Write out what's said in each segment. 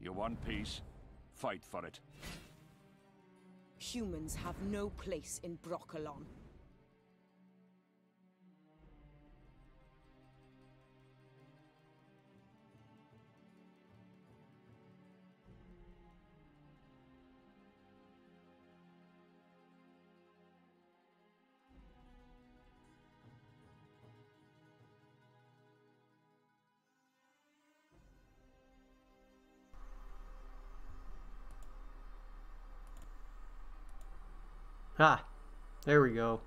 You want peace? Fight for it. Humans have no place in Brokilon. Ah, there we go.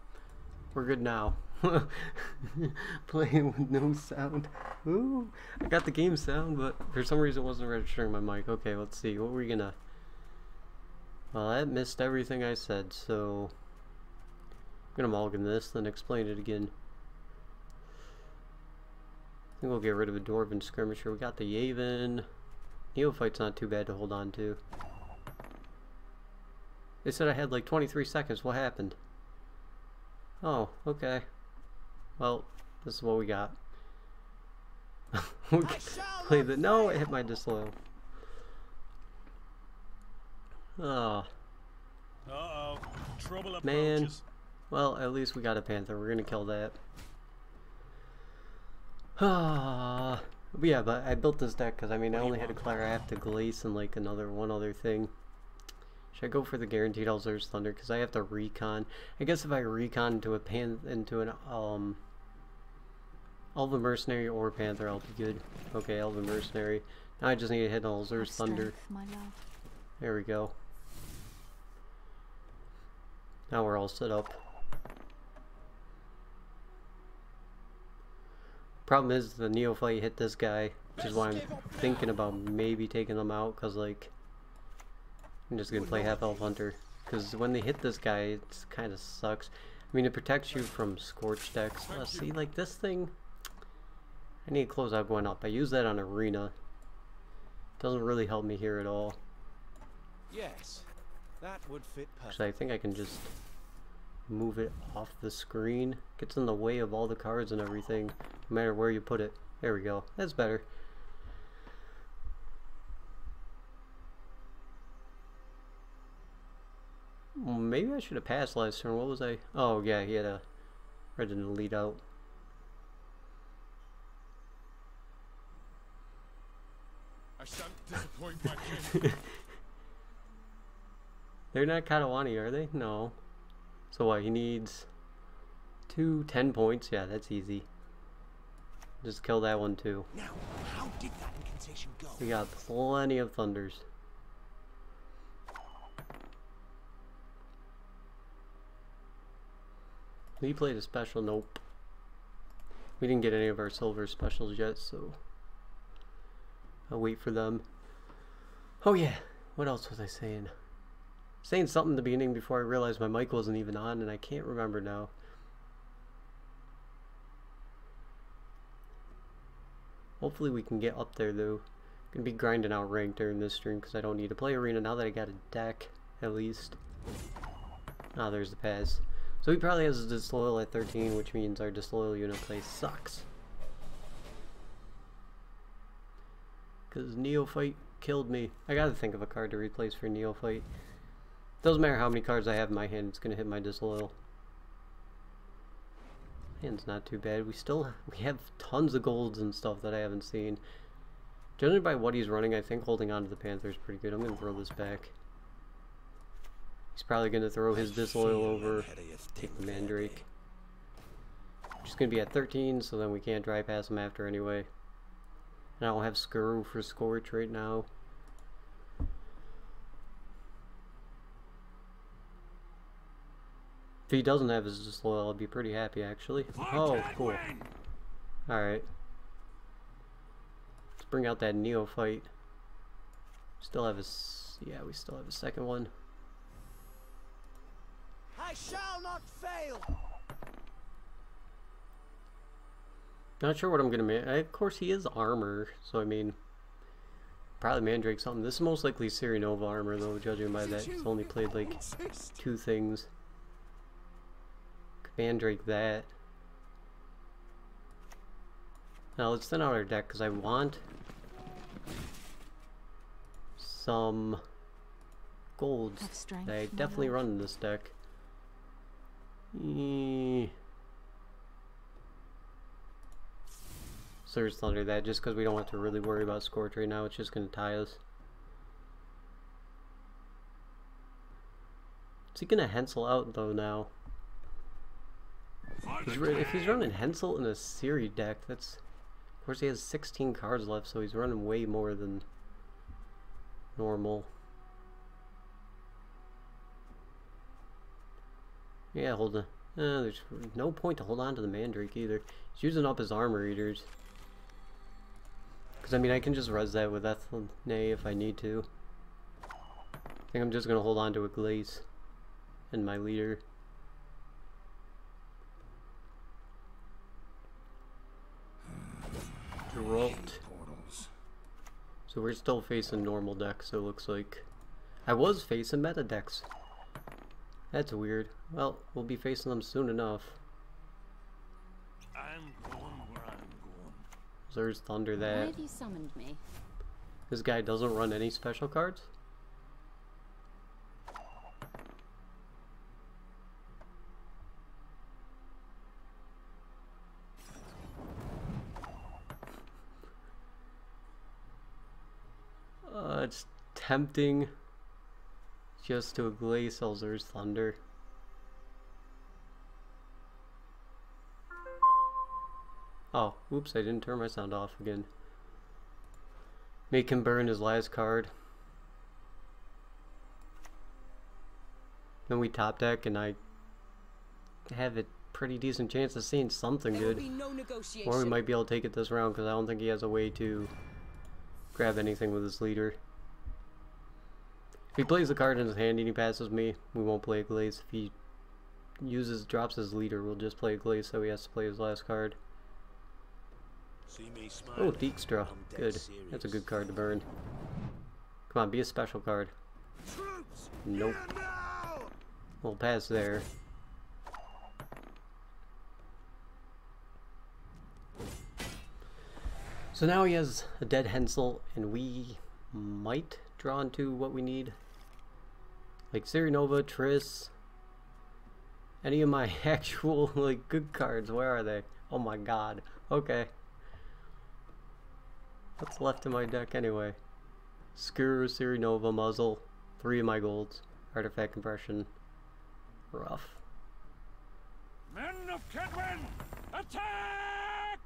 We're good now. Playing with no sound. Ooh, I got the game sound, but for some reason it wasn't registering my mic. Okay, let's see. What were we gonna... Well, that missed everything I said, so... I'm gonna mulligan this, then explain it again. I think we'll get rid of a Dwarven Skirmisher. We got the Yavin. Neophyte's not too bad to hold on to. They said I had like 23 seconds. What happened? Oh, okay. Well, this is what we got. Play the... No, it hit my disloyal. Oh. Uh-oh. Trouble approaches. Man. Well, at least we got a Panther. We're gonna kill that. Ah. But yeah, but I built this deck because, I mean, I only had a Clara to Glace and like one other thing. Should I go for the guaranteed Elzur's Thunder? Because I have to recon. I guess if I recon into an Elven Mercenary or Panther, I'll be good. Okay, Elven Mercenary. Now I just need to hit Elzur's Thunder. There we go. Now we're all set up. Problem is the Neophyte hit this guy, which is why I'm thinking about maybe taking them out, because like I'm just gonna play half elf hunter, because when they hit this guy it kind of sucks. I mean, it protects you from scorch decks. Let's see, like this thing, I need to close out going up. I use that on arena. Doesn't really help me here at all. Yes, that would fit perfectly. So I think I can just move it off the screen. Gets in the way of all the cards and everything, no matter where you put it. There we go. That's better. Maybe I should have passed last turn. What was I? Oh yeah, he had a ready to lead out. I shan't disappoint my king. They're not Katawani, are they? No. So what? He needs 10 points. Yeah, that's easy. Just kill that one too. Now, how did that incantation go? We got plenty of thunders. We played a special. Nope. We didn't get any of our silver specials yet, so I'll wait for them. Oh yeah. What else was I saying? Saying something in the beginning before I realized my mic wasn't even on, and I can't remember now. Hopefully we can get up there though. Gonna be grinding out rank during this stream because I don't need to play arena now that I got a deck at least. Ah, there's the pass. So he probably has a disloyal at 13, which means our disloyal unit play sucks. Because Neophyte killed me. I gotta think of a card to replace for Neophyte. Doesn't matter how many cards I have in my hand, it's gonna hit my disloyal. Hand's not too bad. We have tons of golds and stuff that I haven't seen. Judging by what he's running, I think holding on to the Panther is pretty good. I'm gonna throw this back. He's probably gonna throw his disloyal over, take the Mandrake. Just gonna be at 13, so then we can't dry pass him after anyway. And I don't have Skuru for Scorch right now. If he doesn't have his disloyal, I'll be pretty happy actually. Oh, cool. Alright. Let's bring out that Neophyte. Still have his... yeah, we still have a second one. I shall not fail. Not sure what I'm gonna make. Of course, he is armor, so I mean, probably Mandrake something. This is most likely Cyrianova armor, though, judging by that. He's only played like 2 things. Could Mandrake that. Now let's thin out our deck because I want some golds Have strength, that I my definitely love. run in this deck. Surge Thunder that just because we don't have to really worry about Scorch right now. It's just going to tie us. Is he going to Hensel out though now? If he's running Hensel in a Siri deck, that's... Of course he has 16 cards left, so he's running way more than normal. Yeah, hold on. There's no point to hold on to the Mandrake either. He's using up his Armor Eaters. Because, I mean, I can just res that with Ethne if I need to. I think I'm just going to hold on to a Glaze and my leader. Geralt. So we're still facing normal decks, so it looks like. I was facing meta decks. That's weird. Well, we'll be facing them soon enough. I'm going where I'm going. There's Thunder Why that. have you summoned me? This guy doesn't run any special cards? It's tempting just to glaze Elzer's Thunder. Oh, oops, I didn't turn my sound off again. Make him burn his last card. Then we top deck and I have a pretty decent chance of seeing something There will good. be no negotiation. Or we might be able to take it this round because I don't think he has a way to grab anything with his leader. If he plays the card in his hand and he passes me, we won't play a glaze. If he drops his leader, we'll just play a glaze, so he has to play his last card. See me smile. Oh, Dijkstra. I'm dead Good. serious. That's a good card to burn. Come on, be a special card. Nope. We'll pass there. So now he has a dead Hensel, and we might draw into what we need. Like Cyrenova, Triss, any of my actual like good cards. Where are they? Oh my god. Okay. What's left in my deck anyway? Skur, Cyrenova, Muzzle, 3 of my golds, Artifact Compression. Rough. Men of Kedwen, attack!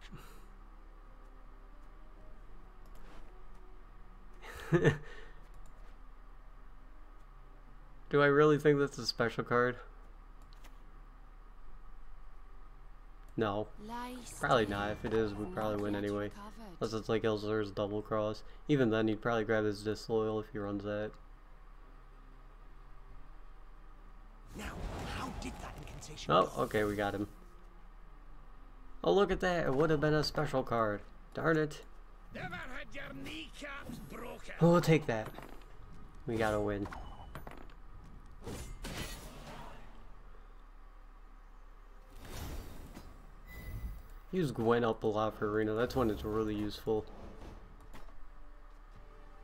Do I really think that's a special card? No. Probably not. If it is, we'd probably win anyway. Unless it's like Elzer's double cross. Even then, he'd probably grab his Disloyal if he runs that. Now, how did that incantation Oh, okay, we got him. Oh, look at that. It would have been a special card. Darn it. Never had your kneecaps broken. We'll take that. We gotta win. Use Gwen up a lot for Arena. That's when it's really useful.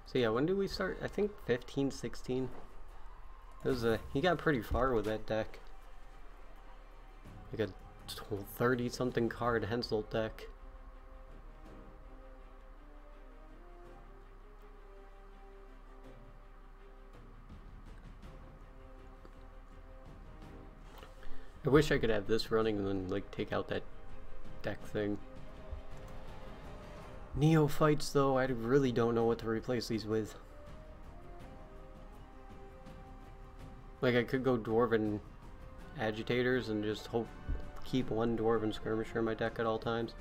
So yeah, when do we start? I think 15, 16. It was he got pretty far with that deck. Like a 30 something card Hensel deck. I wish I could have this running and then like take out that deck thing. Neophytes though, I really don't know what to replace these with. Like I could go Dwarven Agitators and just keep one Dwarven Skirmisher in my deck at all times.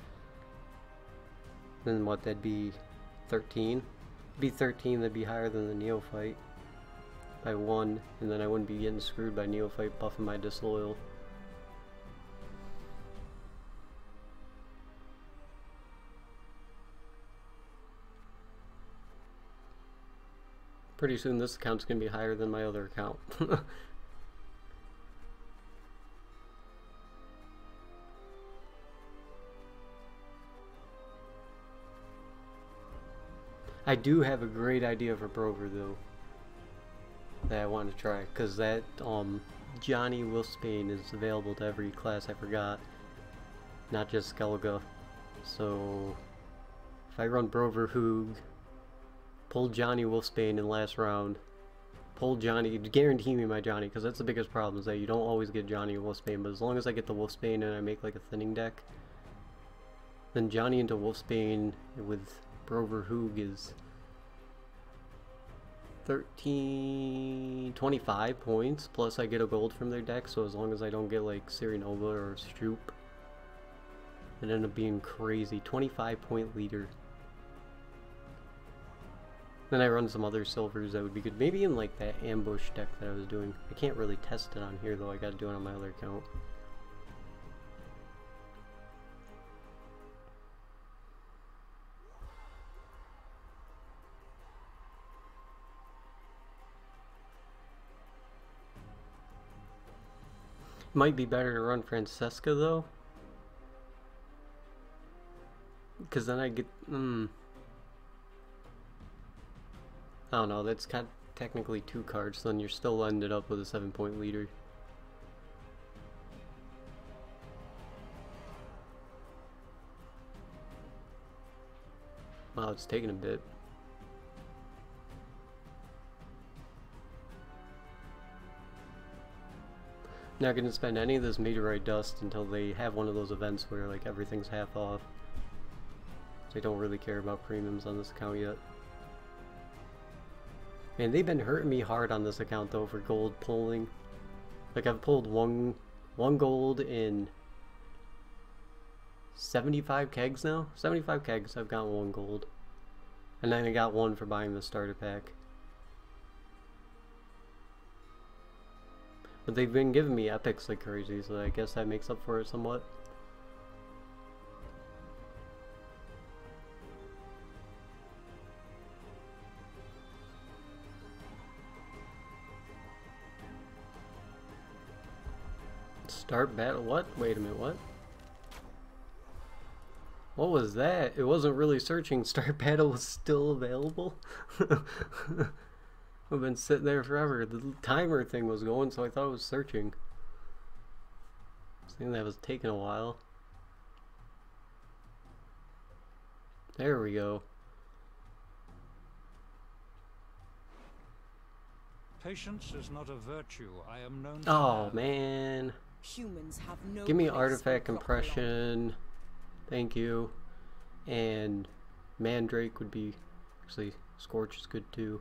Then what, that'd be 13? It'd be 13, that'd be higher than the Neophyte by 1, and then I wouldn't be getting screwed by Neophyte buffing my Disloyal. Pretty soon this account's gonna be higher than my other account. I do have a great idea for Brover though that I want to try, because that Johnny Wolfsbane is available to every class. I forgot, not just Skellige. So if I run Brover Hoog, pull Johnny Wolfsbane in last round, pull Johnny, guarantee me my Johnny, because that's the biggest problem, is that you don't always get Johnny Wolfsbane. But as long as I get the Wolfsbane and I make like a thinning deck, then Johnny into Wolfsbane with Brover Hoog is 25 points, plus I get a gold from their deck. So as long as I don't get like Sirinova or Stroop, it ended up being crazy. 25 point leader. Then I run some other silvers that would be good. Maybe in like that ambush deck that I was doing. I can't really test it on here though. I gotta do it on my other account. Might be better to run Francesca though, because then I get I don't know, that's kind of technically 2 cards, so then you're still ended up with a 7-point leader. Wow, it's taking a bit. Not gonna spend any of this meteorite dust until they have one of those events where like everything's half off. They don't really care about premiums on this account yet. Man, they've been hurting me hard on this account though for gold pulling. Like I've pulled one gold in 75 kegs now. 75 kegs, I've got 1 gold. And then I got 1 for buying the starter pack. But they've been giving me epics like crazy, so I guess that makes up for it somewhat. Start battle? What? Wait a minute, what? What was that? It wasn't really searching. Start battle was still available? I've been sitting there forever. The timer thing was going, so I thought it was searching. I was thinking that was taking a while. There we go. Patience is not a virtue. I am known to Oh have. man. Humans have no Give me place artifact in Brokilon. compression. Thank you. And Mandrake would be, actually Scorch is good too.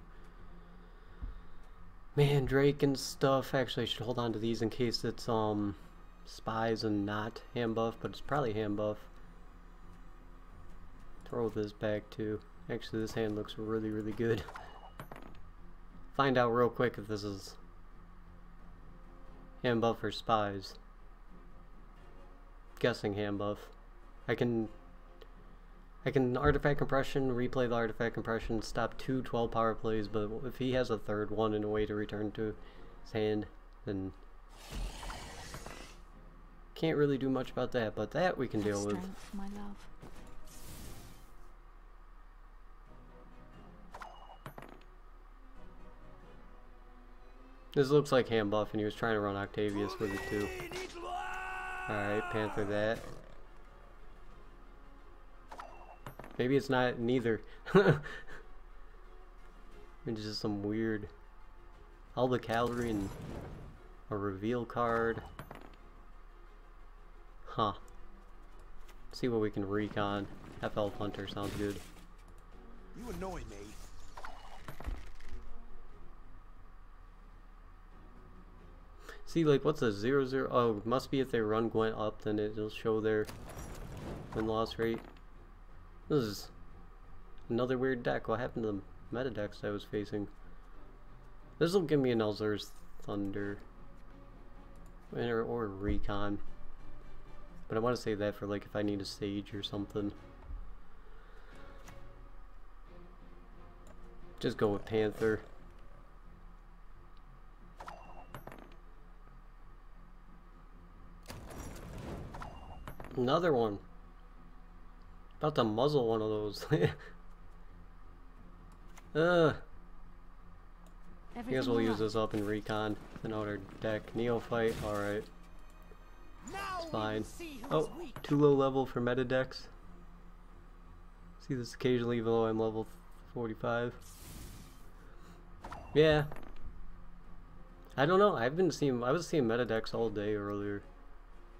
Mandrake and stuff. Actually I should hold on to these in case it's spies and not hand buff, but it's probably hand buff. Throw this back too. Actually this hand looks really, really good. Find out real quick if this is hand buff or spies. Guessing hand buff. I can artifact compression, replay the artifact compression, stop 2 12 power plays, but if he has a third one in a way to return to his hand, then can't really do much about that, but that we can deal with. Strength, my love. This looks like hand buff, and he was trying to run Octavius with it too. Alright, Panther that. Maybe it's not neither. It's just some weird Alba Calorie and a reveal card. Huh. See what we can recon. FL Hunter sounds good. You annoy me. See, like, what's a 0-0? Oh, it must be if they run Gwent up, then it'll show their win-loss rate. This is another weird deck. What happened to the meta decks I was facing? This will give me an Elzar's Thunder. Or Recon. But I want to save that for, like, if I need a Sage or something. Just go with Panther. Another one. About to muzzle one of those. I Everything guess we'll use alright? this up in recon. In our deck. Neophyte, alright. Now It's fine. see who's Oh, weak. too low level for meta decks. See this occasionally even though I'm level 45. Yeah. I don't know, I was seeing meta decks all day earlier.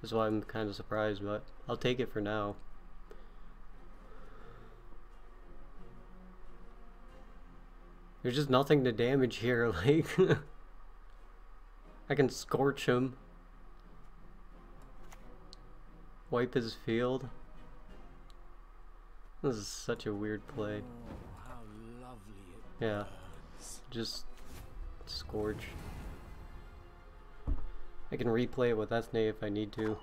That's why I'm kind of surprised, but I'll take it for now. There's just nothing to damage here, like... I can scorch him. Wipe his field. This is such a weird play. Oh, how lovely it Yeah, burns. just scorch. I can replay it with Ethne if I need to.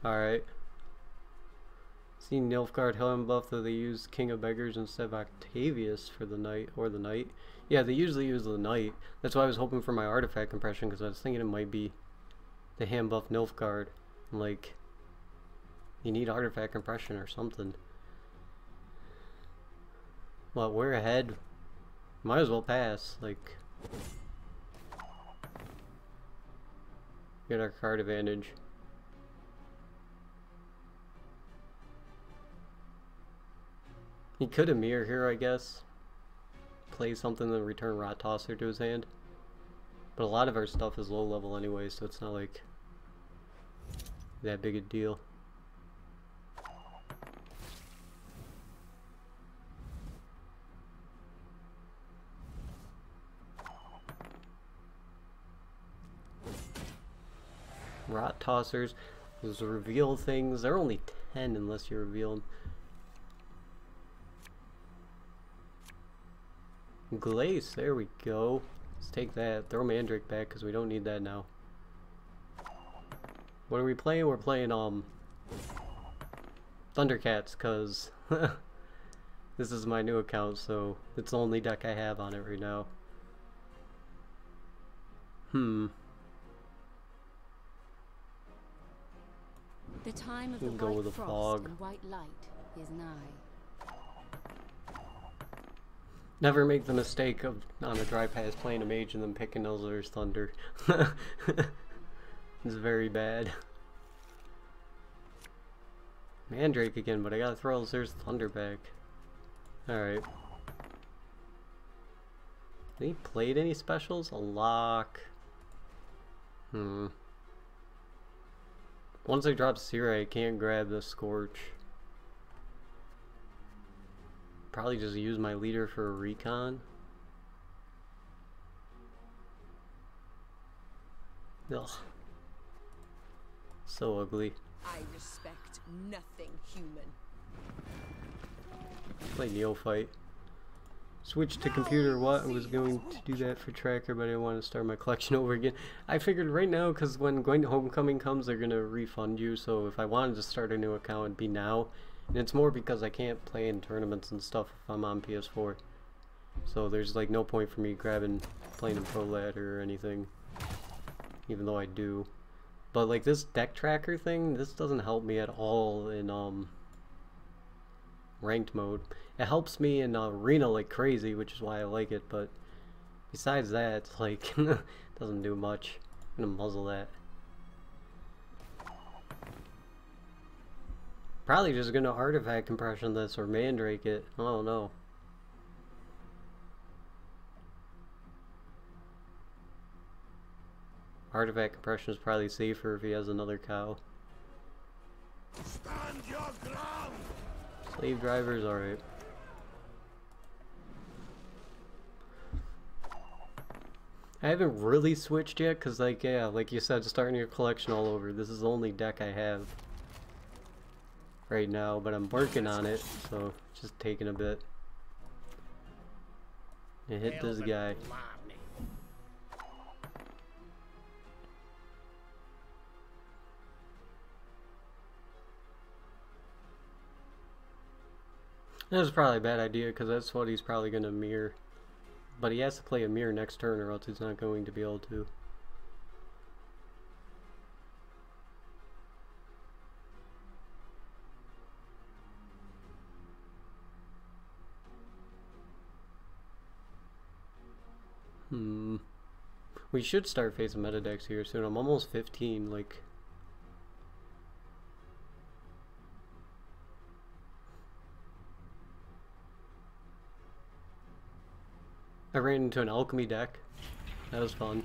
Alright. See Nilfgaard Helm buff, though they use King of Beggars instead of Octavius for the knight, or the knight. Yeah, they usually use the knight. That's why I was hoping for my artifact compression, because I was thinking it might be the hand buff Nilfgaard. Like, you need artifact compression or something. Well, we're ahead. Might as well pass, like... Get our card advantage. He could have mirror here, I guess. Play something and return Rot Tosser to his hand. But a lot of our stuff is low level anyway, so it's not like that big a deal. Rot Tossers, those reveal things, they're only 10 unless you reveal them. Glace, there we go. Let's take that. Throw Mandrake back because we don't need that now. What are we playing? We're playing Thundercats because this is my new account, so it's the only deck I have on it right now. The time of the We'll go white with the frost fog. and white light is nigh. Never make the mistake of on a dry pass playing a mage and then picking Elzar's Thunder. It's very bad. Mandrake again, but I gotta throw Elzar's Thunder back. Alright. They played any specials? A lock. Once I drop Seer, I can't grab the Scorch. Probably just use my leader for a recon. Ugh. So ugly. I respect nothing human. Play Neophyte. Switch to computer. What? I was going to do that for Tracker, but I didn't want to start my collection over again. I figured right now, because when Gwent Homecoming comes, they're going to refund you. So if I wanted to start a new account, it'd be now. And it's more because I can't play in tournaments and stuff if I'm on PS4. So there's like no point for me playing in Pro Ladder or anything. Even though I do. But like this deck tracker thing, this doesn't help me at all in ranked mode. It helps me in arena like crazy, which is why I like it, but besides that, it's like doesn't do much. I'm gonna muzzle that. Probably just gonna artifact compression this or Mandrake it. I don't know. Artifact compression is probably safer if he has another cow. Stand your ground! Slave drivers, alright. I haven't really switched yet because like, yeah, like you said, starting your collection all over. This is the only deck I have right now, but I'm working on it, so it's just taking a bit. I hit this guy. That was probably a bad idea because that's what he's probably going to mirror. But he has to play a mirror next turn or else he's not going to be able to. We should start facing meta decks here soon. I'm almost 15, like... I ran into an alchemy deck. That was fun.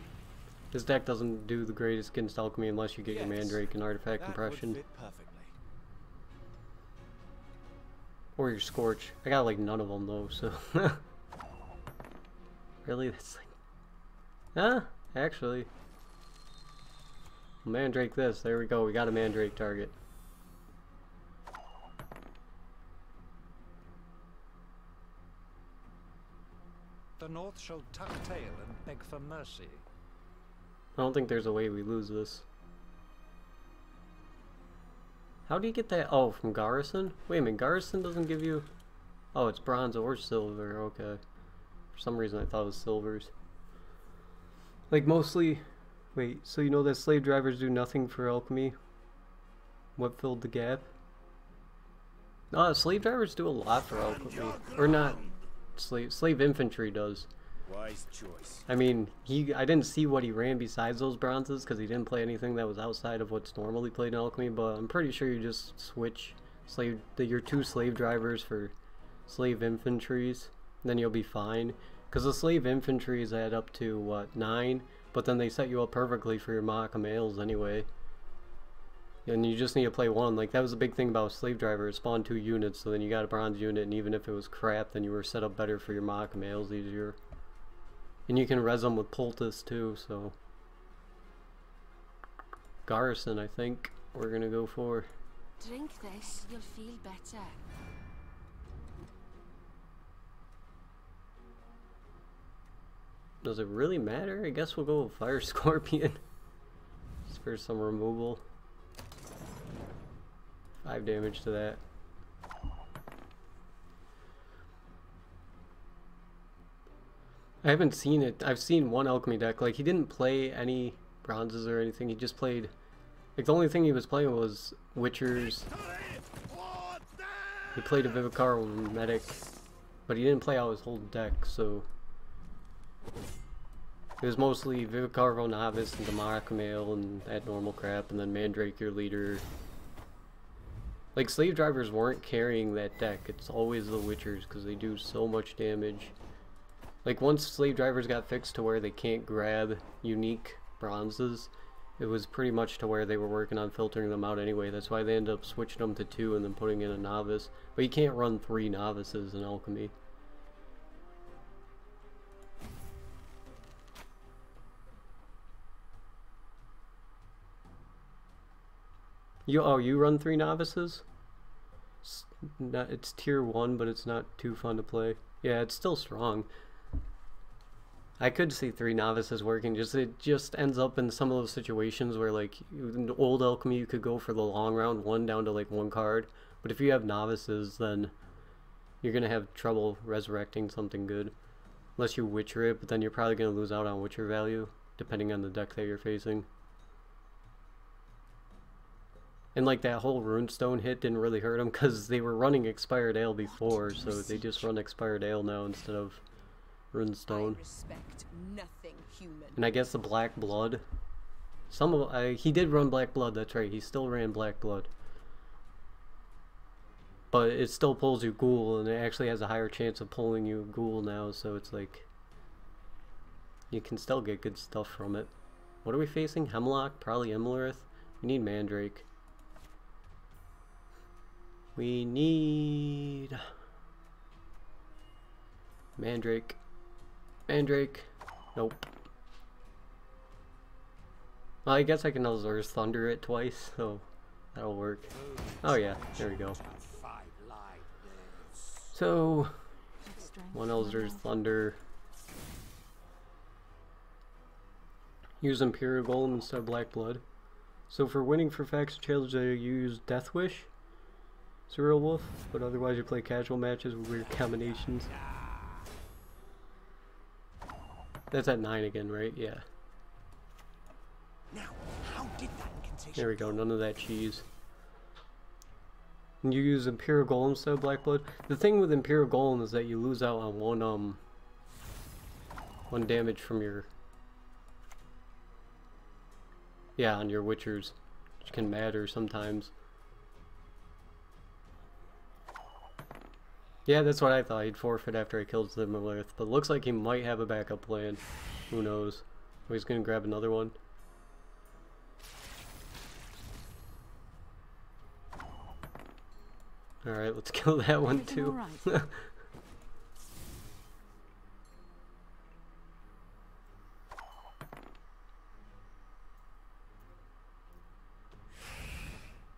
This deck doesn't do the greatest against alchemy unless you get your Mandrake and Artifact Compression. Would fit perfectly. Or your Scorch. I got like none of them though, so... Really? That's like... Huh? Actually... Mandrake this. There we go. We got a Mandrake target. The North shall tuck tail and beg for mercy. I don't think there's a way we lose this. How do you get that? Oh, from Garrison? Wait a minute, Garrison doesn't give you... Oh, it's bronze or silver, okay. For some reason I thought it was silvers. Like mostly... Wait, so you know that slave drivers do nothing for alchemy? What filled the gap? No, slave drivers do a lot for alchemy. Or not... Slave infantry does. Wise choice. I mean, I didn't see what he ran besides those bronzes because he didn't play anything that was outside of what's normally played in alchemy, but I'm pretty sure you just switch your 2 slave drivers for slave infantries, then you'll be fine. Because the slave infantries add up to, what, 9? But then they set you up perfectly for your Mahaka males anyway. And you just need to play 1. Like, that was the big thing about slave driver. It spawned 2 units, so then you got a bronze unit, and even if it was crap, then you were set up better for your Mahaka males easier. And you can res them with poultice too, so... Garrison, I think we're gonna go for. Drink this, you'll feel better. Does it really matter? I guess we'll go with Fire Scorpion. Just for some removal. 5 damage to that. I haven't seen it. I've seen one alchemy deck. Like, he didn't play any bronzes or anything. He just played... Like, the only thing he was playing was Witchers. He played a Vivicar Medic. But he didn't play out his whole deck, so... It was mostly Vivicarvo Novice and Mahaka Male and that normal crap, and then Mandrake your leader. Like, slave drivers weren't carrying that deck. It's always the Witchers, because they do so much damage. Like, once slave drivers got fixed to where they can't grab unique bronzes, it was pretty much to where they were working on filtering them out anyway. That's why they ended up switching them to 2 and then putting in a novice. But you can't run 3 novices in alchemy. You run 3 novices? It's tier 1, but it's not too fun to play. Yeah, it's still strong. I could see 3 novices working. It just ends up in some of those situations where, like, in old alchemy you could go for the long round 1 down to like 1 card, but if you have novices, then you're gonna have trouble resurrecting something good, unless you Witcher it. But then you're probably gonna lose out on Witcher value depending on the deck that you're facing. And like that whole Runestone hit didn't really hurt them because they were running Expired Ale before, so they just run Expired Ale now instead of Runestone. I respect nothing human. And I guess the Black Blood. He did run Black Blood, that's right. He still ran Black Blood. But it still pulls you Ghoul, and it actually has a higher chance of pulling you Ghoul now, so it's like... You can still get good stuff from it. What are we facing? Hemlock? Probably Imlerith? We need Mandrake. We need... Mandrake. Mandrake. Nope. Well, I guess I can Elzor's Thunder it twice, so that'll work. Oh yeah, there we go. So, one Elzor's Thunder. Use Imperial Golem instead of Black Blood. So for winning for Faction Challenge, I use Death Wish. Cereal Wolf, but otherwise you play casual matches with weird combinations. That's at 9 again, right? Yeah. Now, how did that incantation There we go, none of that cheese. And you use Imperial Golem instead of Black Blood. The thing with Imperial Golem is that you lose out on one damage from your Yeah, on your Witchers, which can matter sometimes. Yeah, that's what I thought. He'd forfeit after I killed Zimmerlith, but looks like he might have a backup plan. Who knows? Oh, he's gonna grab another one. Alright, let's kill that one Everything too. all right?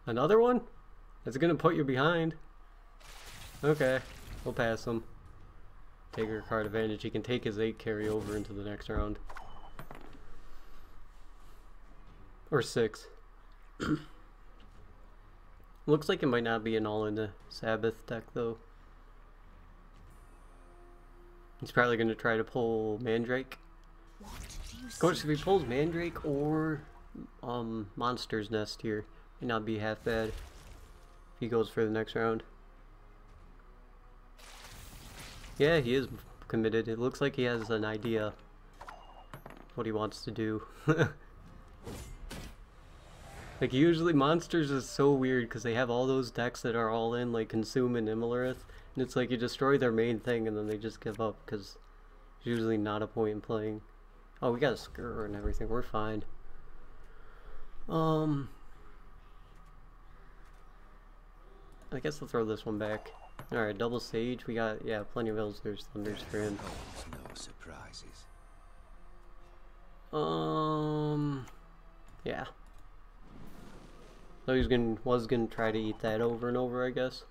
Another one? It's gonna put you behind. Okay, we'll pass him. Take our card advantage. He can take his 8 carry over into the next round. Or 6. Looks like it might not be an all-in Sabbath deck though. He's probably gonna try to pull Mandrake. What do you Of course, see? if he pulls Mandrake or Monster's Nest here, may not be half bad if he goes for the next round. Yeah, he is committed. It looks like he has an idea what he wants to do. Like, usually Monsters is so weird because they have all those decks that are all in, like Consume and Imlerith, and it's like you destroy their main thing and then they just give up because there's usually not a point in playing. Oh, we got a Skur and everything. We're fine. I guess I'll throw this one back. Alright, double Sage. We got, yeah, plenty of Elzer's Thunders for him. No surprises. Yeah. So was gonna try to eat that over and over, I guess.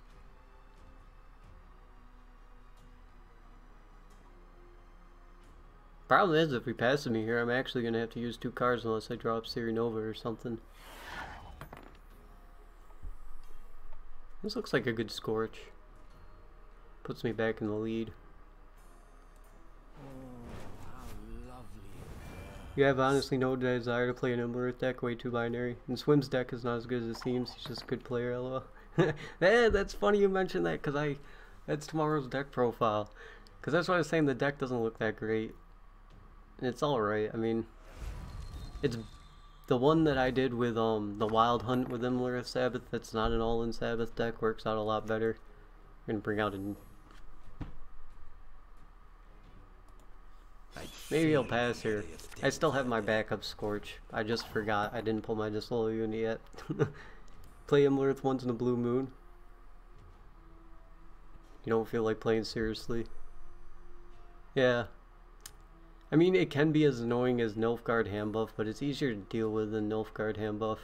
Problem is, if we pass him here, I'm actually gonna have to use 2 cards unless I draw up Cyrenova or something. This looks like a good Scorch. Puts me back in the lead. You have honestly no desire to play an Imlerith deck, way too binary. And Swim's deck is not as good as it seems, he's just a good player, lol. That's funny you mentioned that, because that's tomorrow's deck profile. Because that's why I was saying the deck doesn't look that great. And it's alright, I mean, it's the one that I did with the Wild Hunt with Imlerith Sabbath, that's not an all-in Sabbath deck, works out a lot better. I'm gonna bring out a... Maybe I'll pass here. I still have my backup Scorch. I just forgot. I didn't pull my Disloyal unit yet. Play Imlerith once in a blue moon. You don't feel like playing seriously. Yeah. I mean, it can be as annoying as Nilfgaard Handbuff, but it's easier to deal with than Nilfgaard Handbuff.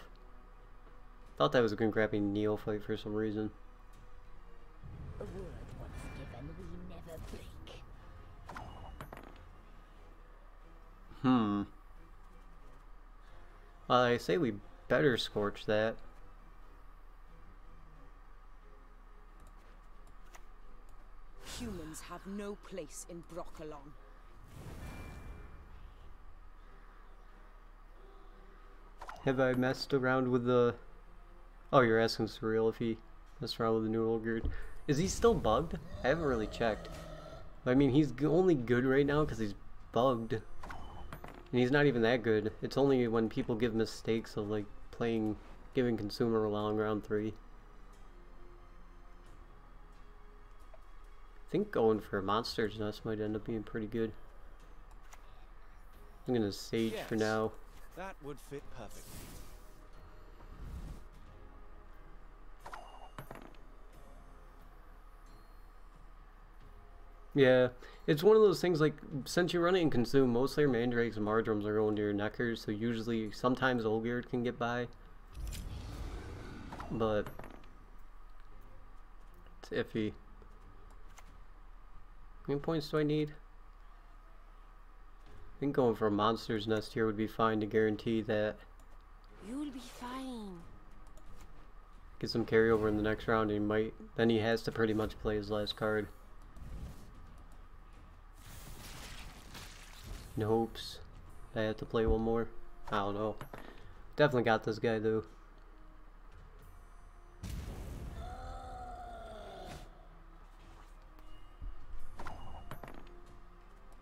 Thought that was a good grabbing Neophyte for some reason. A word once given, we never break. Well, I say we better Scorch that. Humans have no place in Brokilon. Have I messed around with the... Oh, you're asking Surreal if he messed around with the Neural Grid. Is he still bugged? I haven't really checked. I mean, he's only good right now because he's bugged. And he's not even that good. It's only when people give mistakes of, like, giving Consumer along round 3. I think going for a Monster's Nest might end up being pretty good. I'm gonna Sage for now. That would fit perfectly. Yeah, it's one of those things, like, since you run it in Consume, mostly your Mandrakes and Mardrums are going to your Neckers, so usually, sometimes Olgierd can get by. But it's iffy. How many points do I need? I think going for a Monster's Nest here would be fine to guarantee that. You'll be fine. Get some carryover in the next round, and then he has to pretty much play his last card. In hopes I have to play one more. I don't know. Definitely got this guy though.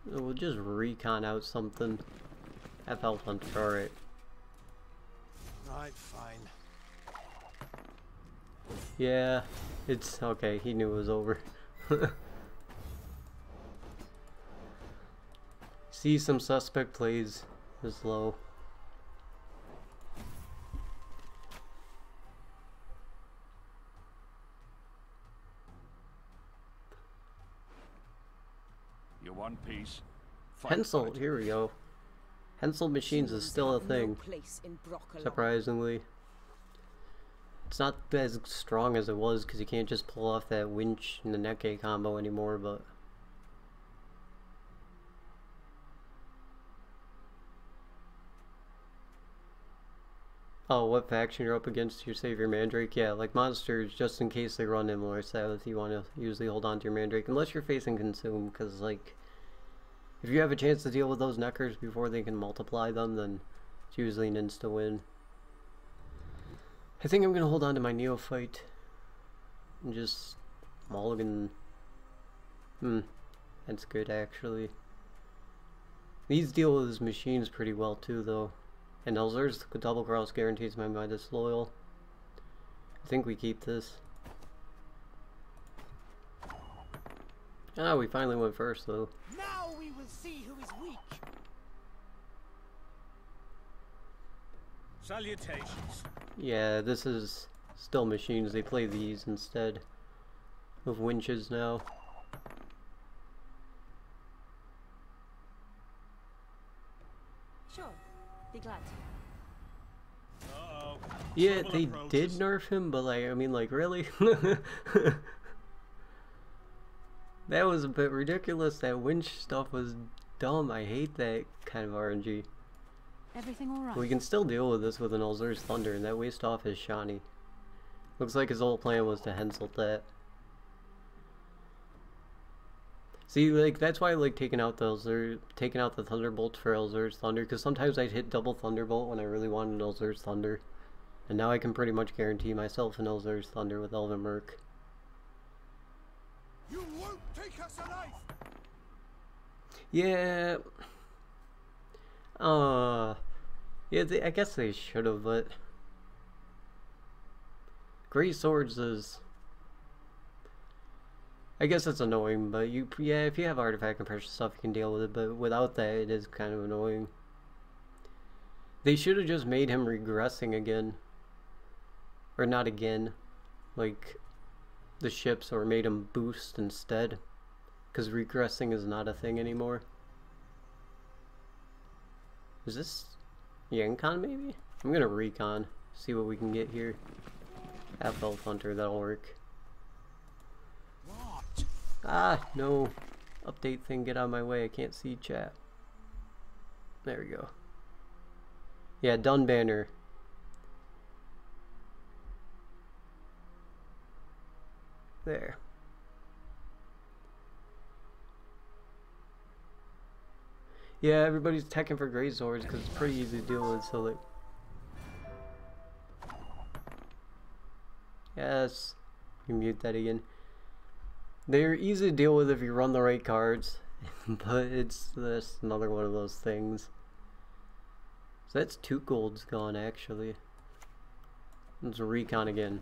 We'll just recon out something. Have Health Hunter, alright. Right, fine. Yeah, it's okay. He knew it was over. See some suspect plays is low. You want peace? Fight for Hensel, it. here we go. Hensel Machines is still a No thing, place in Brockalon. surprisingly. It's not as strong as it was because you can't just pull off that winch and the Nekke combo anymore, but... Oh, what faction you're up against your Savior Mandrake? Yeah, like monsters, just in case they run Immolor Sabbath, you want to usually hold on to your Mandrake, unless you're facing Consume, because, like, if you have a chance to deal with those Neckers before they can multiply them, then it's usually an insta-win. I think I'm going to hold on to my Neophyte and just mulligan. That's good, actually. These deal with his machines pretty well, too, though. And Elzur's double cross guarantees my Midas loyal. I think we keep this. Ah, we finally went first, though. Now we will see who is weak. Salutations. Yeah, this is still machines. They play these instead of winches now. Sure. Be glad to. Uh-oh. Yeah, Trouble they approaches. did nerf him, but like, I mean, like, really? That was a bit ridiculous. That winch stuff was dumb. I hate that kind of RNG. Everything all right? We can still deal with this with an Elzur's Thunder, and that waste off his Shani. Looks like his whole plan was to Hensel that. See, like, that's why I like taking out the Thunderbolt for Elzur's Thunder, because sometimes I'd hit double Thunderbolt when I really wanted Elzur's Thunder. And now I can pretty much guarantee myself an Elzur's Thunder with Elven Merc. You won't take us alive! Yeah. Yeah, I guess they should have, but... Great Swords is... I guess it's annoying, but yeah, if you have artifact and precious stuff, you can deal with it, but without that, it is kind of annoying. They should have just made him regressing again. Or not again. Like, the ships, or made him boost instead. Because regressing is not a thing anymore. Is this Yankon maybe? I'm gonna recon, see what we can get here. Half-Elf Hunter, that'll work. What? Ah, no. Update thing, get out of my way, I can't see chat. There we go. Yeah, Dunbanner. There. Yeah, everybody's teching for Great Swords because it's pretty easy to deal with, so like... Yes. You mute that again. They're easy to deal with if you run the right cards, but it's just another one of those things. So that's 2 golds gone, actually. Let's recon again.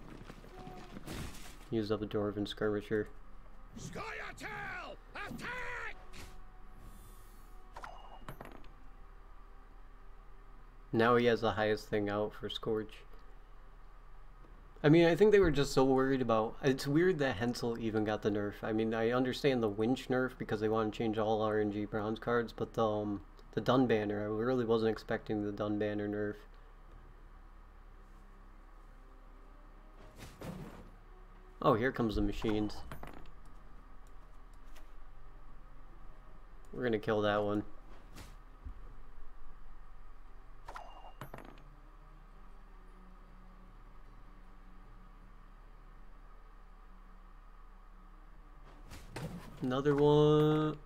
Use up the Dwarven Skirmisher. Scoia'tael! Attack! Now he has the highest thing out for Scorch. I mean, I think they were just so worried about... It's weird that Hensel even got the nerf. I mean, I understand the winch nerf because they want to change all RNG bronze cards, but the Dunbanner, I really wasn't expecting the Dunbanner nerf. Oh, here comes the machines. We're gonna kill that one. Another one.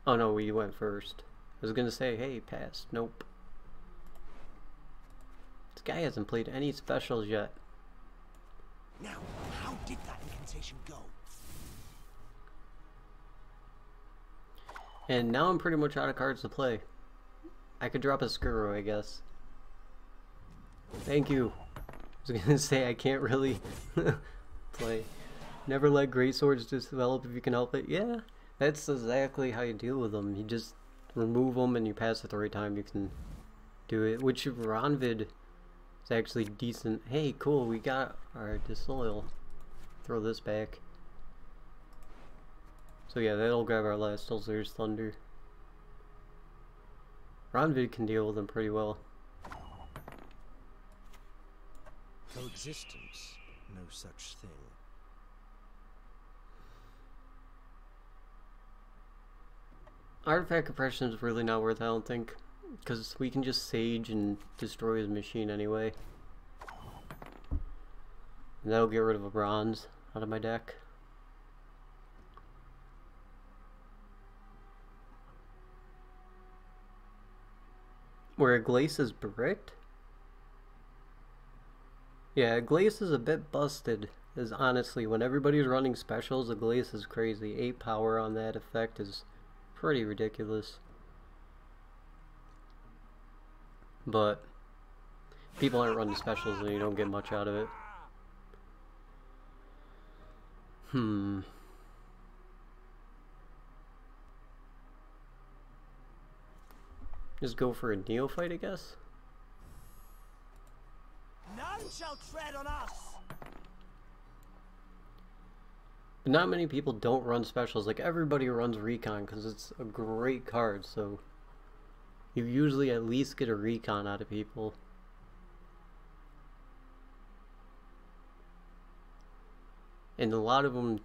Oh no, we went first. I was gonna say, hey, pass. Nope. This guy hasn't played any specials yet. Now, how did that incantation go? And now I'm pretty much out of cards to play. I could drop a Skuro, I guess. Thank you. I was gonna say I can't really play. Never let great swords just develop if you can help it. Yeah, that's exactly how you deal with them. You just remove them and you pass at the right time. You can do it. Which Ronvid is actually decent. Hey, cool. We got our disloyal. Throw this back. So yeah, that'll grab our last Elzur's Thunder. Ronvid can deal with them pretty well. Coexistence, no such thing. Artifact compression is really not worth it, I don't think. Because we can just Sage and destroy his machine anyway. And that'll get rid of a bronze out of my deck. Where a Glace is bricked? Yeah, Glace is a bit busted. Is honestly, when everybody's running specials, a Glace is crazy. 8 power on that effect is pretty ridiculous. But people aren't running specials and you don't get much out of it. Just go for a neophyte, I guess? None shall tread on us! But not many people don't run specials. Like, everybody runs recon because it's a great card, so you usually at least get a recon out of people. And a lot of them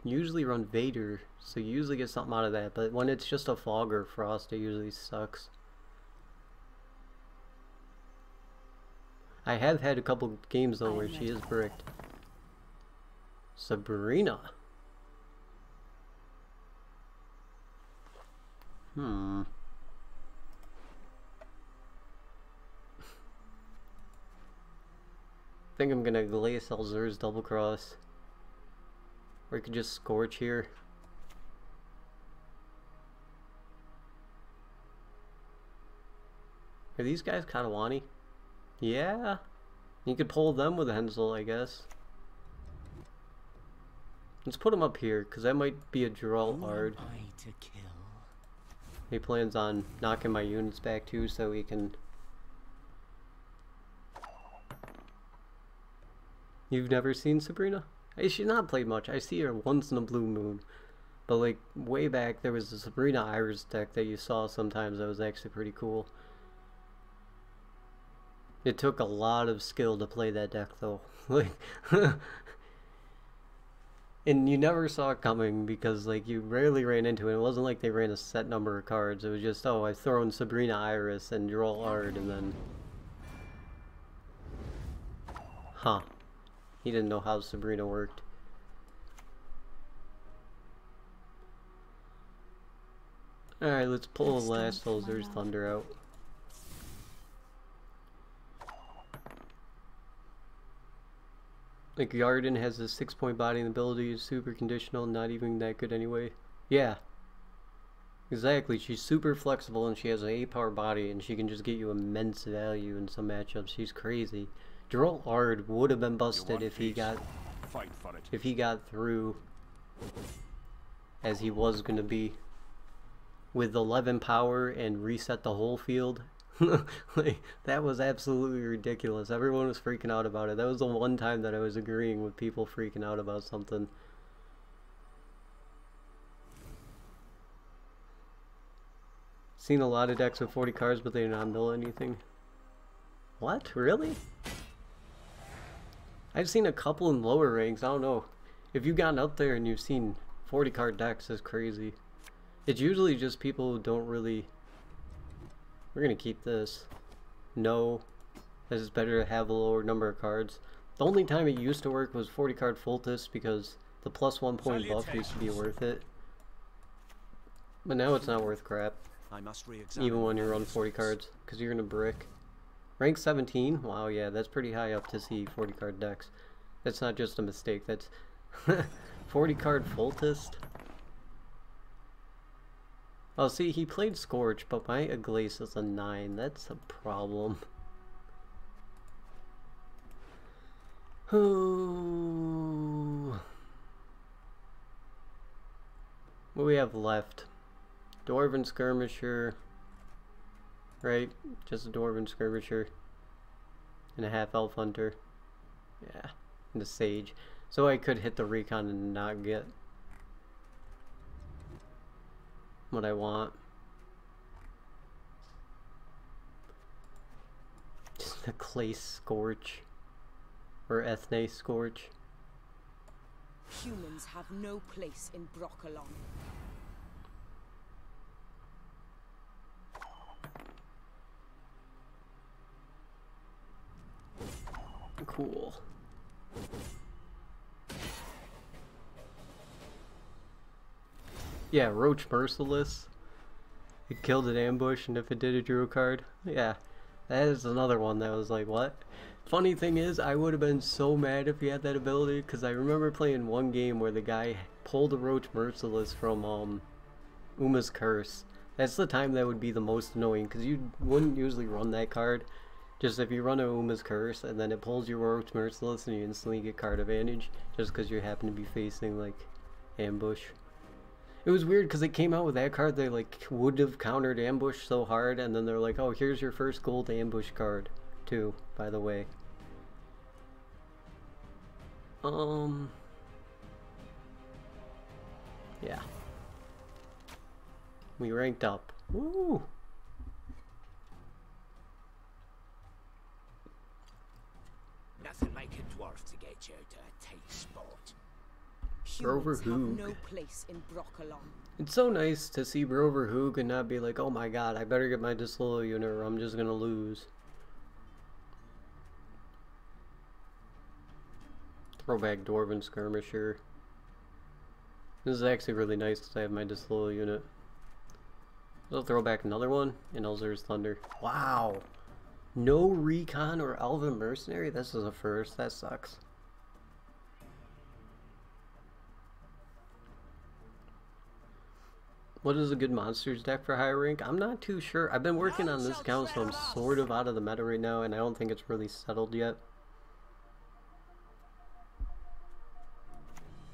usually run Vader, so you usually get something out of that. But when it's just a Fog or Frost, it usually sucks. I have had a couple games though where she is bricked. Sabrina. I think I'm gonna Glace Elzur's double cross. Or you could just Scorch here. Are these guys Katawani? Yeah. You could pull them with Hensel, I guess. Let's put him up here, because that might be a Geralt Ard. He plans on knocking my units back too, so he can... You've never seen Sabrina? She's not played much. I see her once in a blue moon. But like, way back, there was a Sabrina Iris deck that you saw sometimes that was actually pretty cool. It took a lot of skill to play that deck though. Like, and you never saw it coming because like you rarely ran into it. It wasn't like they ran a set number of cards. It was just, oh, I've thrown Sabrina Iris and Geralt Ard and then... Huh. He didn't know how Sabrina worked. Alright, let's pull the last Elzur's Thunder out. Like, Yarden has a 6-point body and ability, is super conditional, not even that good anyway. Yeah. Exactly, she's super flexible and she has an 8-power body and she can just get you immense value in some matchups. She's crazy. Geralt Ard would have been busted if he got... Fight for it. If he got through as he was gonna be. With 11 power and reset the whole field. Like, that was absolutely ridiculous. Everyone was freaking out about it. That was the one time that I was agreeing with people freaking out about something. Seen a lot of decks with 40 cards, but they do not mill anything. What? Really? I've seen a couple in lower ranks. I don't know. If you've gotten up there and you've seen 40 card decks, that's crazy. It's usually just people who don't really... We're gonna keep this. No. It's better to have a lower number of cards. The only time it used to work was 40 card Fultus because the plus 1 point buff used to be worth it. But now it's not worth crap. I must re-examine even when you run 40 cards. Because you're gonna brick. Rank 17? Wow, yeah, that's pretty high up to see 40 card decks. That's not just a mistake, that's 40 card Fultus. Oh, see, he played Scorch, but my Glace is a 9. That's a problem. What do we have left? Dwarven Skirmisher. Right? Just a Dwarven Skirmisher. And a half-elf hunter. Yeah. And a sage. So I could hit the recon and not get what I want. Just a Clay Scorch. Or Ethne Scorch. Humans have no place in Brokilon. Cool. Yeah, Roach Merciless. It killed an ambush, and if it did, it drew a card. Yeah, that is another one that was like, what? Funny thing is, I would have been so mad if he had that ability, because I remember playing one game where the guy pulled a Roach Merciless from Uma's Curse. That's the time that would be the most annoying, because you wouldn't usually run that card. Just if you run a Uma's Curse, and then it pulls your Roach Merciless, and you instantly get card advantage, just because you happen to be facing, like, ambush. It was weird because it came out with that card that like would have countered ambush so hard, and then they're like, oh, here's your first gold ambush card too, by the way. Yeah. We ranked up. Woo! Nothing like a dwarf to get you to a tight spot. Brover Humans have Hoog. no place in Brokilon. It's so nice to see Brover Hoog and not be like, oh my god, I better get my disloyal unit or I'm just gonna lose. Throwback Dwarven Skirmisher. This is actually really nice because I have my disloyal unit. I'll throw back another one, and Elzer's Thunder. Wow! No Recon or Elven Mercenary? This is a first. That sucks. What is a good monsters deck for higher rank? I'm not too sure. I've been working on this account, so I'm sort of out of the meta right now, and I don't think it's really settled yet.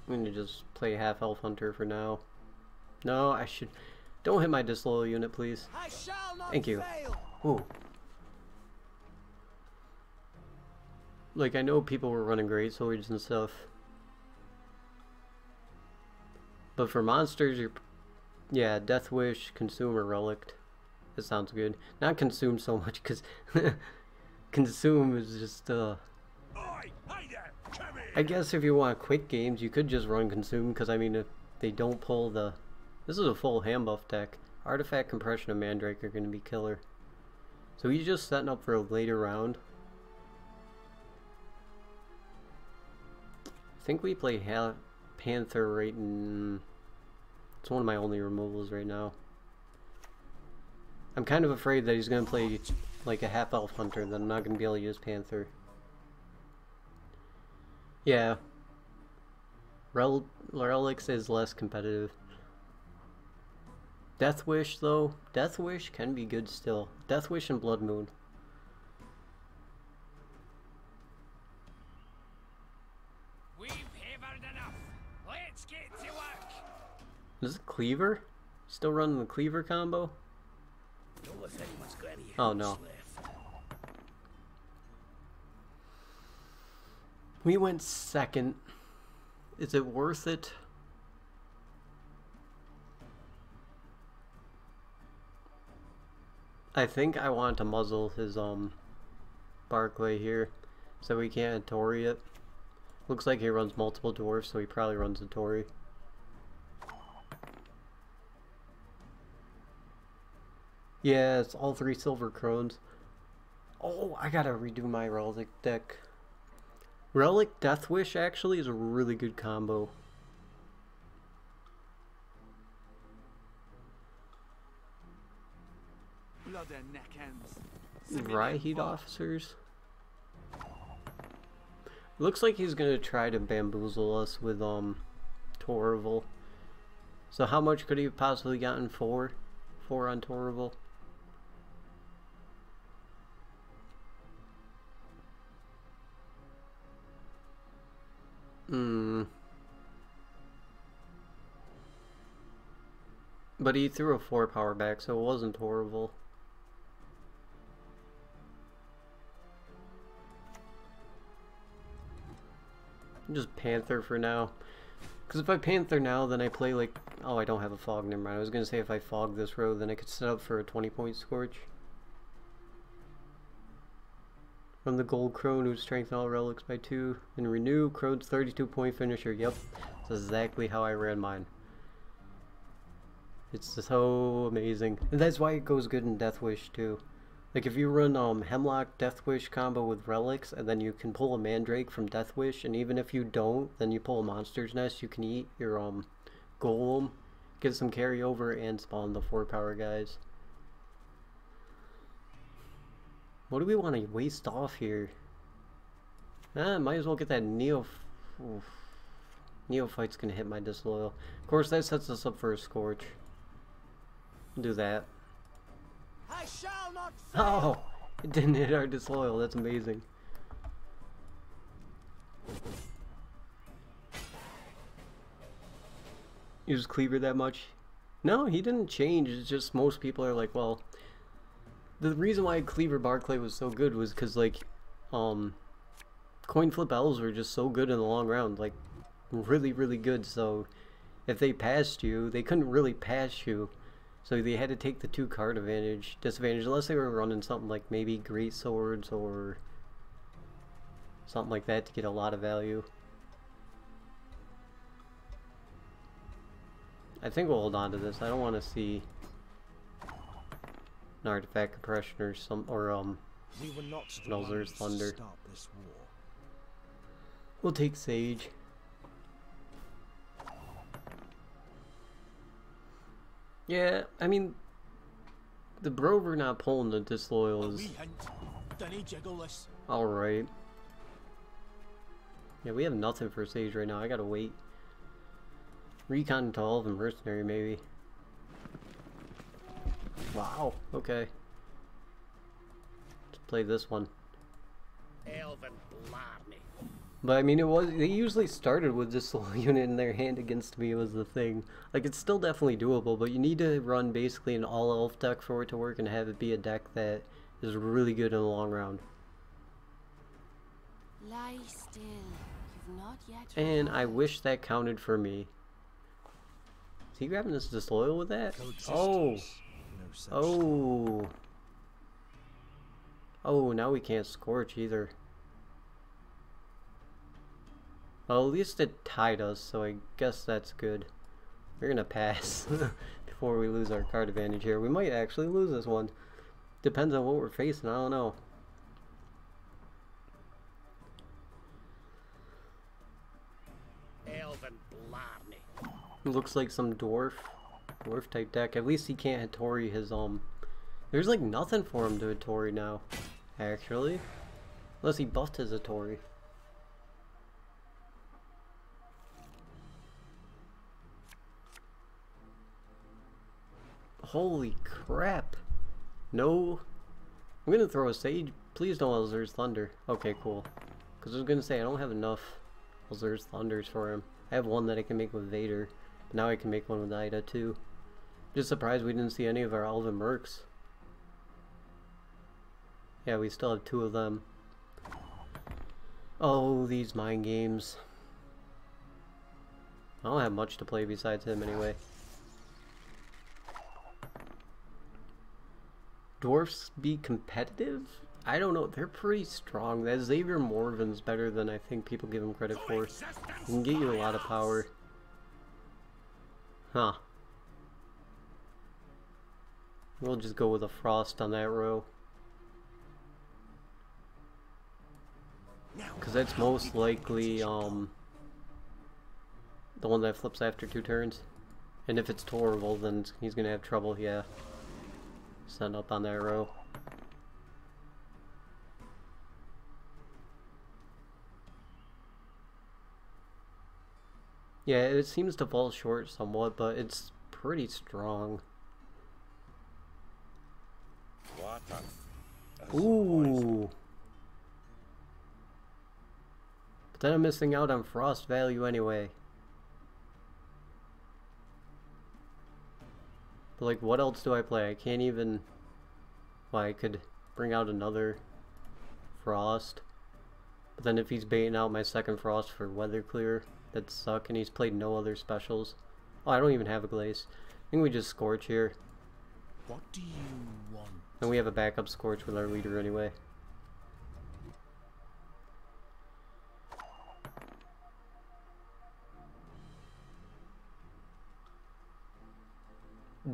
I'm gonna just play half elf hunter for now. No, I should. Don't hit my disloyal unit, please. I shall not Thank you. fail. Ooh. Like, I know people were running great swords and stuff. But for monsters, you're... Yeah, Death Wish, Consume, or Relict. That sounds good. Not Consume so much, because... Consume is just, Oi, hey there, come here. I guess if you want quick games, you could just run Consume, because, I mean, if they don't pull the... This is a full hand buff deck. Artifact, Compression, and Mandrake are going to be killer. So he's just setting up for a later round. I think we play Panther right in... It's one of my only removals right now. I'm kind of afraid that he's going to play like a half-elf hunter, and then I'm not going to be able to use Panther. Yeah. Relics is less competitive. Death Wish, though. Death Wish can be good still. Death Wish and Blood Moon. We've hammered enough. Let's get to work. Is it Cleaver? Still running the Cleaver combo? Don't know if anyone's got any Oh, hoops no. left. We went second. Is it worth it? I think I want to muzzle his Barclay here, so we can't Tory it. Looks like he runs multiple dwarfs, so he probably runs a Tory. Yeah, it's all 3 silver crones. Oh, I gotta redo my Relic deck. Relic Death Wish actually is a really good combo. Blood and neck ends. Rhyheat officers. Looks like he's gonna try to bamboozle us with Torval. So how much could he have possibly gotten for? 4 on Torval. But he threw a 4 power back, so it wasn't horrible. Just Panther for now. Because if I Panther now, then I play like... Oh, I don't have a Fog, never mind. I was going to say if I Fog this row, then I could set up for a 20-point Scorch. From the Gold Crone, who strengthened all relics by 2. And Renew, Crone's 32-point finisher. Yep, that's exactly how I ran mine. It's so amazing. And that's why it goes good in Death Wish too. Like if you run Hemlock Death Wish combo with relics, and then you can pull a Mandrake from Death Wish, and even if you don't, then you pull a Monster's Nest, you can eat your Golem, get some carryover, and spawn the 4 power guys. What do we want to waste off here? Might as well get that Neophyte's gonna hit my Disloyal. Of course, that sets us up for a Scorch. Do that. I shall not fail. Oh, it didn't hit our Disloyal. That's amazing. Use Cleaver that much? No, he didn't change. It's just most people are like, well, the reason why Cleaver Barclay was so good was because like, coin flip elves were just so good in the long round, like really, really good. So if they passed you, they couldn't really pass you. So they had to take the 2 card disadvantage, unless they were running something like maybe Great Swords or something like that to get a lot of value. I think we'll hold on to this. I don't want to see an Artifact Compression or We were not the Nulzur's ones to Thunder. start this war. We'll take Sage. Yeah, I mean, the Brover not pulling the Disloyal is alright. Yeah, we have nothing for Sage right now. I gotta wait. Recon to all of them, Mercenary maybe. Wow, okay. Let's play this one. Elven Blarney. But I mean, they usually started with this little unit in their hand against me was the thing. Like, it's still definitely doable, but you need to run basically an all-elf deck for it to work and have it be a deck that is really good in the long round. Lie still. You've not yet. And I wish that counted for me. Is he grabbing this Disloyal with that? Oh! No such Oh! Oh, now we can't Scorch either. Well, at least it tied us, so I guess that's good. We're gonna pass before we lose our card advantage here. We might actually lose this one. Depends on what we're facing, I don't know. Elven Blarney. Looks like some dwarf type deck. At least he can't Hattori his there's like nothing for him to Hattori now, actually. Unless he buffed his Hattori. Holy crap. No. I'm gonna throw a Sage. Please don't Elzur's Thunder. Okay, cool. Because I was gonna say, I don't have enough Elzur's Thunders for him. I have one that I can make with Vader. But now I can make one with Ida too. Just surprised we didn't see any of our Elven Mercs. Yeah, we still have 2 of them. Oh, these mind games. I don't have much to play besides him anyway. Dwarfs be competitive? I don't know. They're pretty strong. That Xavier Morven's better than I think people give him credit for. He can get you a lot of power. Huh. We'll just go with a Frost on that row. Because that's most likely the one that flips after 2 turns. And if it's Torval, then he's going to have trouble, yeah. Setting up on that row. Yeah, it seems to fall short somewhat, but it's pretty strong. Ooh. But then I'm missing out on Frost value anyway. But like, what else do I play? I can't even... Well, I could bring out another Frost. But then if he's baiting out my second Frost for Weather Clear, that'd suck. And he's played no other specials. Oh, I don't even have a Glaze. I think we just Scorch here. What do you want? And we have a backup Scorch with our leader anyway.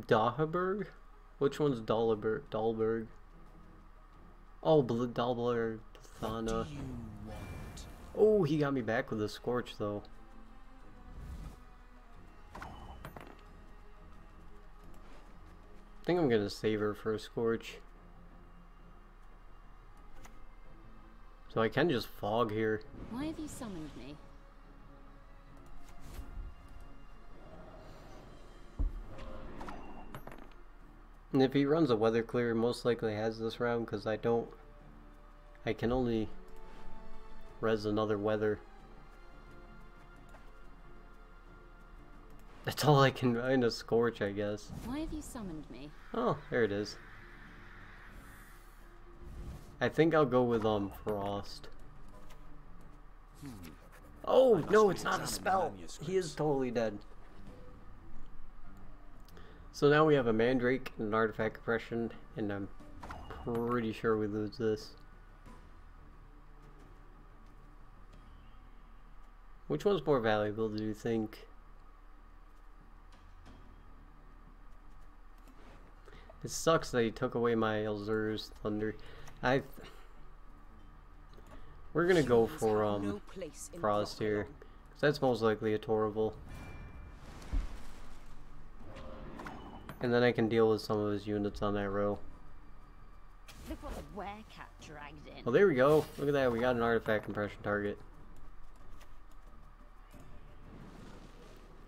Dahlberg? Which one's Dahlberg? Dahlberg? Oh, Dahlberg. What do Thana. you want? Oh, he got me back with a Scorch though. I think I'm gonna save her for a Scorch. So I can just Fog here. Why have you summoned me? And if he runs a Weather Clear, most likely has this round because I can only res another Weather. That's all I can find, a Scorch, I guess. Why have you summoned me? Oh, there it is. I think I'll go with Frost. Oh no, it's not a spell. He is totally dead. So now we have a Mandrake and an Artifact Compression, and I'm pretty sure we lose this. Which one's more valuable, do you think? It sucks that he took away my Elzur's Thunder. We're gonna go for No place in Frost here, Brokilon. 'cause that's most likely a Torval. And then I can deal with some of his units on that row. Look what the werecat dragged in. Well, there we go. Look at that. We got an Artifact Compression target.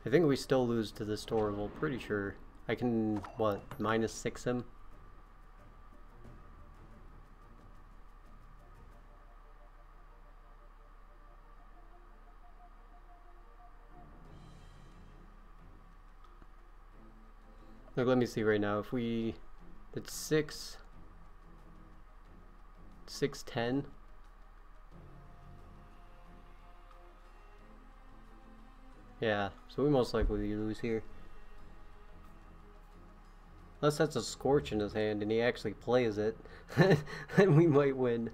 I think we still lose to this Torval. Pretty sure. I can, what, -6 him? Look, let me see right now. If we... It's 610. Yeah, so we most likely lose here. Unless that's a Scorch in his hand and he actually plays it, then we might win.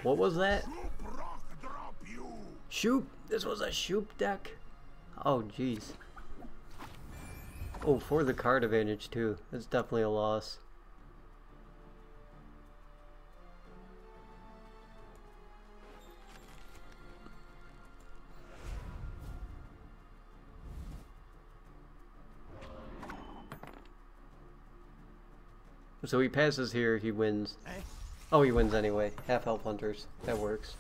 What was that? Shoop! This was a Shoop deck? Oh, jeez. Oh, for the card advantage too. That's definitely a loss. So he passes here, he wins. Oh, he wins anyway. Half health hunters. That works.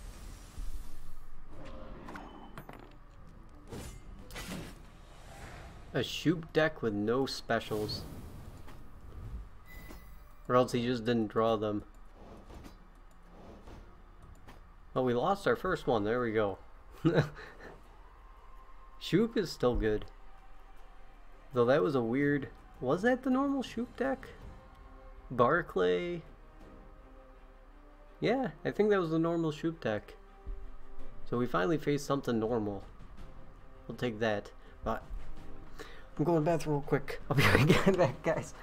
A Shoop deck with no specials. Or else he just didn't draw them. Well, we lost our first one. There we go. Shoop is still good. Though that was a weird... Was that the normal Shoop deck? Barclay? Yeah, I think that was the normal Shoop deck. So we finally faced something normal. We'll take that. But I'm going to the bathroom real quick. I'll be right back, guys.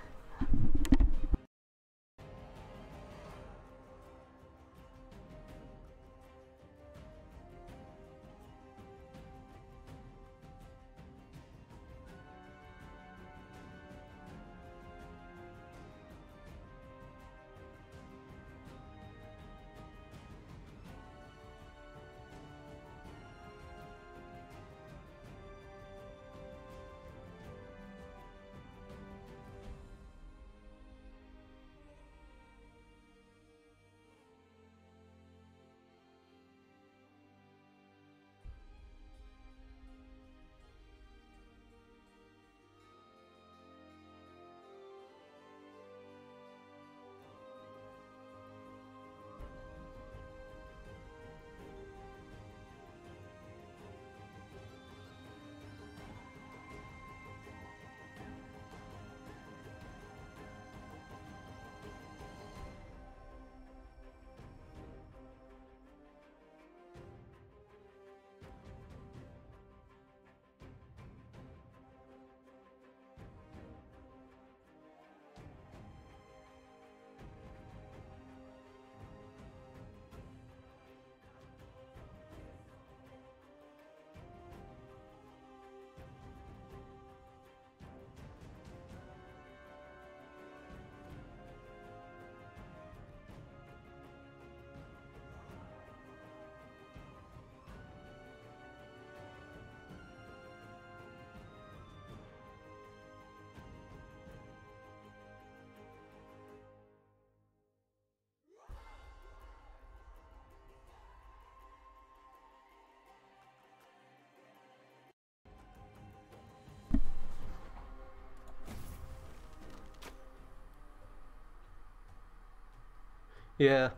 Yeah,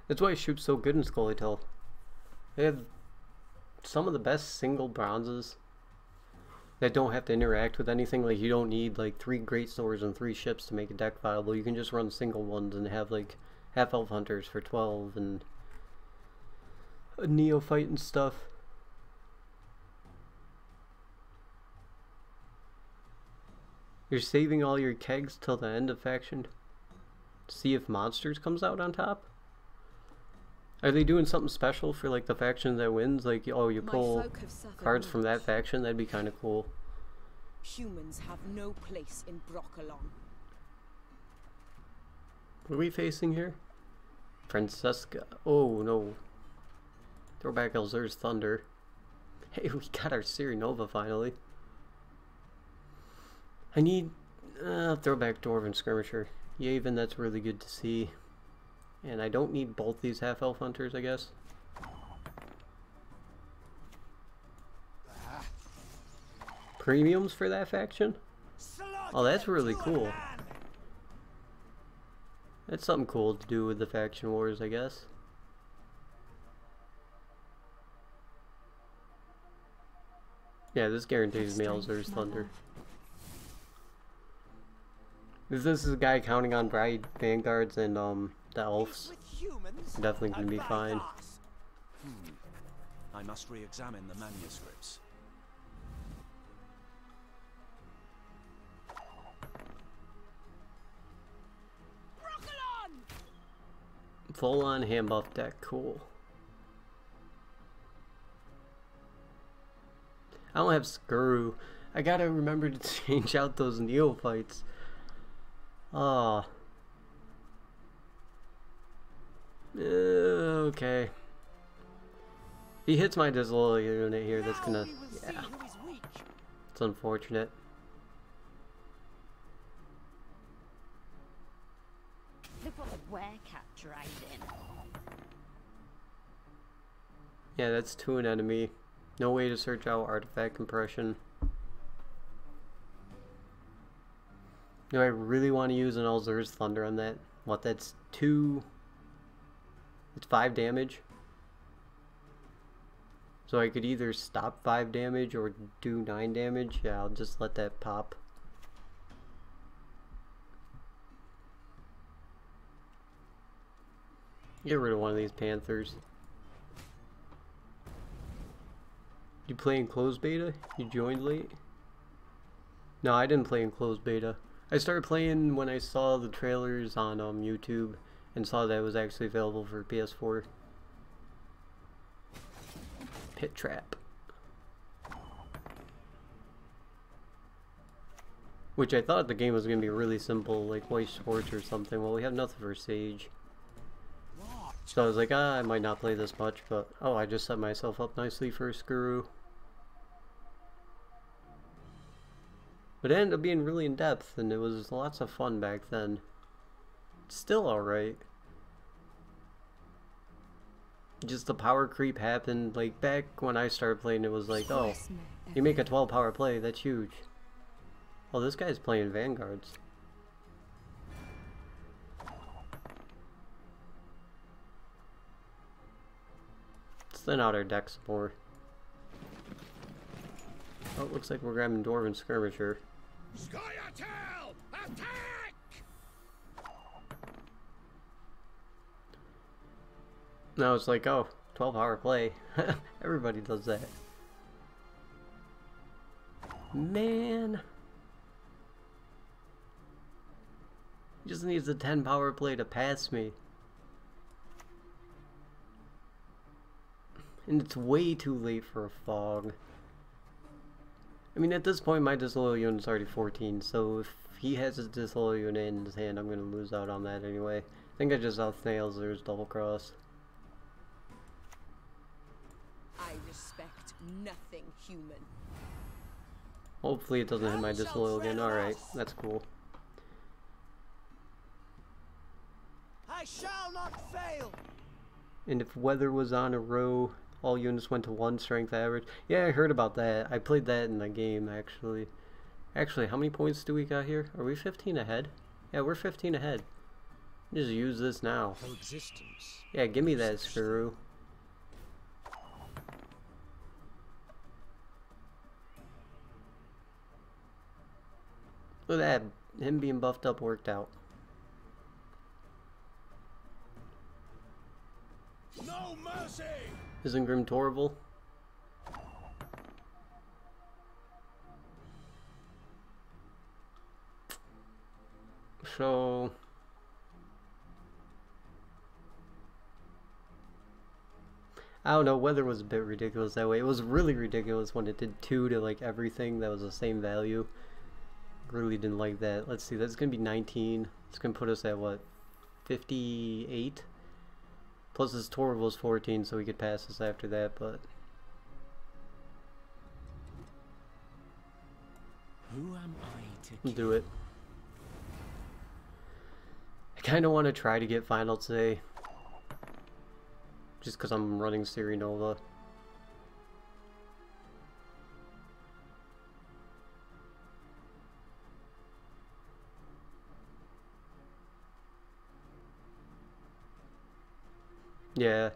that's why Shoop's so good in Scullytel. They have some of the best single bronzes that don't have to interact with anything. Like, you don't need like 3 great swords and 3 ships to make a deck viable. You can just run single ones and have like half elf hunters for 12 and a neophyte and stuff. You're saving all your kegs till the end of faction. See if monsters comes out on top. Are they doing something special for like the faction that wins? Like, oh, you pull cards from that faction? That'd be kind of cool. Humans have no place in Brokilon. What are we facing here? Francesca. Oh no. Throw back Elzur's Thunder. Hey, we got our Ciri Nova finally. I need throwback Dwarven Skirmisher. Yavin, that's really good to see. And I don't need both these half-elf hunters, I guess. Premiums for that faction? Oh, that's really cool. That's something cool to do with the faction wars, I guess. Yeah, this guarantees me Elzur's Thunder. If this is a guy counting on Bride Vanguards and the elves, definitely gonna be fine. I must re-examine the manuscripts. Full on hand buff deck, cool. I don't have Skuru. I gotta remember to change out those neophytes. Ah. Okay. He hits my disloyal unit here. That's gonna. Yeah. It's unfortunate. Look what the werecat dragged in. Yeah, that's to an enemy. No way to search out artifact compression. Do I really want to use an Elzur's Thunder on that? What, that's 2... It's 5 damage? So I could either stop 5 damage or do 9 damage? Yeah, I'll just let that pop. Get rid of one of these Panthers. You play in closed beta? You joined late? No, I didn't play in closed beta. I started playing when I saw the trailers on YouTube and saw that it was actually available for PS4. Pit Trap. Which I thought the game was going to be really simple, like White Scorch or something. Well, we have nothing for Sage. So I was like, I might not play this much, but oh, I just set myself up nicely for a Skuru. But it ended up being really in depth, and it was lots of fun back then. It's still alright. Just the power creep happened, like back when I started playing it was like, oh, you make a 12 power play, that's huge. Oh, this guy's playing Vanguards. Let's thin out our deck some more. Oh, it looks like we're grabbing Dwarven Skirmisher. Scoia'tael! Attack! Now it's like, oh, 12 hour play. Everybody does that. Man. He just needs a 10 power play to pass me. And it's way too late for a fog. I mean, at this point, my disloyal unit's already 14, so if he has his disloyal unit in his hand, I'm going to lose out on that anyway. I think I just out-snails there's double cross. I respect nothing human. Hopefully it doesn't hit my disloyal again. Alright, that's cool. I shall not fail. And if weather was on a row, all units went to 1 strength average. Yeah, I heard about that. I played that in the game, actually. Actually, how many points do we got here? Are we 15 ahead? Yeah, we're 15 ahead. Just use this now. Coexistence. Yeah, give me that screw. Look at that. Him being buffed up worked out. No mercy! Isn't Grim Torval? So I don't know, weather was a bit ridiculous that way. It was really ridiculous when it did 2 to like everything that was the same value. Really didn't like that. Let's see, that's gonna be 19. It's gonna put us at what? 58? Plus this Torval's 14, so we could pass this after that, but Who am I to kill? do it. I kind of want to try to get final today. Just because I'm running Siri Nova. Yeah.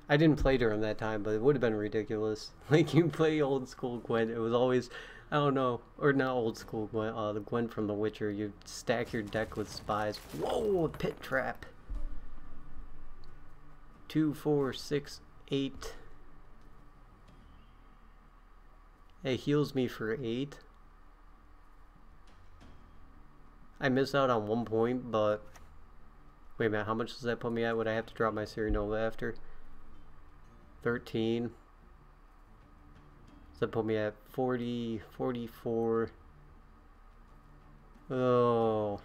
I didn't play during that time, but it would have been ridiculous. Like, you play old school Gwent, it was always, I don't know, or not old school Gwent, the Gwent from The Witcher, you stack your deck with spies. Whoa, a pit trap. 2, 4, 6, 8. It heals me for 8. I missed out on 1 point, but wait a minute, how much does that put me at? Would I have to drop my Siri Nova after? 13. Does that put me at 40, 44? Oh.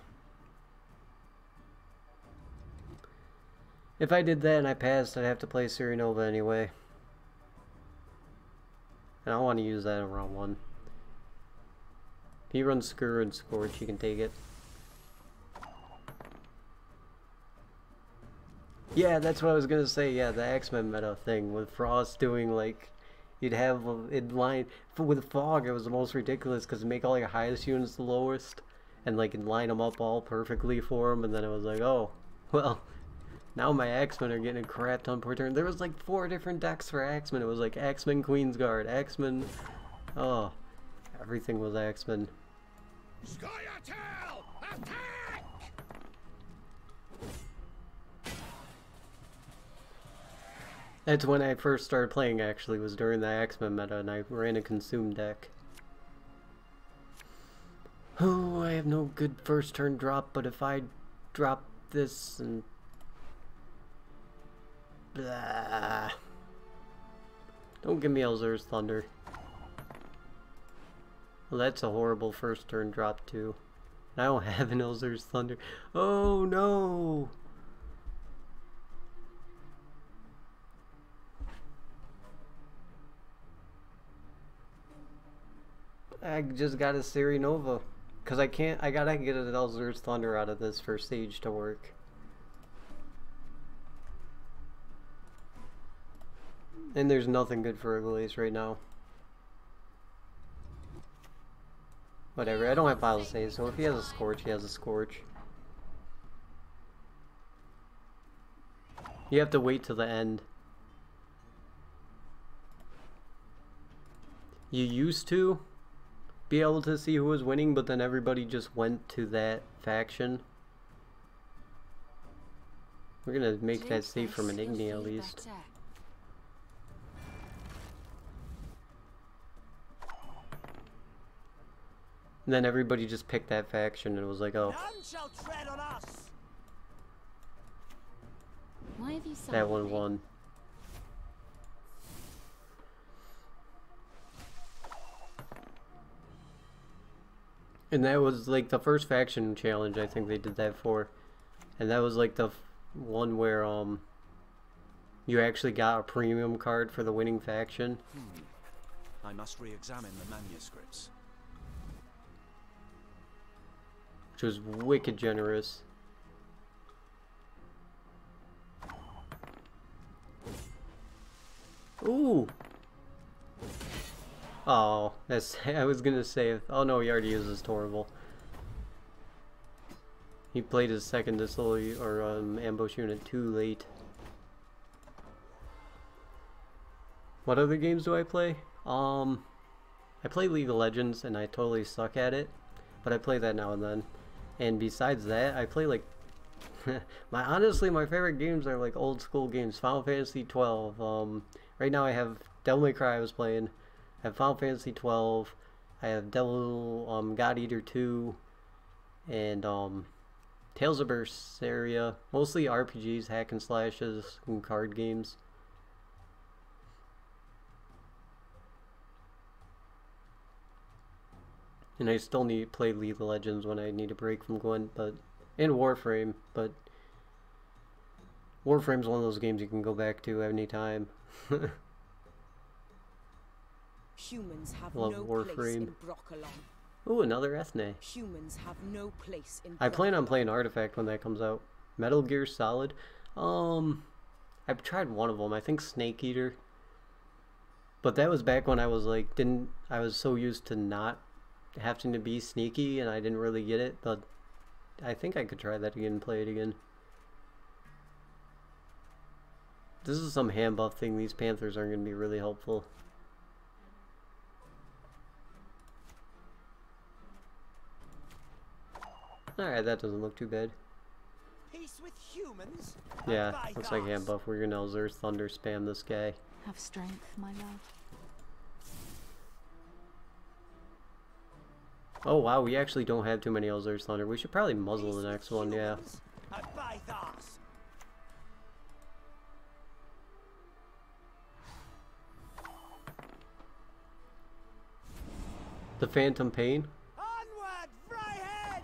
If I did that and I passed, I'd have to play Siri Nova anyway. And I want to use that in round 1. If he runs Skur and Scorch, he can take it. Yeah, that's what I was gonna say. Yeah, the X-Men meta thing with Frost doing like, you'd have it line with Fog. It was the most ridiculous because it make all your highest units the lowest, and like line them up all perfectly for him. And then it was like, oh, well, now my X-Men are getting a crap ton per turn. There was like 4 different decks for X-Men. It was like X-Men Queensguard, X-Men. Oh, everything was X-Men. Scoia'tael! Attack! That's when I first started playing, actually, was during the X-Men meta, and I ran a Consume deck. Oh, I have no good first turn drop, but if I drop this and... Blah. Don't give me Elzur's Thunder. Well, that's a horrible first turn drop, too. I don't have an Elzur's Thunder. Oh, no! I just got a Siri Nova. Because I gotta get an Elzur's Thunder out of this for Siege to work. And there's nothing good for Uglaze right now. Whatever, I don't have Bile Save, so if he has a Scorch, he has a Scorch. You have to wait till the end. You used to be able to see who was winning, but then everybody just went to that faction. We're gonna make that save from Enignia at least. And then everybody just picked that faction and it was like, oh. None shall tread on us! Why have you summoned That one me? won. And that was like the first faction challenge I think they did that for. And that was like the one where you actually got a premium card for the winning faction. I must re-examine the manuscripts. Which was wicked generous. Ooh! Oh, that's, I was gonna say, oh no, he already uses Torval. He played his second disloyal or ambush unit too late. What other games do I play? I play League of Legends and I totally suck at it, but I play that now and then. And besides that, I play like honestly my favorite games are like old school games. Final Fantasy 12. Right now I have Devil May Cry I was playing. I have Final Fantasy 12. I have Devil God Eater 2 and Tales of Berseria. Mostly RPGs, hack and slashes, and card games. And I still need to play League of Legends when I need a break from Gwent, and Warframe, but Warframe's one of those games you can go back to anytime. Humans have Love no Warframe. place in Brokilon. Ooh, another Ethne. Humans have no place in I plan on Brokilon. playing Artifact when that comes out. Metal Gear Solid. I've tried one of them. I think Snake Eater. But that was back when I was like, I was so used to not having to be sneaky and I didn't really get it, but I think I could try that again and play it again. This is some hand buff thing. These Panthers aren't going to be really helpful. Alright, that doesn't look too bad. Peace with humans? Yeah, looks like hand buff. We're gonna Elzur's Thunder spam this guy. Have strength, my love. Oh wow, we actually don't have too many Elzur's Thunder. We should probably muzzle the next one, yeah. The Phantom Pain. Onward, Fryhead!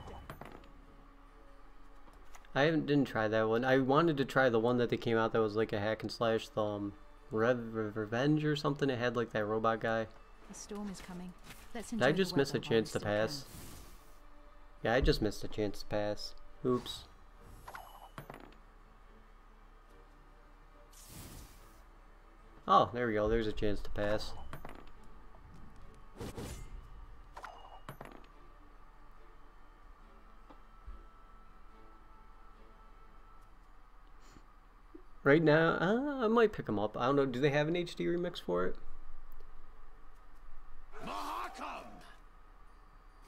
I didn't try that one. I wanted to try the one that they came out that was like a hack and slash, the Revenge or something. It had like that robot guy. The storm is coming. Let's Did enjoy I the just miss a weather while chance we to still pass? Yeah, I just missed a chance to pass. Oops. Oh, there we go. There's a chance to pass. Right now, I might pick them up. I don't know. Do they have an HD remix for it? Mahakam!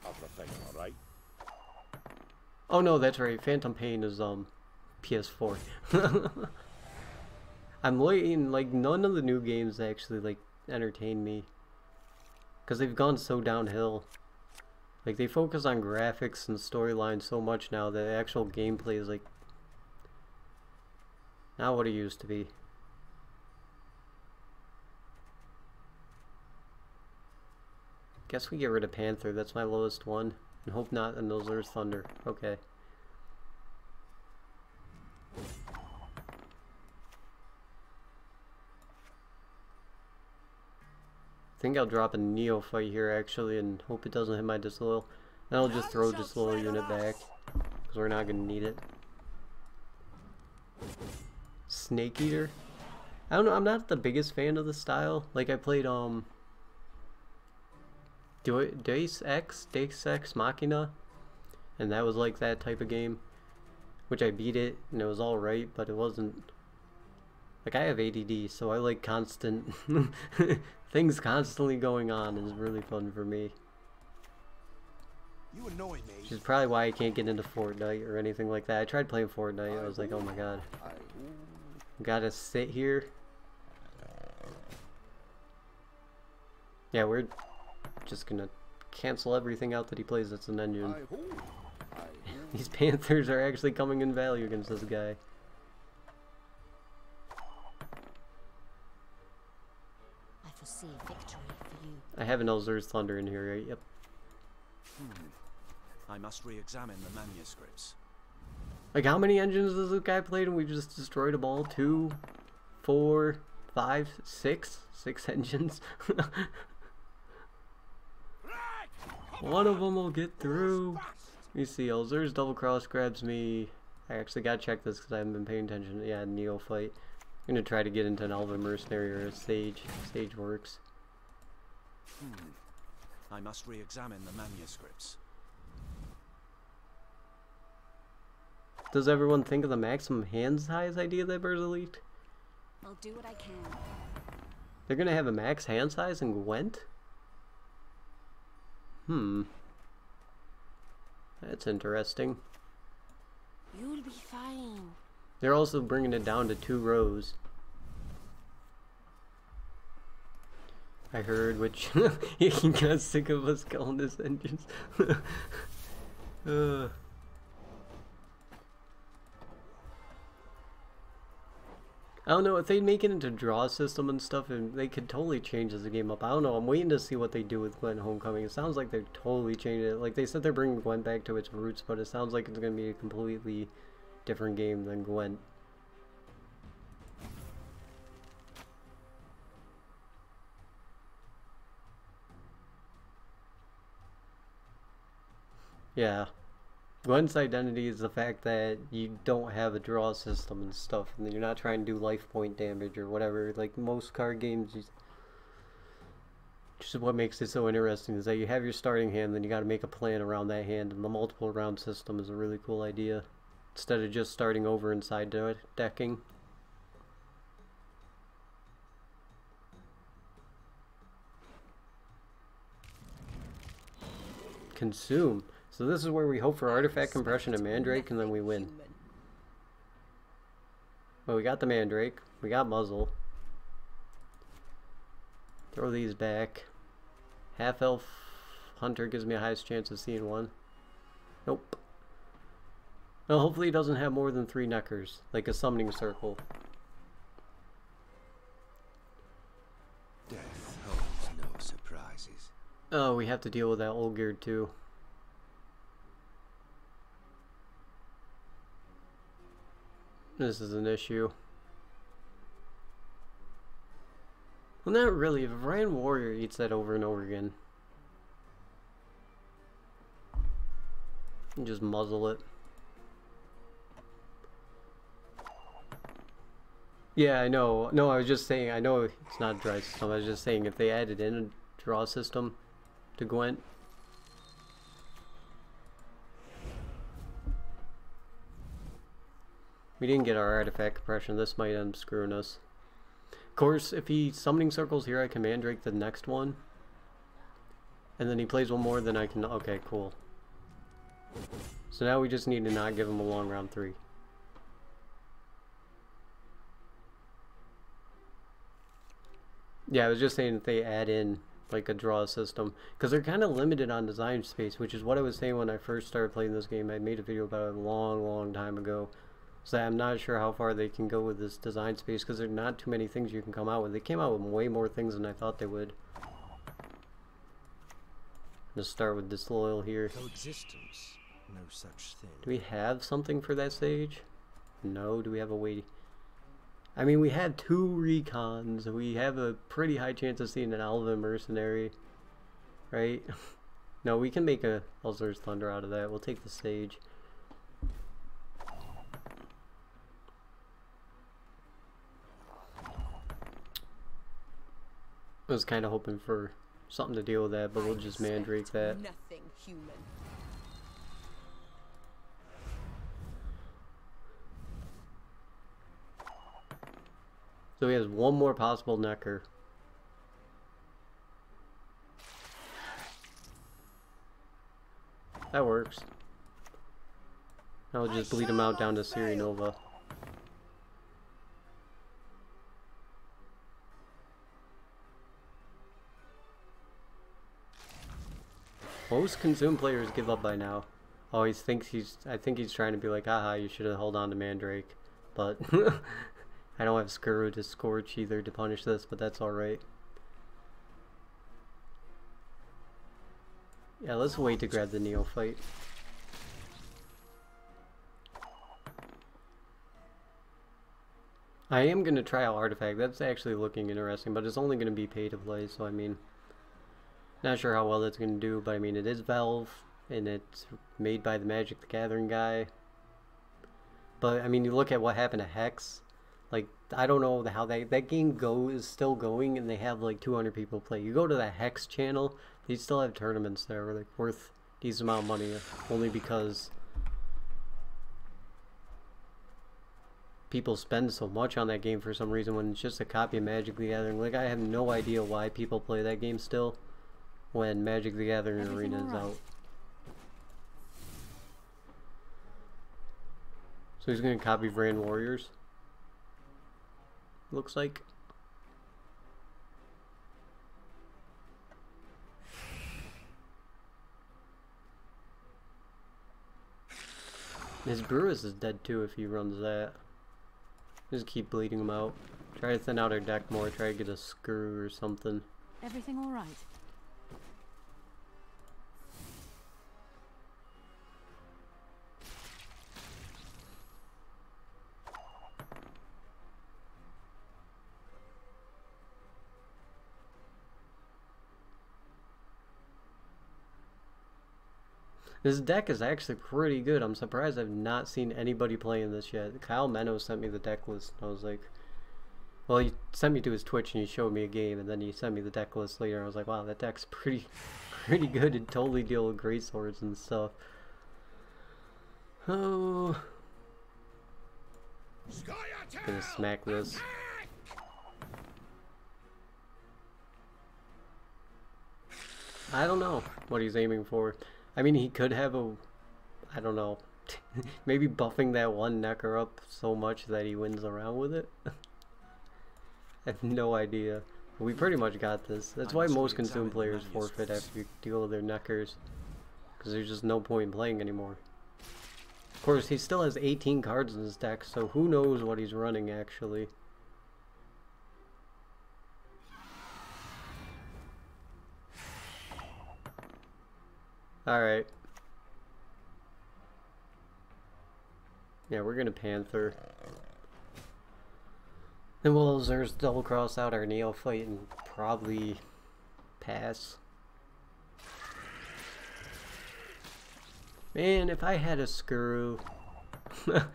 Everything all right? Oh no, that's right. Phantom Pain is PS4. I'm waiting. Like none of the new games actually like entertain me, because they've gone so downhill. Like they focus on graphics and storyline so much now that the actual gameplay is like not what it used to be. Guess we get rid of Panther. That's my lowest one. And hope not, and those are Thunder. Okay. I think I'll drop a Neophyte here actually and hope it doesn't hit my Disloyal. Then I'll just throw Disloyal unit back, because we're not going to need it. Snake Eater. I don't know, I'm not the biggest fan of the style. Like I played Deus Ex Machina, and that was like that type of game, which I beat it and it was alright, but it wasn't like, I have ADD, so I like constant things constantly going on is really fun for me. You annoy me. Which is probably why I can't get into Fortnite or anything like that. I tried playing Fortnite, I was like, oh my god, gotta sit here. Yeah, we're just gonna cancel everything out that he plays that's an engine. These Panthers are actually coming in value against this guy. I foresee victory for you. I have an Elzur's Thunder in here, right? Yep. I must re-examine the manuscripts. Like, how many engines does this guy played and we just destroyed them all? 2, 4, 5, 6? 6 engines? One of them will get through. Let me see, Elzur's Double Cross grabs me. I actually gotta check this because I haven't been paying attention. Yeah, Neophyte. I'm gonna try to get into an Elven Mercenary or a Sage. Sage works. I must re-examine the manuscripts. does everyone think of the maximum hand size idea that Birds Elite? I'll do what I can. They're gonna have a max hand size in Gwent? That's interesting. You'll be fine. They're also bringing it down to 2 rows. I heard, which he got sick of us calling this engines. I don't know, if they make it into draw system and stuff, and they could totally change the game up. I don't know, I'm waiting to see what they do with Gwent Homecoming. It sounds like they're totally changing it. Like, they said they're bringing Gwent back to its roots, but it sounds like it's going to be a completely different game than Gwent. Yeah. Gwent's identity is the fact that you don't have a draw system and stuff, and you're not trying to do life point damage or whatever. Like most card games, which is what makes it so interesting, is that you have your starting hand, then you got to make a plan around that hand, and the multiple round system is a really cool idea, instead of just starting over inside decking. Consume. So this is where we hope for artifact compression and Mandrake, and then we win. Well, we got the Mandrake. We got Muzzle. Throw these back. Half-Elf Hunter gives me the highest chance of seeing one. Nope. Well, hopefully he doesn't have more than 3 Neckers, like a summoning circle. Death holds no surprises. Oh, we have to deal with that Olgierd too. This is an issue. Well, not really. If Ryan Warrior eats that over and over again, and just muzzle it. Yeah, I know. No, I was just saying, I know it's not a dry system. I was just saying if they added in a draw system to Gwent. We didn't get our artifact compression. This might end up screwing us. Of course, if he summoning circles here, I can Mandrake the next one. And then he plays one more, then I can... Okay, cool. So now we just need to not give him a long round 3. Yeah, I was just saying if they add in like a draw system, because they're kind of limited on design space, which is what I was saying when I first started playing this game. I made a video about it a long time ago. So I'm not sure how far they can go with this design space, because there's not too many things you can come out with. They came out with way more things than I thought they would. Let's start with Disloyal here. Coexistence, no such thing. Do we have something for that stage? No. Do we have a way? I mean, we had 2 recons. We have a pretty high chance of seeing an Elven Mercenary, right? No, we can make a Ulzur's Thunder out of that. We'll take the stage. I was kind of hoping for something to deal with that, but we'll just Mandrake that. Nothing human. So he has one more possible Necker. That works. I'll just bleed him out down to Ciri Nova. Most Consume players give up by now. Oh, I think he's trying to be like, haha, you should have held on to Mandrake. But I don't have Skuru to Scorch either to punish this, but that's alright. Yeah, let's wait to grab the Neophyte. I am going to try out Artifact. That's actually looking interesting, but it's only going to be pay to play, so I mean... Not sure how well that's going to do, but I mean, it is Valve, and it's made by the Magic the Gathering guy. But, I mean, you look at what happened to Hex. Like, I don't know how that game is still going, and they have like 200 people play. You go to the Hex channel, they still have tournaments that are like worth a decent amount of money, only because people spend so much on that game for some reason when it's just a copy of Magic the Gathering. Like, I have no idea why people play that game still when Magic the Gathering Arena is out. So he's gonna copy Vrand Warriors. Looks like. His Brewis is dead too if he runs that. Just keep bleeding him out. Try to thin out our deck more, try to get a screw or something. Everything all right? This deck is actually pretty good. I'm surprised I've not seen anybody playing this yet. Kyle Menno sent me the deck list. I was like, well, he sent me to his Twitch and he showed me a game, and then he sent me the deck list later. I was like, wow, that deck's pretty good and totally deal with great swords and stuff. Oh, gonna smack this. I don't know what he's aiming for. I mean, he could have a, I don't know, maybe buffing that one Necker up so much that he wins around with it. I have no idea. We pretty much got this. That's why most consumed players forfeit after you deal with their Neckers, because there's just no point in playing anymore. Of course, he still has 18 cards in his deck, so who knows what he's running actually. Alright. Yeah, we're gonna Panther. Then we'll Zer's double cross out our Neophyte and probably pass. Man, if I had a screw. Now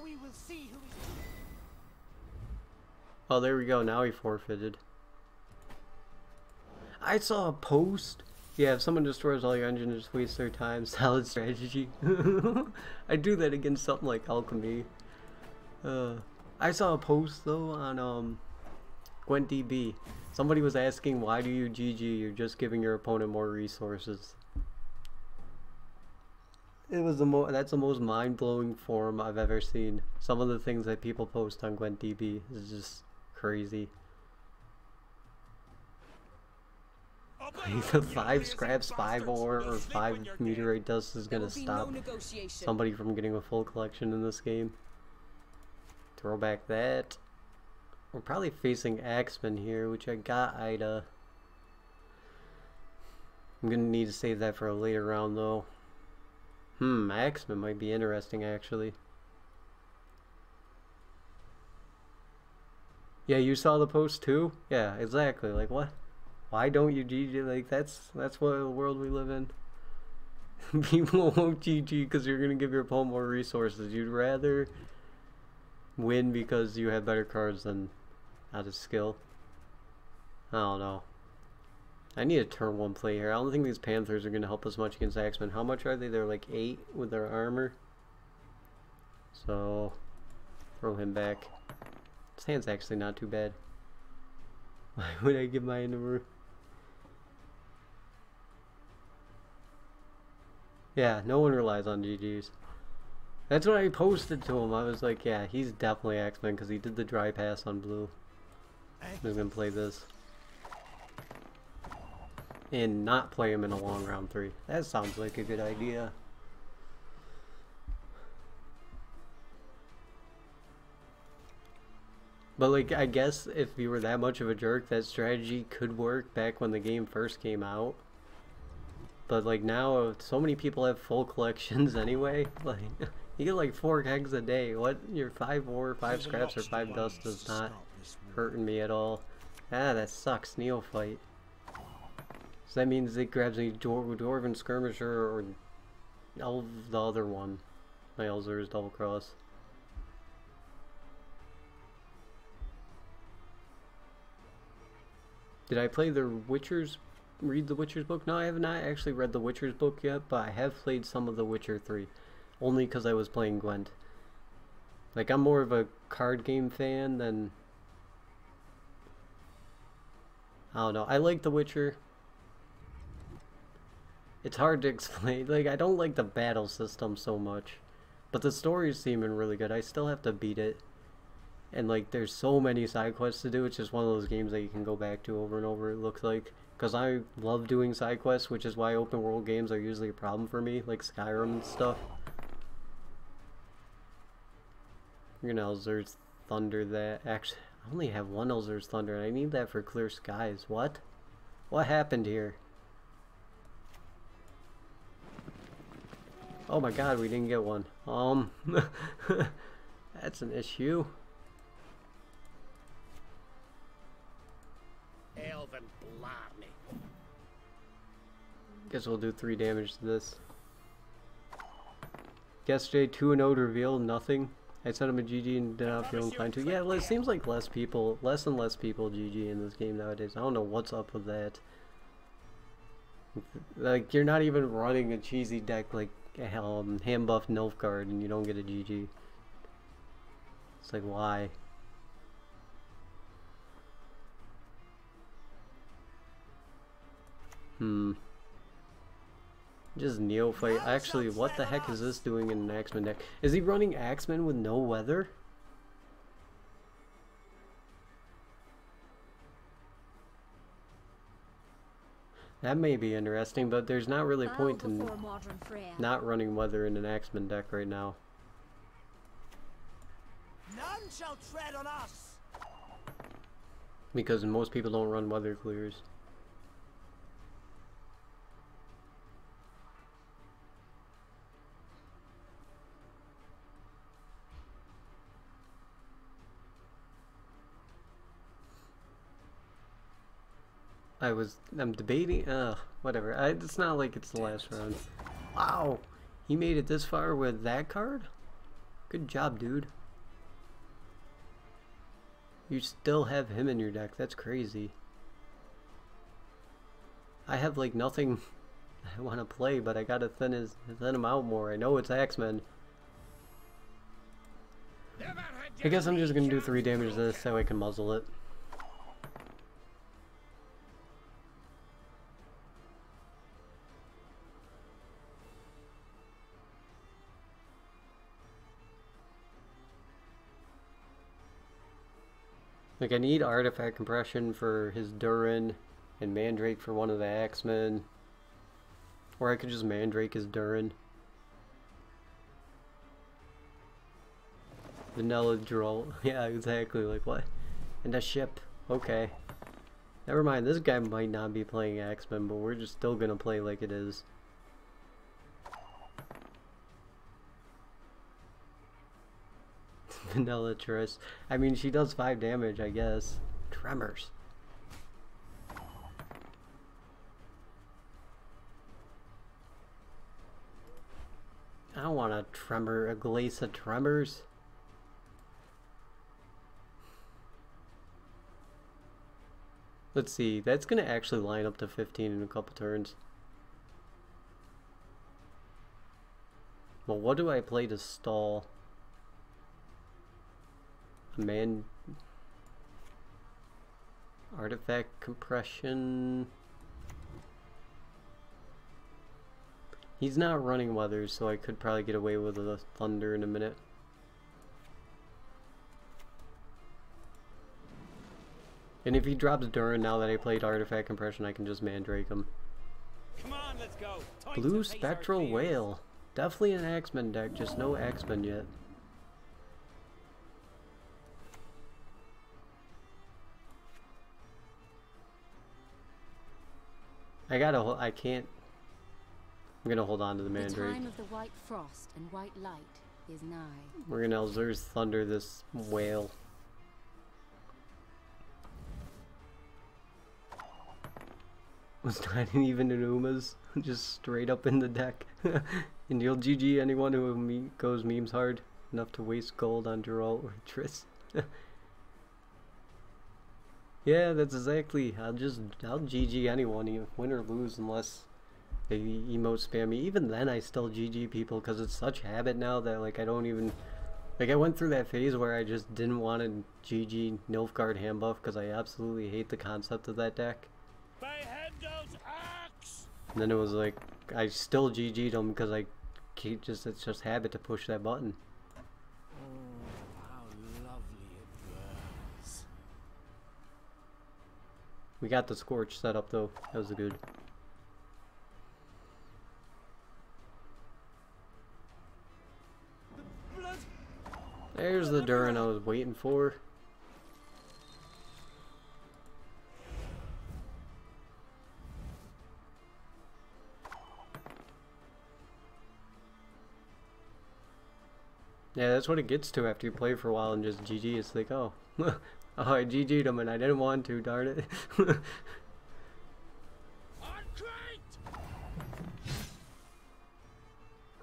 we will see who is. Oh, there we go. Now he forfeited. I saw a post. Yeah, if someone destroys all your engines, just waste their time. Solid strategy. I do that against something like Alchemy. I saw a post though on Gwent DB. Somebody was asking, why do you GG? You're just giving your opponent more resources. It was that's the most mind-blowing forum I've ever seen. Some of the things that people post on Gwent DB is just crazy. The 5 scraps, 5 ore, or 5 meteorite dust is gonna stop somebody from getting a full collection in this game. Throw back that. We're probably facing Axeman here, which I got Ida. I'm gonna need to save that for a later round though. Axeman might be interesting actually. Yeah, you saw the post too? Yeah, exactly. Like what? Why don't you GG? Like that's what the world we live in. People won't GG because you're gonna give your opponent more resources. You'd rather win because you have better cards than out of skill. I don't know. I need a turn 1 play here. I don't think these Panthers are gonna help us much against Axemen. How much are they? They're like 8 with their armor. So throw him back. His hand's actually not too bad. Why would I give my number? Yeah, no one relies on GGs. That's what I posted to him. I was like, yeah, he's definitely X-Men because he did the dry pass on blue. I'm just gonna play this. And not play him in a long round 3. That sounds like a good idea. But like, I guess if you were that much of a jerk, that strategy could work back when the game first came out. But like now, so many people have full collections anyway. Like, you get like 4 kegs a day. What? Your 5 ore, 5 scraps, or 5 dust is not hurting me at all. Ah, that sucks. Neophyte. So that means it grabs me Dwarven Skirmisher or the other one. My Elzer's double cross. Did I play the Witcher's? Read the Witcher's book? No, I have not actually read the Witcher's book yet, but I have played some of the Witcher 3. only because I was playing Gwent. Like, I'm more of a card game fan than... I don't know. I like The Witcher. It's hard to explain. Like, I don't like the battle system so much. But the story's seeming really good. I still have to beat it. And, like, there's so many side quests to do. It's just one of those games that you can go back to over and over, it looks like. Because I love doing side quests, which is why open world games are usually a problem for me. Like Skyrim and stuff. You're gonna Elzur's Thunder that. Actually, I only have one Elzur's Thunder, and I need that for Clear Skies. What? What happened here? Oh my god, we didn't get one. That's an issue. Elven blarney. Guess we'll do 3 damage to this. Yesterday, 2-0 revealed nothing. I sent him a GG and did not feel inclined to. Yeah, it seems like less and less people GG in this game nowadays. I don't know what's up with that. Like, you're not even running a cheesy deck like hand buff Nilfgaard and you don't get a GG. It's like, why? Just Neophyte. Actually, what the heck is this doing in an Axeman deck? Is he running Axeman with no weather? That may be interesting, but there's not really a point in not running weather in an Axeman deck right now. None shall tread on us. Because most people don't run weather clears. I'm debating, whatever. It's not like it's the last round. Wow! He made it this far with that card? Good job, dude. You still have him in your deck. That's crazy. I have, like, nothing I want to play, but I gotta thin him out more. I know it's Axeman. I guess I'm just gonna do 3 damage to this so I can muzzle it. Like, I need Artifact Compression for his Durin, and Mandrake for one of the Axemen. Or I could just Mandrake his Durin. Vanilla Droll. Yeah, exactly, like what? And a ship. Okay. Never mind, this guy might not be playing Axemen, but we're just still gonna play like it is. Vanilla Triss. I mean, she does 5 damage, I guess. Tremors. I don't want a glaze of Tremors. Let's see, that's gonna actually line up to 15 in a couple turns. Well, what do I play to stall? Artifact Compression. He's not running weather, so I could probably get away with a Thunder in a minute. And if he drops Durin now that I played Artifact Compression, I can just Mandrake him. Come on, let's go. Blue Spectral Whale. Definitely an Axeman deck, just no Axeman yet. I'm gonna hold on to the Mandrake. The time of the white frost and white light is nigh. We're gonna Elzur's Thunder this whale. Was not even an Uma's, just straight up in the deck. And you'll GG anyone who goes memes hard enough to waste gold on Geralt or Triss. Yeah, that's exactly. I'll GG anyone, win or lose, unless they emote spam me. Even then I still GG people because it's such habit now that like I don't even... Like I went through that phase where I just didn't want to GG Nilfgaard hand buff because I absolutely hate the concept of that deck. By Heimdall's axe! And then it was like, I still GG'd them because I keep it's just habit to push that button. Oh, how lovely it burns. We got the Scorch set up though, that was good. There's the Durin I was waiting for. Yeah, that's what it gets to after you play for a while and just GG. It's like, oh, oh, I GG'd him and I didn't want to, darn it.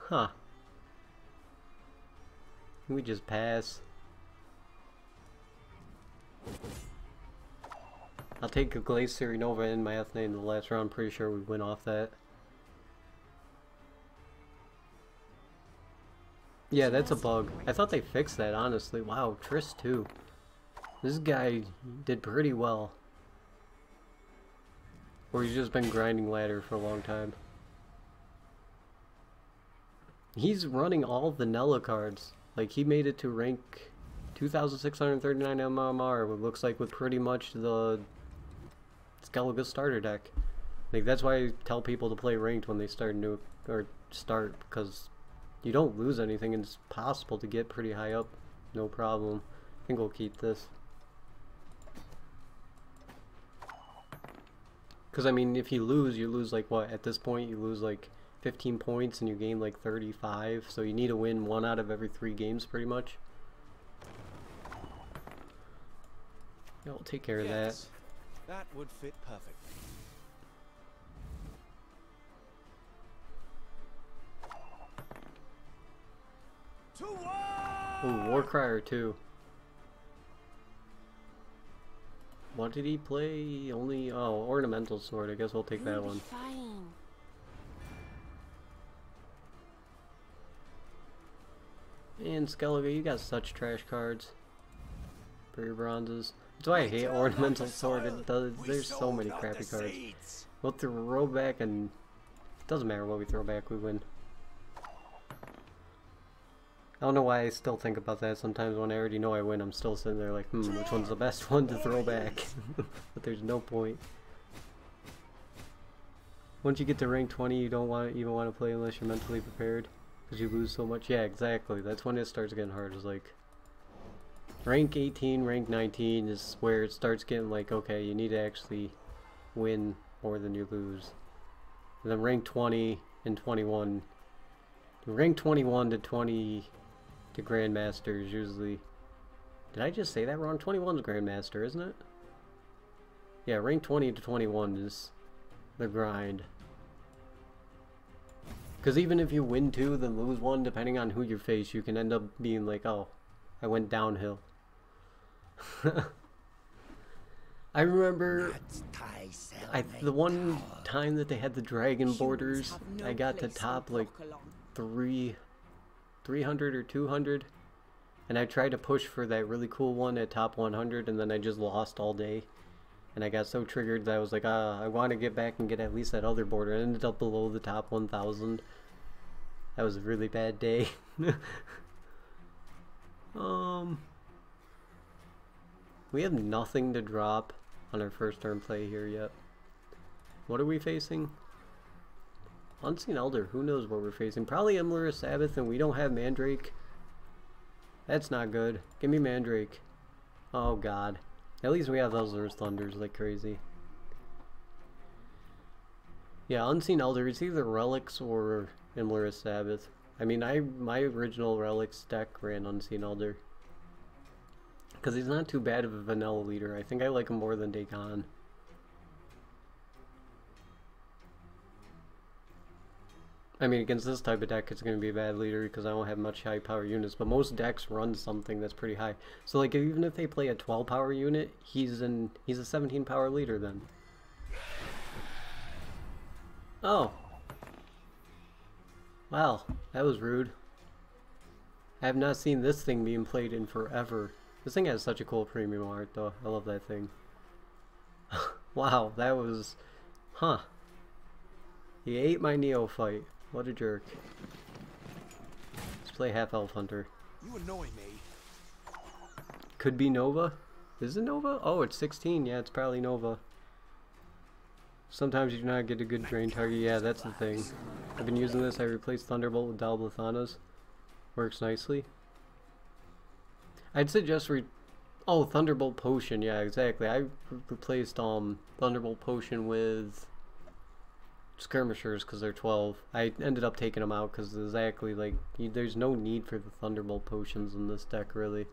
Huh. We just pass. I'll take a Glacier Nova in my Ethne in the last round. Pretty sure we win off that. Yeah, that's a bug. I thought they fixed that, honestly. Wow, Triss too. This guy did pretty well. Or he's just been grinding ladder for a long time. He's running all the Nella cards. Like, he made it to rank 2,639 MMR, it looks like, with pretty much the Skellige starter deck. Like, that's why I tell people to play ranked when they start new, or start, because you don't lose anything, and it's possible to get pretty high up, no problem. I think we'll keep this. Because, I mean, if you lose, like, what, at this point, you lose, like, 15 points and you gain like 35, so you need to win 1 out of every 3 games pretty much. Yeah, we'll take care of that. That would fit perfectly. Ooh, Warcrier too. What did he play? Only, oh, Ornamental Sword. I guess we'll take that one. And Skellige, you got such trash cards for your bronzes. That's why I hate Ornamental Sword. It does, there's so many crappy cards. We'll throw back, and it doesn't matter what we throw back, we win. I don't know why I still think about that sometimes. When I already know I win, I'm still sitting there like, which one's the best one to throw back? But there's no point. Once you get to rank 20, you don't even want to play unless you're mentally prepared. Because you lose so much. Yeah, exactly. That's when it starts getting hard. It's like rank 18, rank 19 is where it starts getting like, okay, you need to actually win more than you lose. And then rank 20 and 21. Rank 21 to 20 to Grandmaster is usually... Did I just say that wrong? 21's Grandmaster, isn't it? Yeah, rank 20 to 21 is the grind. Because even if you win 2, then lose 1, depending on who you face, you can end up being like, oh, I went downhill. I remember the one time that they had the dragon borders, I got to top like 300 or 200, and I tried to push for that really cool one at top 100, and then I just lost all day. And I got so triggered that I was like, I want to get back and get at least that other border. I ended up below the top 1,000. That was a really bad day. We have nothing to drop on our first turn play here yet. What are we facing? Unseen Elder. Who knows what we're facing? Probably Imlerith Sabbath, and we don't have Mandrake. That's not good. Give me Mandrake. Oh god. At least we have those Thunders like crazy. Yeah, Unseen Elder. It's either Relics or Imlerith Sabbath. I mean, my original Relics deck ran Unseen Elder. Because he's not too bad of a vanilla leader. I think I like him more than Dagon. I mean, against this type of deck, it's going to be a bad leader because I don't have much high power units. But most decks run something that's pretty high. So, like, even if they play a 12 power unit, he's a 17 power leader then. Oh, Wow, that was rude. I have not seen this thing being played in forever. This thing has such a cool premium art though. I love that thing. Wow, that was... Huh. He ate my neophyte. What a jerk. Let's play Half Elf Hunter. You annoy me. Could be Nova? Is it Nova? Oh, it's 16. Yeah, it's probably Nova. Sometimes you do not get a good drain target. Yeah, that's the thing. I've been using this. I replaced Thunderbolt with Dalblathanas. Works nicely. I'd suggest oh, Thunderbolt Potion. Yeah, exactly. I replaced Thunderbolt Potion with Skirmishers because they're 12. I ended up taking them out because exactly like there's no need for the Thunderbolt Potions in this deck really.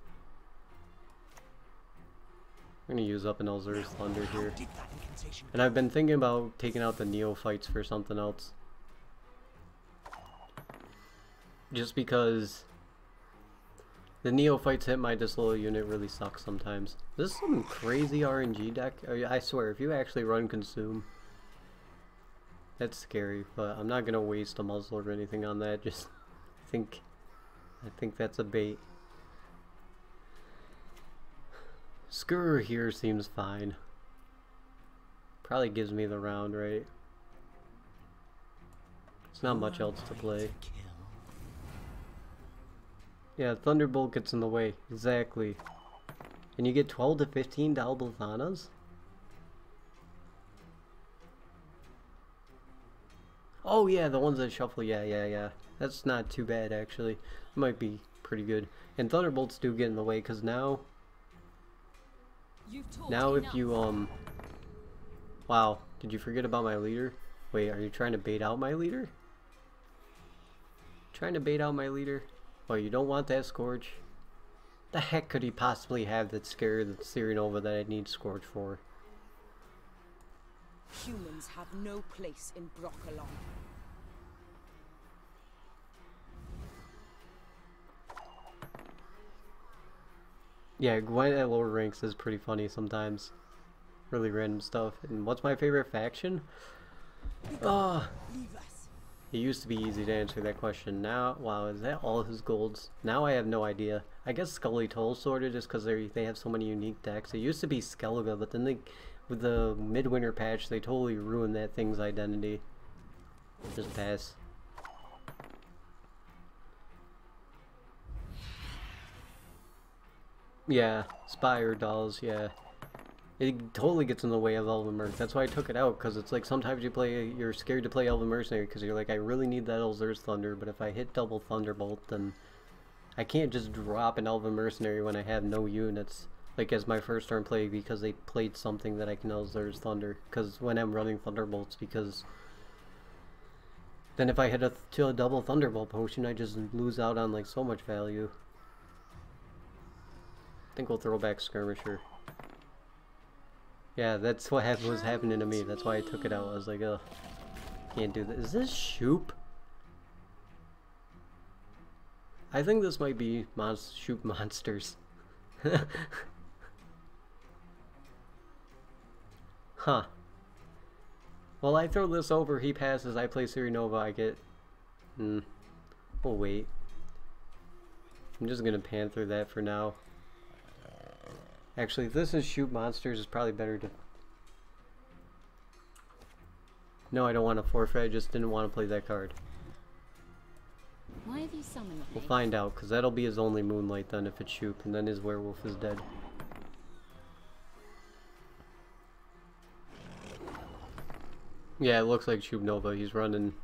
I'm gonna use up an Elzur's Thunder here. And I've been thinking about taking out the Neophytes for something else. Just because the Neophytes hit my disloyal unit really sucks sometimes. This is some crazy RNG deck. I swear, if you actually run Consume, that's scary. But I'm not gonna waste a muzzle or anything on that. Just I think that's a bait. Skur here seems fine. Probably gives me the round, right? There's not much else to play. Yeah, Thunderbolt gets in the way. Exactly. And you get 12 to 15 Dalblathanas? Oh yeah, the ones that shuffle. Yeah. That's not too bad, actually. It might be pretty good. And Thunderbolts do get in the way, because now if you, wow, did you forget about my leader? Wait, are you trying to bait out my leader? Trying to bait out my leader? Oh, you don't want that Scourge? The heck could he possibly have that scare the Cyrenova that I need Scourge for? Humans have no place in Brokilon. Yeah, Gwen at lower ranks is pretty funny sometimes. Really random stuff. And what's my favorite faction? Oh, it used to be easy to answer that question. Now, wow, is that all his golds? Now I have no idea. I guess Scully Toll sorted just because they have so many unique decks. It used to be Skellige, but then with the midwinter patch, they totally ruined that thing's identity. Just pass. Yeah, Spire Dolls, yeah. It totally gets in the way of Elven Merc. That's why I took it out, because it's like sometimes you're scared to play Elven Mercenary because you're like, I really need that Elzur's Thunder, but if I hit double Thunderbolt, then I can't just drop an Elven Mercenary when I have no units, like as my first turn play, because they played something that I can Elzur's Thunder, because when I'm running Thunderbolts, because then if I hit a double Thunderbolt potion, I just lose out on like so much value. I think we'll throw back Skirmisher. Yeah, that's what was happening to me. That's why I took it out. I was like, ugh, can't do this. Is this Shoop? I think this might be Shoop Monsters. Huh. Well, I throw this over, he passes, I play Cyrenova, I get... We'll wait. I'm just gonna Panther that for now. Actually, if this is Shoot Monsters, it's probably better to... No, I don't want to forfeit, I just didn't want to play that card. Why have you summoned me? We'll find out, because that'll be his only Moonlight then if it's Shoop, and then his Werewolf is dead. Yeah, it looks like Shoop Nova. He's running...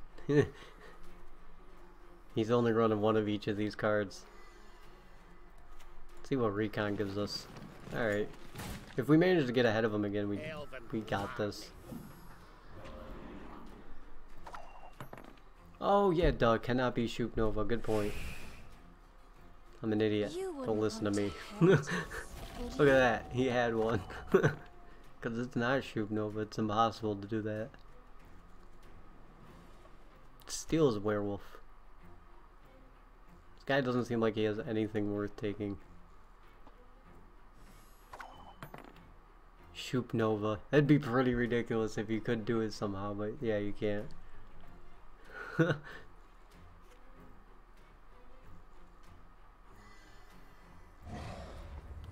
He's only running one of each of these cards. Let's see what Recon gives us. Alright. If we manage to get ahead of him again, we got this. Oh yeah, duh, cannot be Shoop Nova. Good point. I'm an idiot. Don't listen to me. Look at that. He had one. Because it's not Shoop Nova. It's impossible to do that. Steel is Werewolf. This guy doesn't seem like he has anything worth taking. Shoop Nova. That'd be pretty ridiculous if you could do it somehow, but yeah, you can't.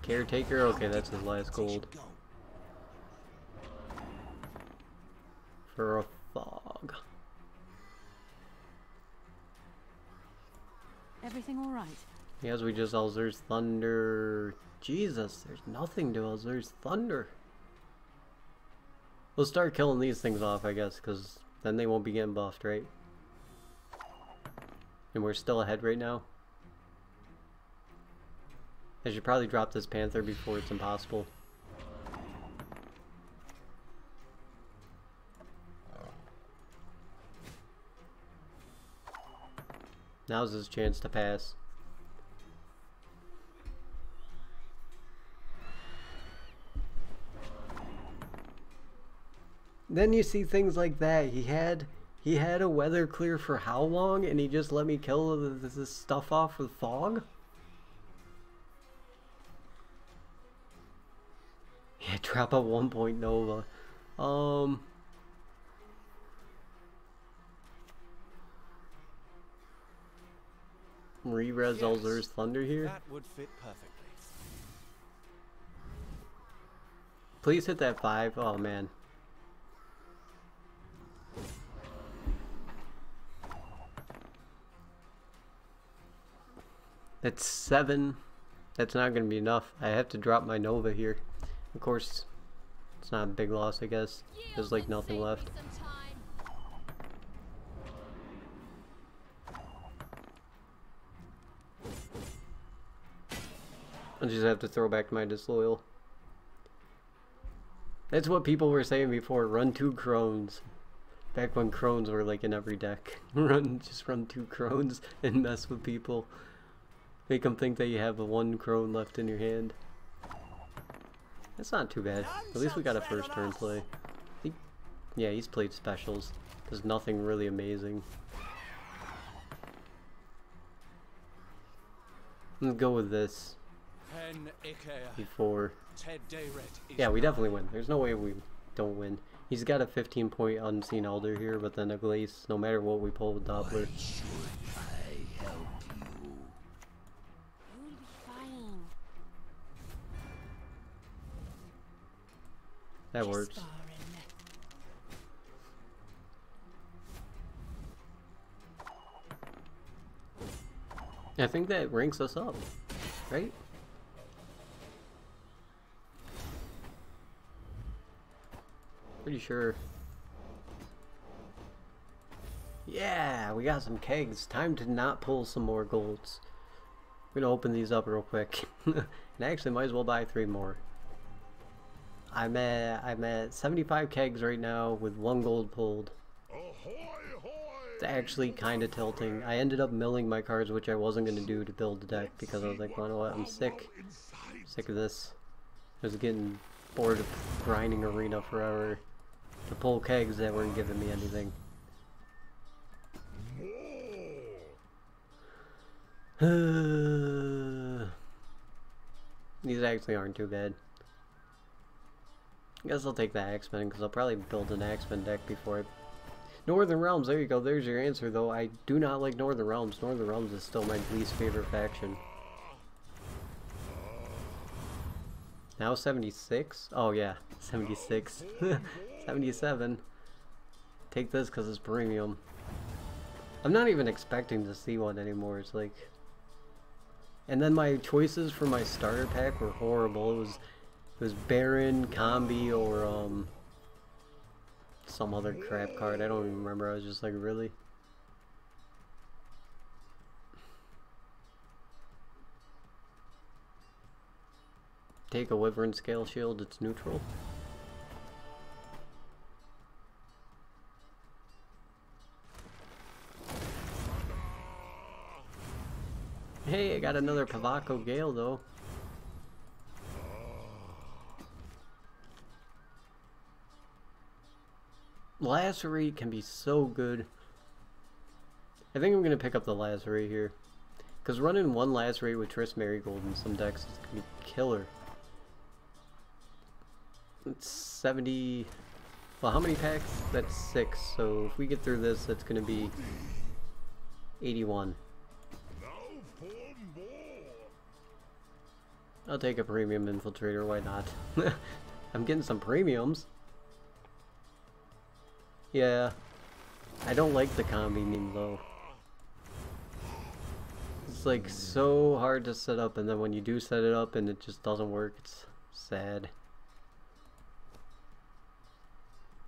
Caretaker? Okay, that's his last gold. For a fog. Everything all right? Yes, we just Elzer's Thunder. Jesus, there's nothing to Elzer's Thunder. We'll start killing these things off, I guess, because then they won't be getting buffed, right? And we're still ahead right now. I should probably drop this Panther before it's impossible. Now's his chance to pass. Then you see things like that. He had a weather clear for how long, and he just let me kill this stuff off with fog? Yeah, drop a 1-point Nova. Re-res Elzer's Thunder here. That would fit perfectly. Please hit that 5. Oh man. That's 7. That's not going to be enough. I have to drop my Nova here. Of course, it's not a big loss, I guess. There's like nothing left. I just have to throw back my Disloyal. That's what people were saying before. Run 2 Crones. Back when Crones were like in every deck. Just run 2 Crones and mess with people. Make them think that you have a 1 Crone left in your hand. That's not too bad. At least we got a first turn play. Yeah, he's played specials. There's nothing really amazing. Let's go with this. Before. Yeah, we definitely win. There's no way we don't win. He's got a 15-point Unseen Elder here, but then a Glace, no matter what we pull with Doppler. That works. I think that ranks us up, right? Pretty sure. Yeah, we got some kegs. Time to not pull some more golds. We're gonna open these up real quick. And actually might as well buy 3 more. I'm at 75 kegs right now with 1 gold pulled. It's actually kind of tilting. I ended up milling my cards, which I wasn't going to do to build the deck because I was like, you know what, I'm sick of this. I was getting bored of grinding Arena forever to pull kegs that weren't giving me anything. These actually aren't too bad. I guess I'll take the Axemen because I'll probably build an Axemen deck before I... Northern Realms, there you go, there's your answer though. I do not like Northern Realms. Northern Realms is still my least favorite faction. Now 76? Oh yeah, 76. 77. Take this because it's premium. I'm not even expecting to see one anymore, it's like... And then my choices for my starter pack were horrible. It was Baron, Combi, or some other crap card. I don't even remember. I was just like, really? Take a Wyvern Scale Shield, it's neutral. Hey, I got another Pavaco Gale though. Lacerate can be so good. I think I'm going to pick up the Lacerate here. Because running 1 Lacerate with Triss Marigold in some decks is going to be killer. It's 70... Well, how many packs? That's 6. So if we get through this, that's going to be 81. I'll take a premium infiltrator, why not? I'm getting some premiums. Yeah. I don't like the combi meme though. It's like so hard to set up, and then when you do set it up and it just doesn't work, it's sad.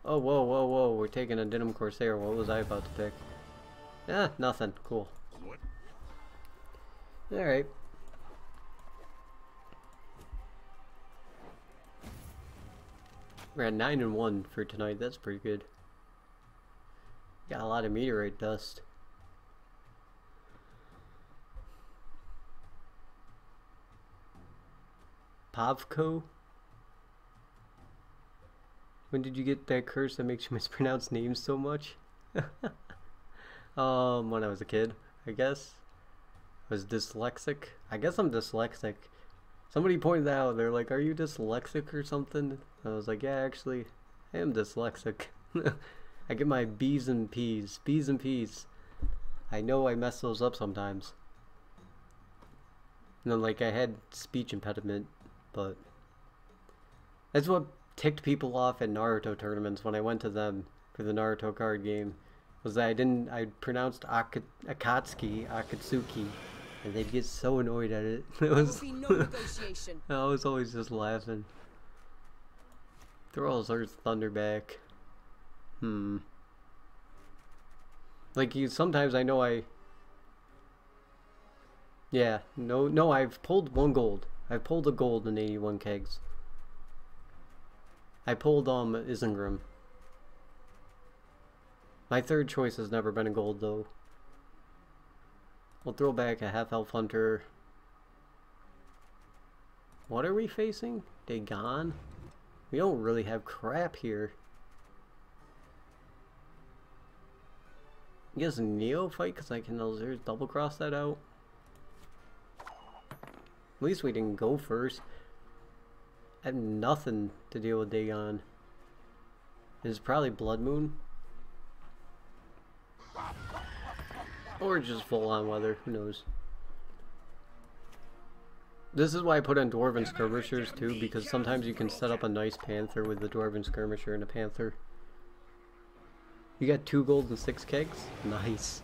Oh, whoa, whoa, whoa, we're taking a Denim Corsair. What was I about to pick? Ah, nothing. Cool. Alright. We're at 9-1 for tonight. That's pretty good. Got a lot of meteorite dust. Pavko? When did you get that curse that makes you mispronounce names so much? When I was a kid, I guess. I was dyslexic. I guess I'm dyslexic. Somebody pointed out, they're like, are you dyslexic or something? I was like, yeah, actually, I am dyslexic. I get my B's and P's. B's and P's. I know I mess those up sometimes. And then, like, I had speech impediment, but that's what ticked people off at Naruto tournaments when I went to them for the Naruto card game. Was that I pronounced Akatsuki, and they'd get so annoyed at it. It was, There will be no negotiation. I was always just laughing. Throw all Earth Thunder back. Like, sometimes I know yeah, no, I've pulled one gold. I've pulled a gold in 81 kegs. I pulled, Isengrim. My third choice has never been a gold, though. We'll throw back a half-elf hunter. What are we facing? Dagon? We don't really have crap here. I guess Neophyte, because I can double cross that out. At least we didn't go first. I have nothing to deal with Dagon. It's probably Blood Moon. Or just full on weather, who knows. This is why I put in Dwarven Skirmishers too, because sometimes you can set up a nice Panther with the Dwarven Skirmisher and a Panther. You got 2 gold and 6 kegs? Nice.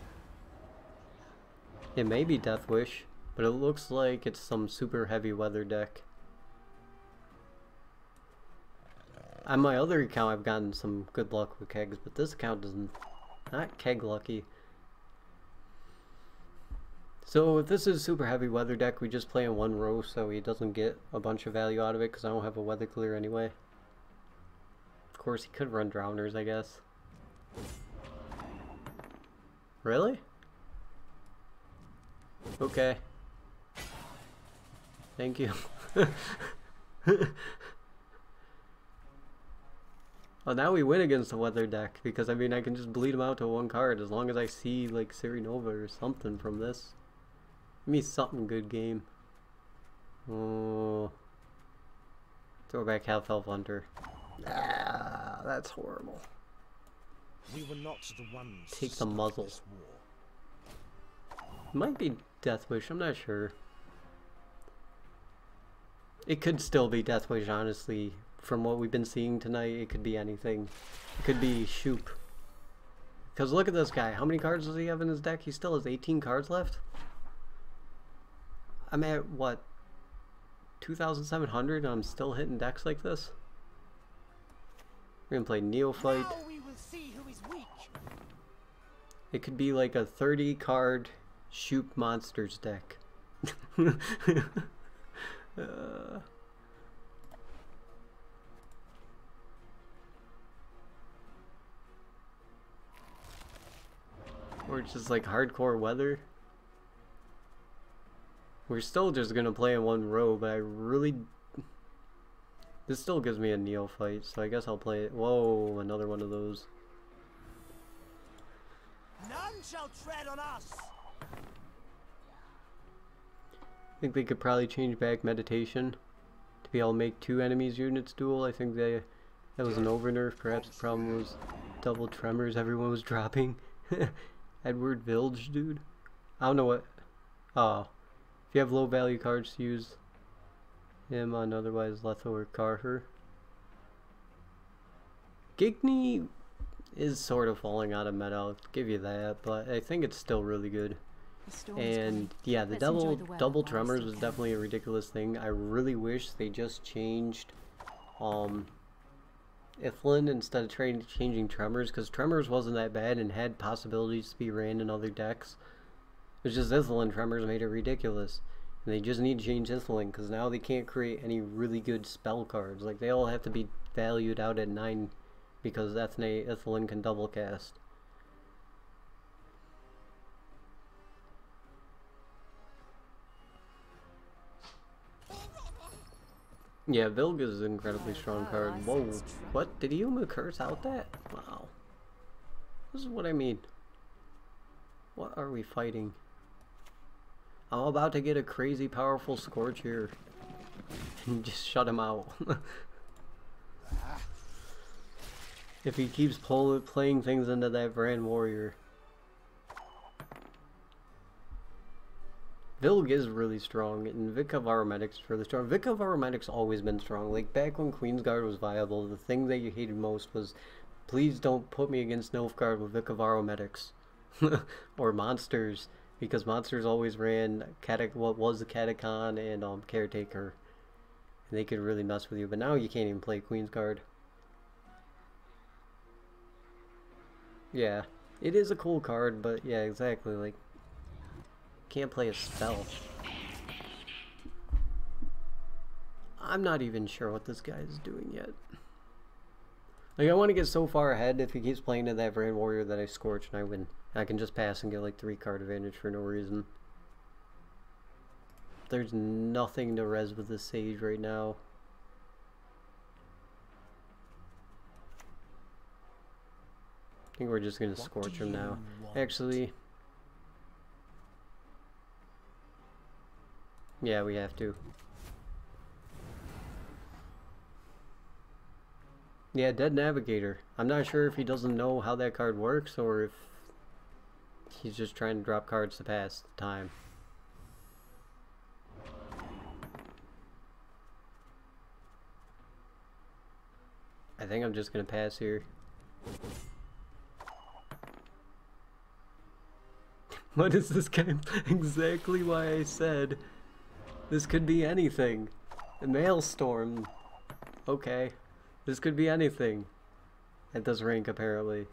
It may be Death Wish, but it looks like it's some super heavy weather deck. On my other account I've gotten some good luck with kegs, but this account doesn't. Not keg lucky. So if this is super heavy weather deck, we just play in one row so he doesn't get a bunch of value out of it, because I don't have a weather clear anyway. Of course he could run Drowners, I guess. Really? Okay. Thank you. Well, now we win against the weather deck, because I mean I can just bleed him out to 1 card as long as I see like Sirinova or something from this. Give me something good, game. Oh. Throw back Half-Elf Hunter. Ah, that's horrible. We were not the ones. Take the muzzle. Might be Death Wish, I'm not sure. It could still be Death Wish, honestly. From what we've been seeing tonight, it could be anything. It could be Shoop. Because look at this guy. How many cards does he have in his deck? He still has 18 cards left? I'm at, what, 2,700 and I'm still hitting decks like this? We're gonna play Neophyte. Now we will see who is weak. It could be like a 30 card Shoop Monsters deck. Or just like hardcore weather. We're still just gonna play in one row, but I really... This still gives me a Neophyte, so I guess I'll play it. Whoa, another one of those. None shall tread on us. I think they could probably change back Meditation to be able to make 2 enemies units duel. I think that was an overnerf. Perhaps the problem was double tremors everyone was dropping. Edward Vilge, dude. I don't know what... Oh. If you have low value cards to use, him on otherwise Letho or Carher. Gigny is sort of falling out of meta, I'll give you that, but I think it's still really good. The storm is coming. And yeah, the Let's enjoy the weather double while we tremors still was can. definitely a ridiculous thing. I really wish they just changed Ithlin instead of changing tremors, because tremors wasn't that bad and had possibilities to be ran in other decks. It was just Ithlin tremors made it ridiculous. And they just need to change Ithlin, because now they can't create any really good spell cards. Like, they all have to be valued out at 9 because Ithlin can double cast. Yeah, Vilg is an incredibly strong card. Whoa, what? Did Yuma curse out that? Wow. This is what I mean. What are we fighting? I'm about to get a crazy powerful Scorch here. And just shut him out. If he keeps playing things into that Brand Warrior. Vilg is really strong, and Vic of Aromatics is really strong. Vic of Aromatics always been strong. Like, back when Queensguard was viable, the thing that you hated most was, please don't put me against Nilfgaard with Vic of Aromatics. Or Monsters, because Monsters always ran what was the Catacon and Caretaker. And they could really mess with you, but now you can't even play Queensguard. Yeah, it is a cool card, but yeah, exactly, like, can't play a spell. I'm not even sure what this guy is doing yet. Like, I want to get so far ahead if he keeps playing to that Brand Warrior that I Scorch and I win. I can just pass and get like 3 card advantage for no reason. There's nothing to res with the Sage right now. I think we're just gonna Scorch him now. Actually, yeah, we have to. Yeah, Dead Navigator. I'm not sure if he doesn't know how that card works or if he's just trying to drop cards to pass the time. I think I'm just gonna pass here. What is this guy? Exactly why I said this could be anything. A Maelstrom. Okay. This could be anything at this rank, apparently.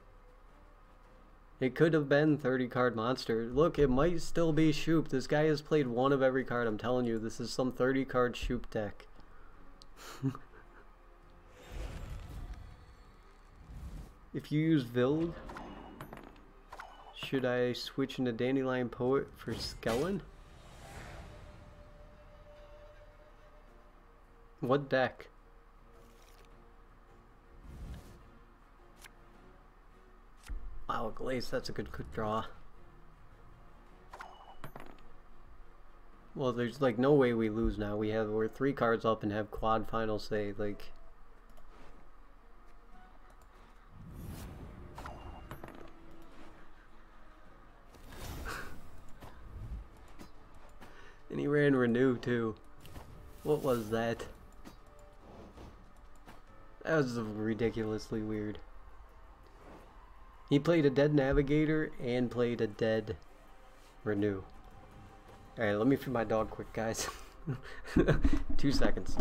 It could have been 30 card monster. Look, it might still be Shoop. This guy has played one of every card. I'm telling you, this is some 30 card Shoop deck. If you use Vilg, should I switch into Dandelion Poet for Skellen? What deck? Wow, Glaze, that's a good draw. Well, there's like no way we lose now. We're 3 cards up and have quad final say, like. And he ran Renew too. What was that? That was ridiculously weird. He played a Dead Navigator and played a Dead Renew. Alright, let me feed my dog quick, guys. 2 seconds.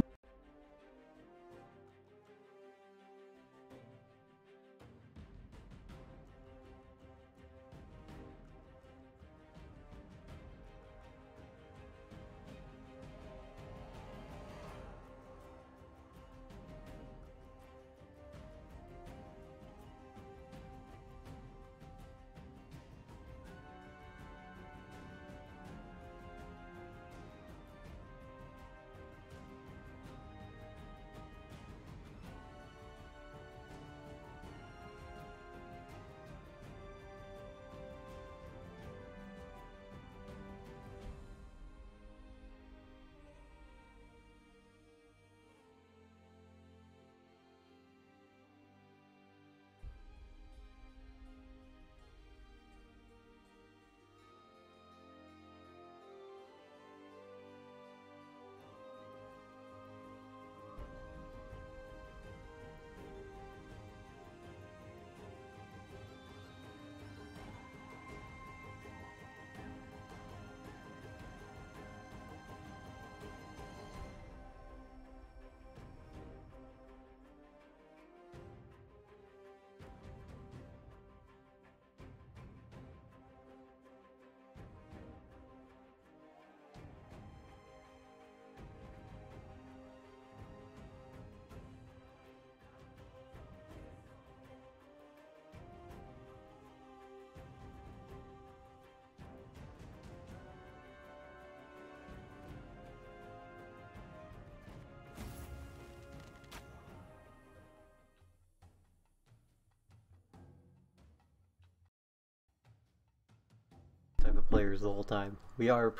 players the whole time. We're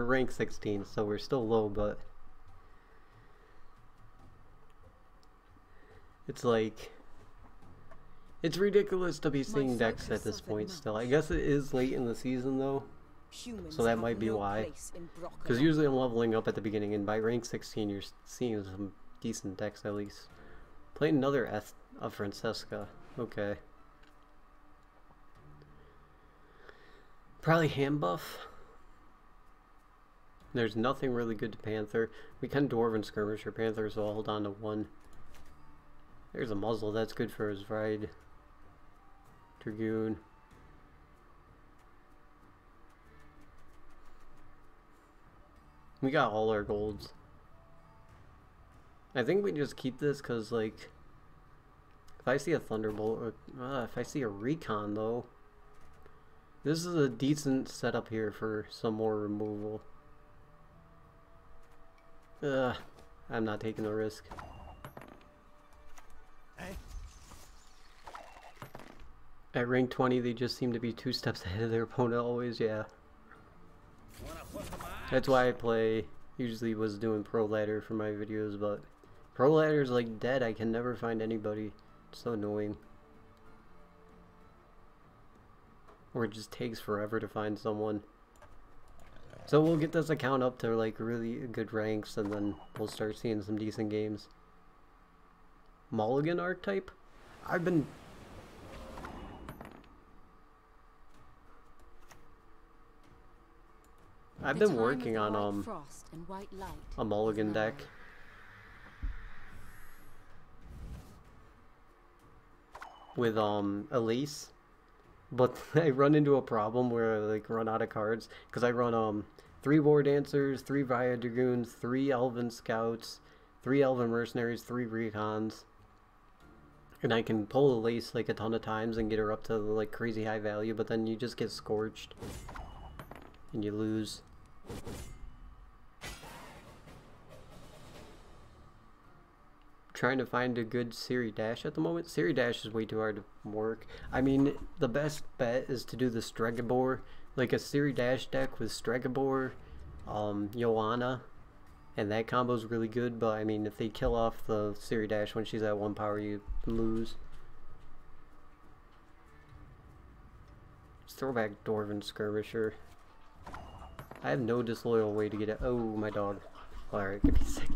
ranked 16, so we're still low, but it's like, it's ridiculous to be seeing decks at this point still. I guess it is late in the season though, so that might be why. Because usually I'm leveling up at the beginning, and by rank 16 you're seeing some decent decks at least. Playing another Francesca. Okay. Probably hand buff. There's nothing really good to Panther. We can Dwarven Skirmisher Panther, so I'll hold on to one. There's a muzzle, that's good for his ride. Dragoon. We got all our golds. I think we just keep this because, like, if I see a Thunderbolt, or if I see a Recon though, this is a decent setup here for some more removal. I'm not taking the risk. At rank 20, they just seem to be 2 steps ahead of their opponent always, yeah. That's why I usually was doing Pro Ladder for my videos, but Pro Ladder's like dead. I can never find anybody. It's so annoying. Or it just takes forever to find someone. So we'll get this account up to like really good ranks, and then we'll start seeing some decent games. Mulligan archetype? I've been working on a Mulligan deck. With Elise. But I run into a problem where I like run out of cards, because I run 3 War Dancers, 3 Via Dragoons, 3 Elven Scouts, 3 Elven Mercenaries, 3 Recons. And I can pull Elise like a ton of times and get her up to like crazy high value, but then you just get scorched and you lose. Trying to find a good Siri Dash at the moment. Siri Dash is way too hard to work. I mean, the best bet is to do the Stregobor, like a Siri Dash deck with Stregobor, Joanna, and that combo is really good. But I mean, if they kill off the Siri Dash when she's at 1 power, you lose. Let's throw back Dwarven Skirmisher. I have no disloyal way to get it. Oh, my dog. Alright, give me a sec.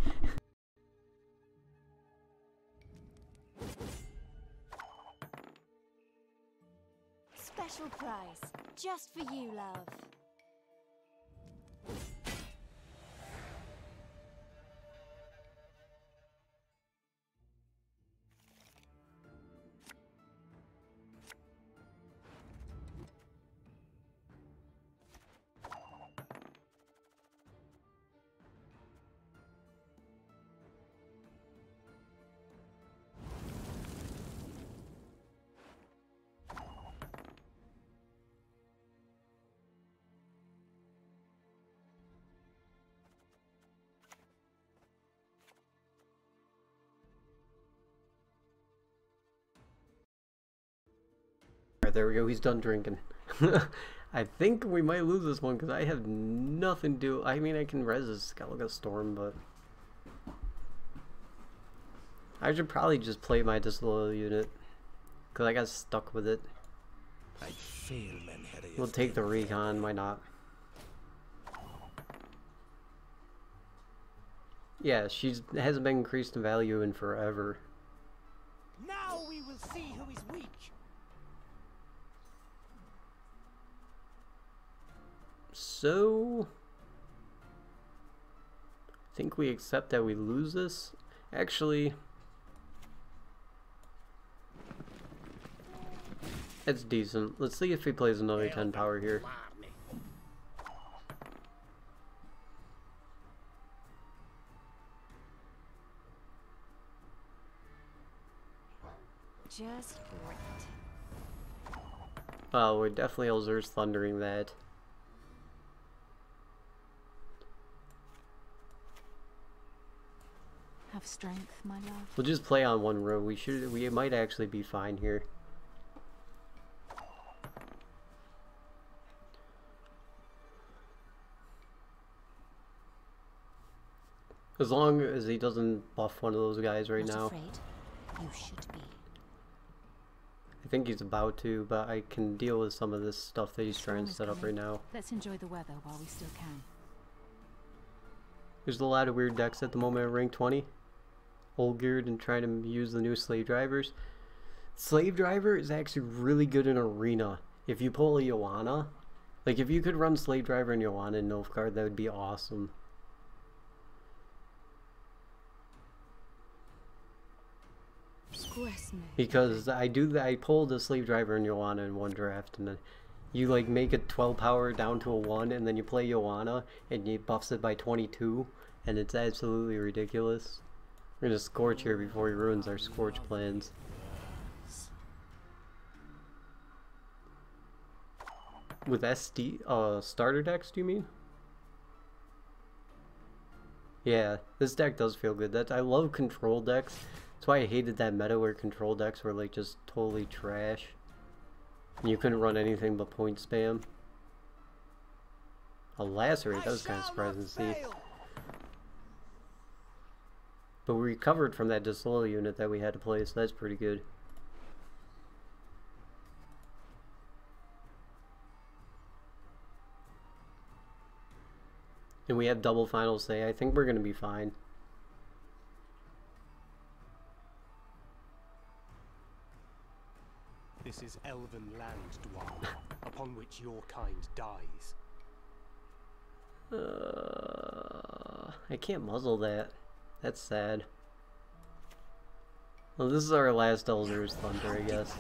Special prize, just for you, love. Alright, there we go, he's done drinking. I think we might lose this one because I have nothing to do. I mean, I can res this Skellige Storm, but I should probably just play my disloyal unit because I got stuck with it. We'll take the Recon, why not? Yeah, she hasn't been increased in value in forever. Now we will see who is weak. So I think we accept that we lose this. Actually, it's decent. Let's see if he plays another 10 power here. Just great. Oh, we're definitely Elzur's thundering that. Have strength, my love. We'll just play on 1 row. We might actually be fine here. As long as he doesn't buff one of those guys right Not now. afraid? You should be. I think he's about to, but I can deal with some of this stuff that he's trying to Storm set is up right now. Let's enjoy the weather while we still can. There's a lot of weird decks at the moment at rank 20. Old geared and trying to use the new Slave Drivers. Slave Driver is actually really good in Arena. If you pull a Joanna, like if you could run Slave Driver and Joanna in Nilfgaard, that would be awesome. Because I pulled a Slave Driver and Joanna in one draft, and then you like make a 12 power down to a 1, and then you play Joanna and it buffs it by 22, and it's absolutely ridiculous. We're gonna Scorch here before he ruins our Scorch plans. With SD starter decks, do you mean? Yeah, this deck does feel good. I love control decks. That's why I hated that meta where control decks were like just totally trash. And you couldn't run anything but point spam. A Lacerate, that was kind of surprising to see. But we recovered from that Disloyal unit that we had to play, so that's pretty good. And we have double final say. I think we're going to be fine. This is elven land, Dwarf, upon which your kind dies. I can't muzzle that. That's sad. Well, this is our last Elzer's Thunder, I guess.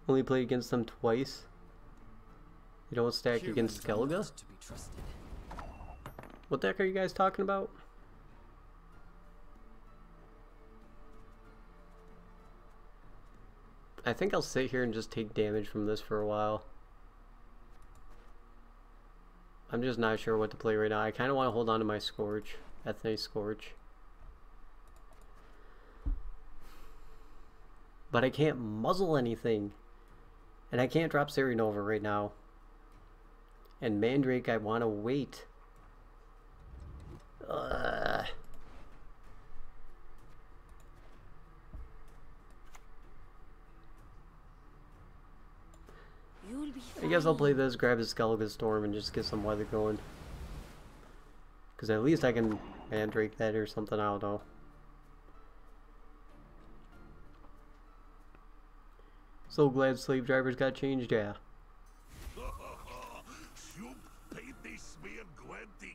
Only play against them twice. You don't stack against Skellige? What deck are you guys talking about? I think I'll sit here and just take damage from this for a while. I'm just not sure what to play right now. I kind of want to hold on to my Scorch. Ethne Scorch. But I can't muzzle anything. And I can't drop Serenova right now. And Mandrake, I want to wait. I guess I'll play this, grab his Skellige Storm, and just get some weather going. Because at least I can Mandrake that or something, I don't know. So glad Slave Drivers got changed, yeah.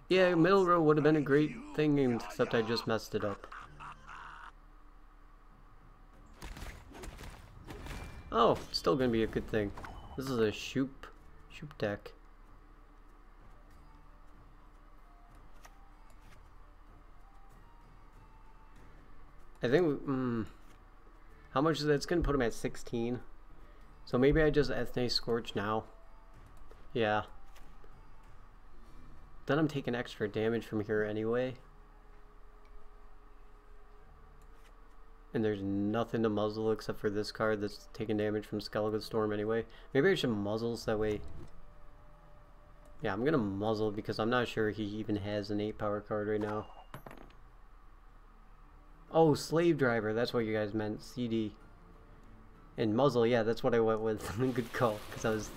Yeah, middle row would have been a great thing, except I just messed it up. Oh, still gonna be a good thing. This is a Shoop deck. I think, how much is that? It's gonna put him at 16. So maybe I just Ethne Scorch now. Yeah. Then I'm taking extra damage from here anyway. And there's nothing to muzzle except for this card that's taking damage from Skellige Storm anyway. Maybe I should muzzle so that way... Yeah, I'm gonna muzzle because I'm not sure he even has an 8 power card right now. Oh, Slave Driver, that's what you guys meant. CD. And muzzle, yeah, that's what I went with. Good call, because I was...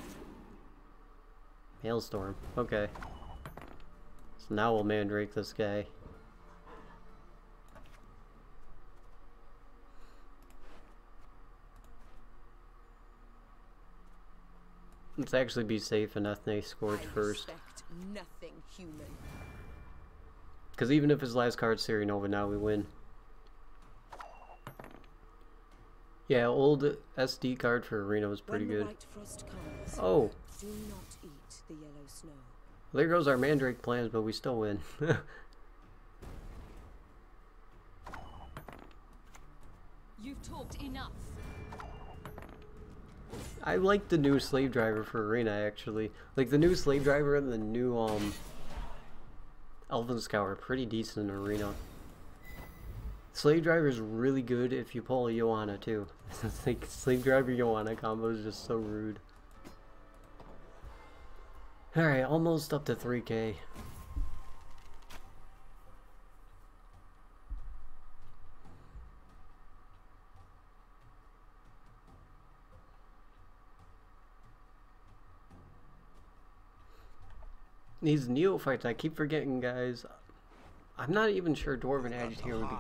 Hailstorm, okay. So now we'll Mandrake this guy. Let's actually be safe and Ethne Scorch first. Nothing human. Because even if his last card's Serenova, now we win. Yeah, old SD card for Arena was pretty good. Oh! Do not eat the yellow snow. There goes our Mandrake plans, but we still win. You've talked enough. I like the new Slave Driver for Arena, actually. Like, the new Slave Driver and the new, Elven Scout are pretty decent in Arena. Slave Driver is really good if you pull a Joanna, too. It's like, Slave Driver Joanna combo is just so rude. Alright, almost up to 3k. These neophytes, I keep forgetting, guys. I'm not even sure Dwarven Agitator would be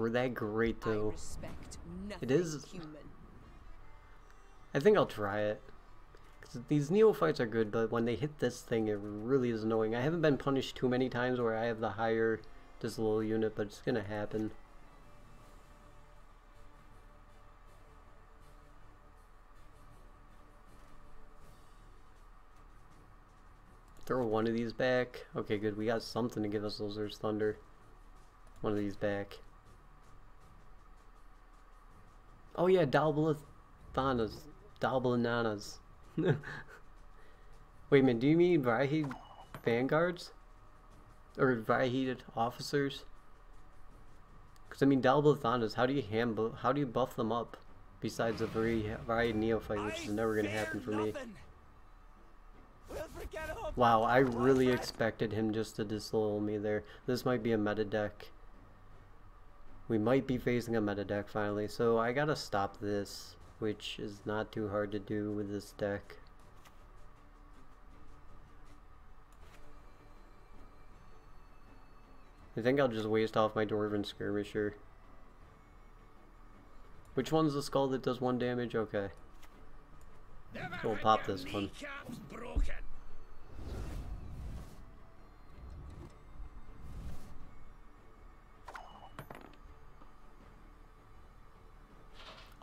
that great, though. It is. Human. I think I'll try it. 'Cause these neophytes are good, but when they hit this thing, it really is annoying. I haven't been punished too many times where I have the higher this little unit, but it's gonna happen. Throw one of these back. Okay, good. We got something to give us Lizard's Thunder. One of these back. Oh yeah, Dalbalathanas. Dalbalananas. Wait a minute, do you mean Vrahid Vanguards? Or Vrahid officers? Because I mean Dalbalathanas, how do you buff them up? Besides the Vrahid Neophyte, which is never gonna happen for me. Wow, I really expected him just to disloyal me there. This might be a meta deck. We might be facing a meta deck finally, so I gotta stop this, which is not too hard to do with this deck. I think I'll just waste off my Dwarven Skirmisher. Which one's the skull that does 1 damage? Okay. So we'll pop this one.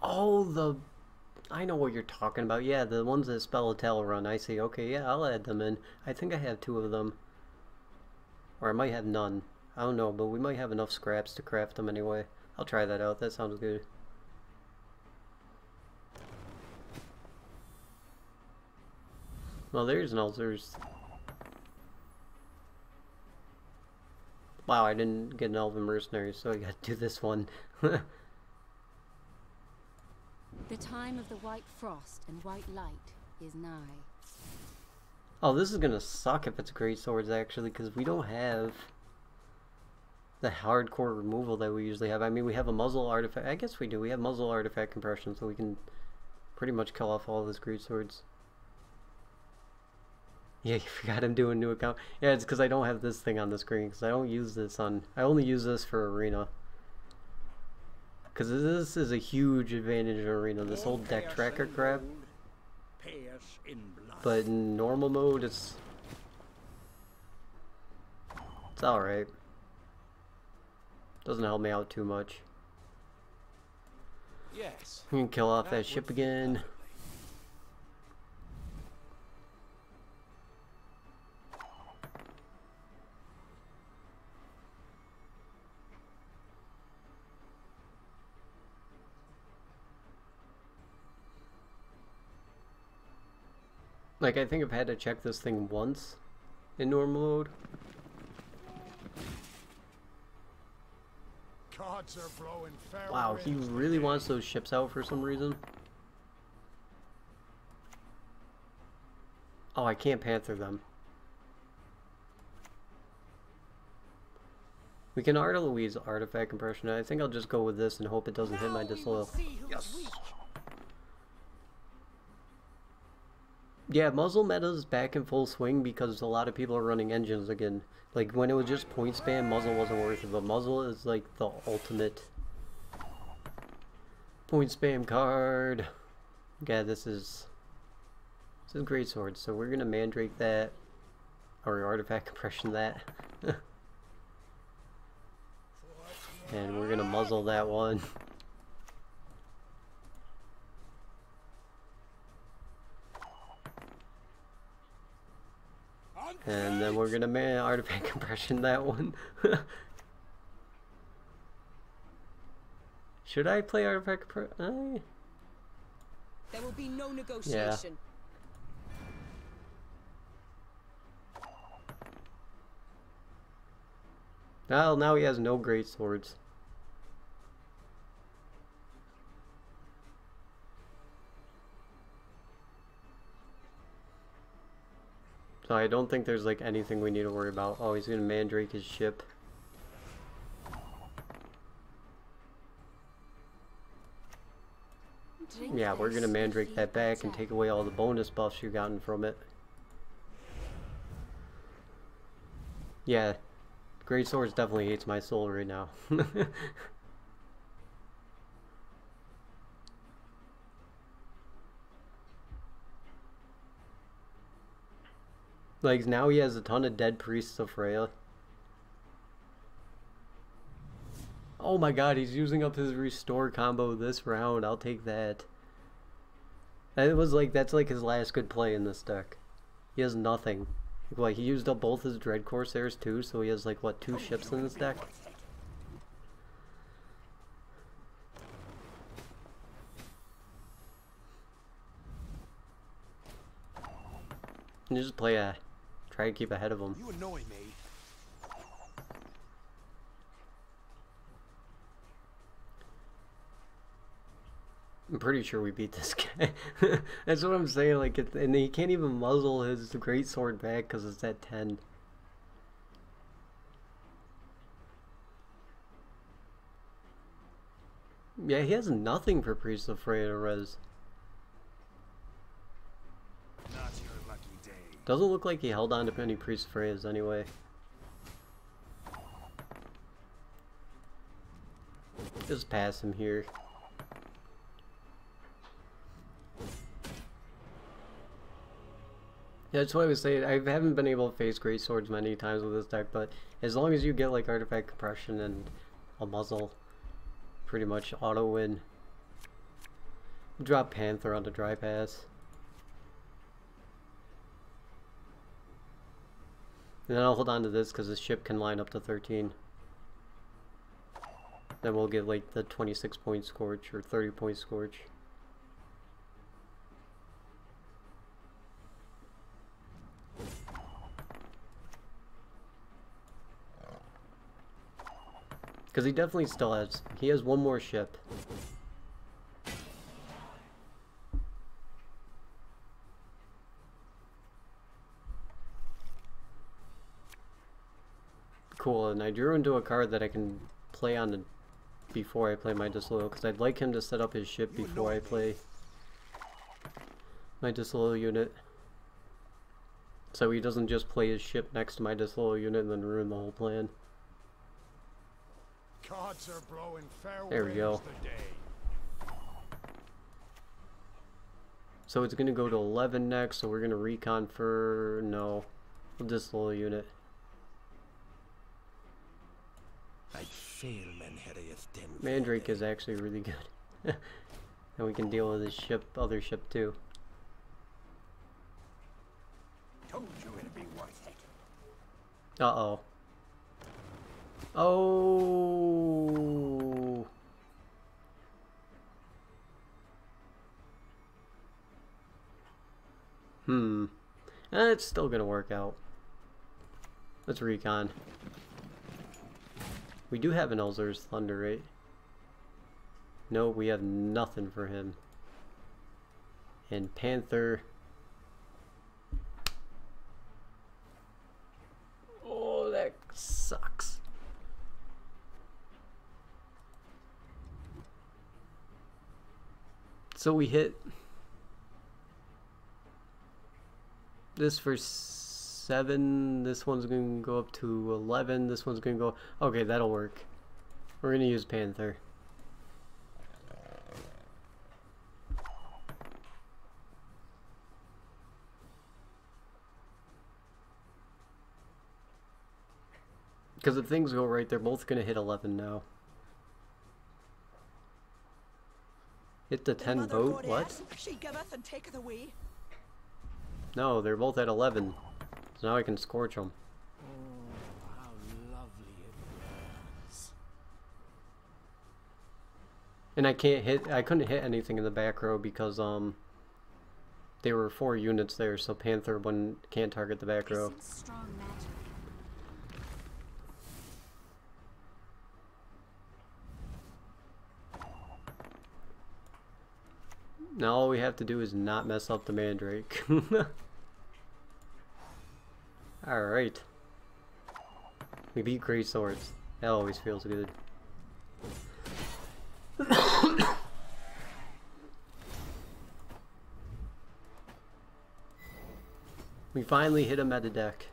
Oh, I know what you're talking about. Yeah, the ones that spell a tail run. I see. Okay, yeah, I'll add them in. I think I have 2 of them. Or I might have none. I don't know, but we might have enough scraps to craft them anyway. I'll try that out. That sounds good. Well, there's an Elzers. Wow, I didn't get an Elven Mercenary, so I gotta do this one. The time of the white frost and white light is nigh. Oh, this is gonna suck if it's great swords, actually, because we don't have the hardcore removal that we usually have. I mean, we have a muzzle artifact. I guess we do. We have muzzle artifact compression, so we can pretty much kill off all of his great swords. Yeah, you forgot I'm doing a new account. Yeah, it's because I don't have this thing on the screen, because I don't use this on... I only use this for Arena. Because this is a huge advantage in Arena, this whole deck tracker crap. But in normal mode, it's alright. Doesn't help me out too much. Yes. We can kill off that ship again. Like, I think I've had to check this thing once in normal mode. Gods are blowing fair Wow, he winds really today. wants those ships out for some reason. Oh, I can't Panther them. We can Arda Louise artifact compression. I think I'll just go with this and hope it doesn't hit my disloyal. Yes. Yeah, muzzle meta's back in full swing because a lot of people are running engines again. Like, when it was just point spam, muzzle wasn't worth it, but muzzle is like the ultimate point spam card. Yeah, this is great sword, so we're gonna Mandrake that, or artifact compression that. And we're gonna muzzle that one. And then we're gonna artifact compression that one. Should I play artifact compression? There will be no negotiation. Well, now he has no great swords. So I don't think there's like anything we need to worry about. Oh, he's gonna Mandrake his ship. Yeah, we're gonna Mandrake that back and take away all the bonus buffs you've gotten from it. Yeah, Great Swords definitely hates my soul right now. Like, now he has a ton of dead priests of Freya. Oh my god, he's using up his restore combo this round. I'll take that. And it was like, that's like his last good play in this deck. He has nothing. Like, he used up both his Dread Corsairs too, so he has like, what, 2 ships in this deck? And just play a... Try to keep ahead of him. You annoy me. I'm pretty sure we beat this guy. That's what I'm saying. Like, and he can't even muzzle his great sword back because it's at 10. Yeah, he has nothing for Priest of Freya to res. Not your lucky day. Doesn't look like he held on to any Priest of Freyas anyway. Just pass him here. Yeah, that's what I was saying. I haven't been able to face Great Swords many times with this deck, but as long as you get like Artifact Compression and a muzzle, pretty much auto win. Drop Panther on the Dry Pass. And then I'll hold on to this because this ship can line up to 13. Then we'll get like the 26 point Scorch or 30 point Scorch. Because he definitely still has, he has one more ship. Cool, and I drew into a card that I can play on the, before I play my Disloyal, because I'd like him to set up his ship before I play my Disloyal unit. So he doesn't just play his ship next to my Disloyal unit and then ruin the whole plan. Cards are blowing fair There we go. So it's going to go to 11 next, so we're going to recon for... no. We'll Disloyal unit. Mandrake is actually really good. And we can deal with his ship, other ship too. Told you it'd be worth it. Uh-oh. Oh. It's still gonna work out. Let's recon. We do have an Elzar's Thunder, right? No, we have nothing for him. And Panther. Oh, that sucks. So we hit this for 7, this one's gonna go up to 11, this one's gonna go... okay, that'll work. We're gonna use Panther. Because if things go right, they're both gonna hit 11 now. Hit the 10 boat? What? She giveth and taketh away. No, they're both at 11. So now I can Scorch them. Oh, how lovely it was. And I couldn't hit anything in the back row because there were 4 units there, so Panther can't target the back row. Strong magic. Now all we have to do is not mess up the Mandrake. Alright. We beat Great Swords. That always feels good. We finally hit him at the deck.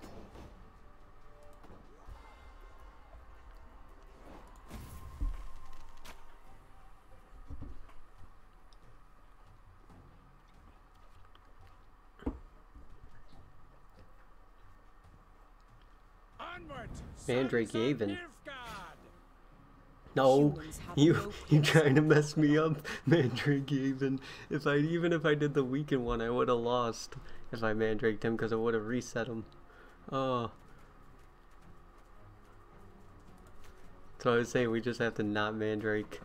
Mandrake Haven. No, you trying to mess me up, Mandrake Haven. Even if I did the weakened one, I would have lost if I mandraked him because it would have reset him. Oh. So I was saying we just have to not mandrake,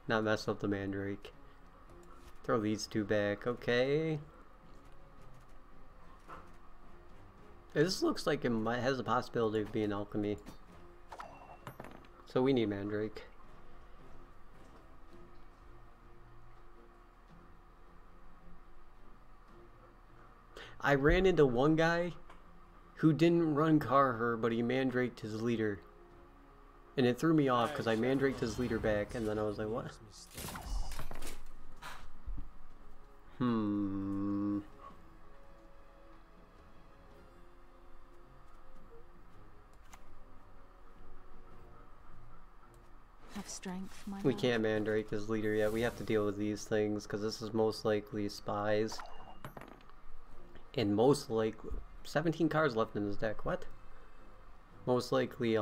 not mess up the mandrake. Throw these two back, okay. This looks like it has the possibility of being alchemy. So we need Mandrake. I ran into one guy who didn't run Carher, but he mandraked his leader. And it threw me off because I mandraked his leader back, and then I was like, what? Have strength, my We lord. can't mandrake his leader yet. We have to deal with these things because this is most likely spies. And most likely 17 cards left in his deck. What? Most likely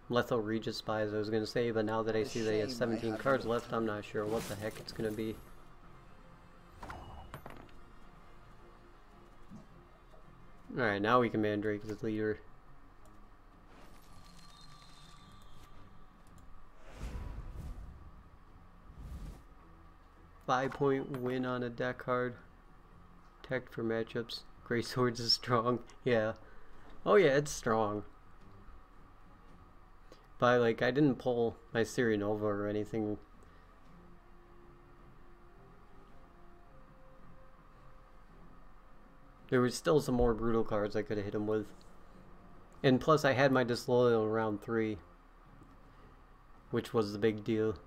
Lethal Regis spies I was gonna say, but now that I see that he has 17 cards left, I'm not sure what the heck it's gonna be. Alright, now we can mandrake his leader. Five-point win on a deck card. Tech for matchups. Great Swords is strong. Yeah. Oh yeah, it's strong. But like, I didn't pull my Syria Nova or anything. There was still some more brutal cards I could have hit him with. And plus I had my Disloyal in round 3. Which was the big deal.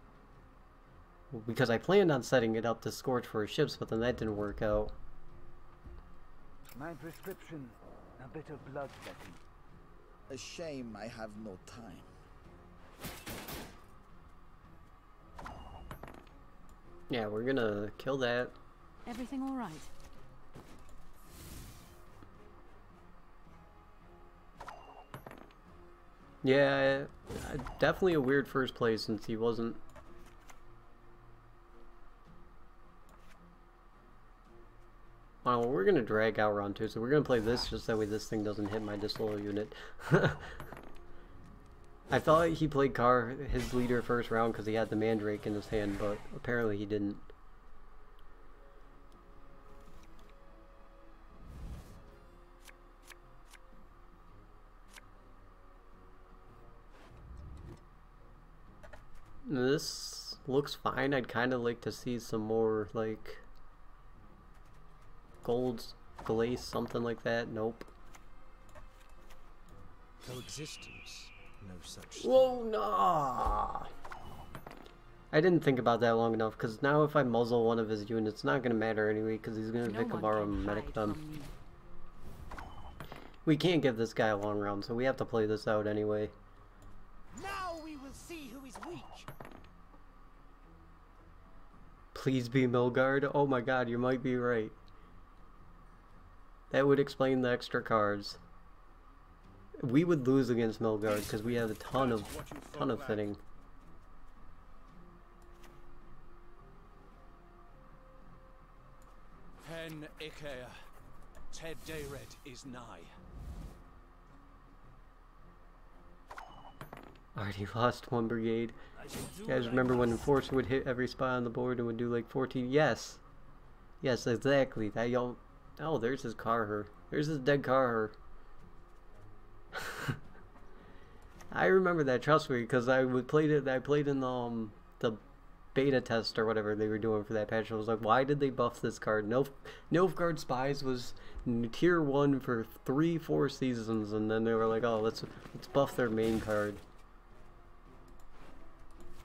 Because I planned on setting it up to Scorch for his ships, but then that didn't work out. My prescription, a bit of bloodletting. A shame I have no time. Yeah, we're gonna kill that. Everything all right? Yeah, definitely a weird first place since he wasn't. Well, we're gonna drag out round 2, so we're gonna play this just that way this thing doesn't hit my disloyal unit. I thought he played his leader first round because he had the Mandrake in his hand, but apparently he didn't. This looks fine. I'd kind of like to see some more, like, golds, glaze, something like that. Nope. Coexistence. No such. Whoa, no! I didn't think about that long enough, because now if I muzzle one of his units, it's not going to matter anyway, because he's going to Vikavara medic them. We can't give this guy a long round, so we have to play this out anyway. Now we will see who is weak. Please be Milgard. Oh my god, you might be right. That would explain the extra cards. We would lose against Milgard because we have a ton of fitting. Pen Ikea. Ted Dayred is nigh. Already lost one brigade. You guys remember when Enforcer would hit every spot on the board and would do like 14? Yes. Yes, exactly. That y'all. Oh, there's his Carher. There's his dead Carher. I remember that, trust me, because I played in the beta test or whatever they were doing for that patch. I was like, why did they buff this card? Nilfgaard Spies was tier 1 for 3-4 seasons, and then they were like, oh, let's buff their main card.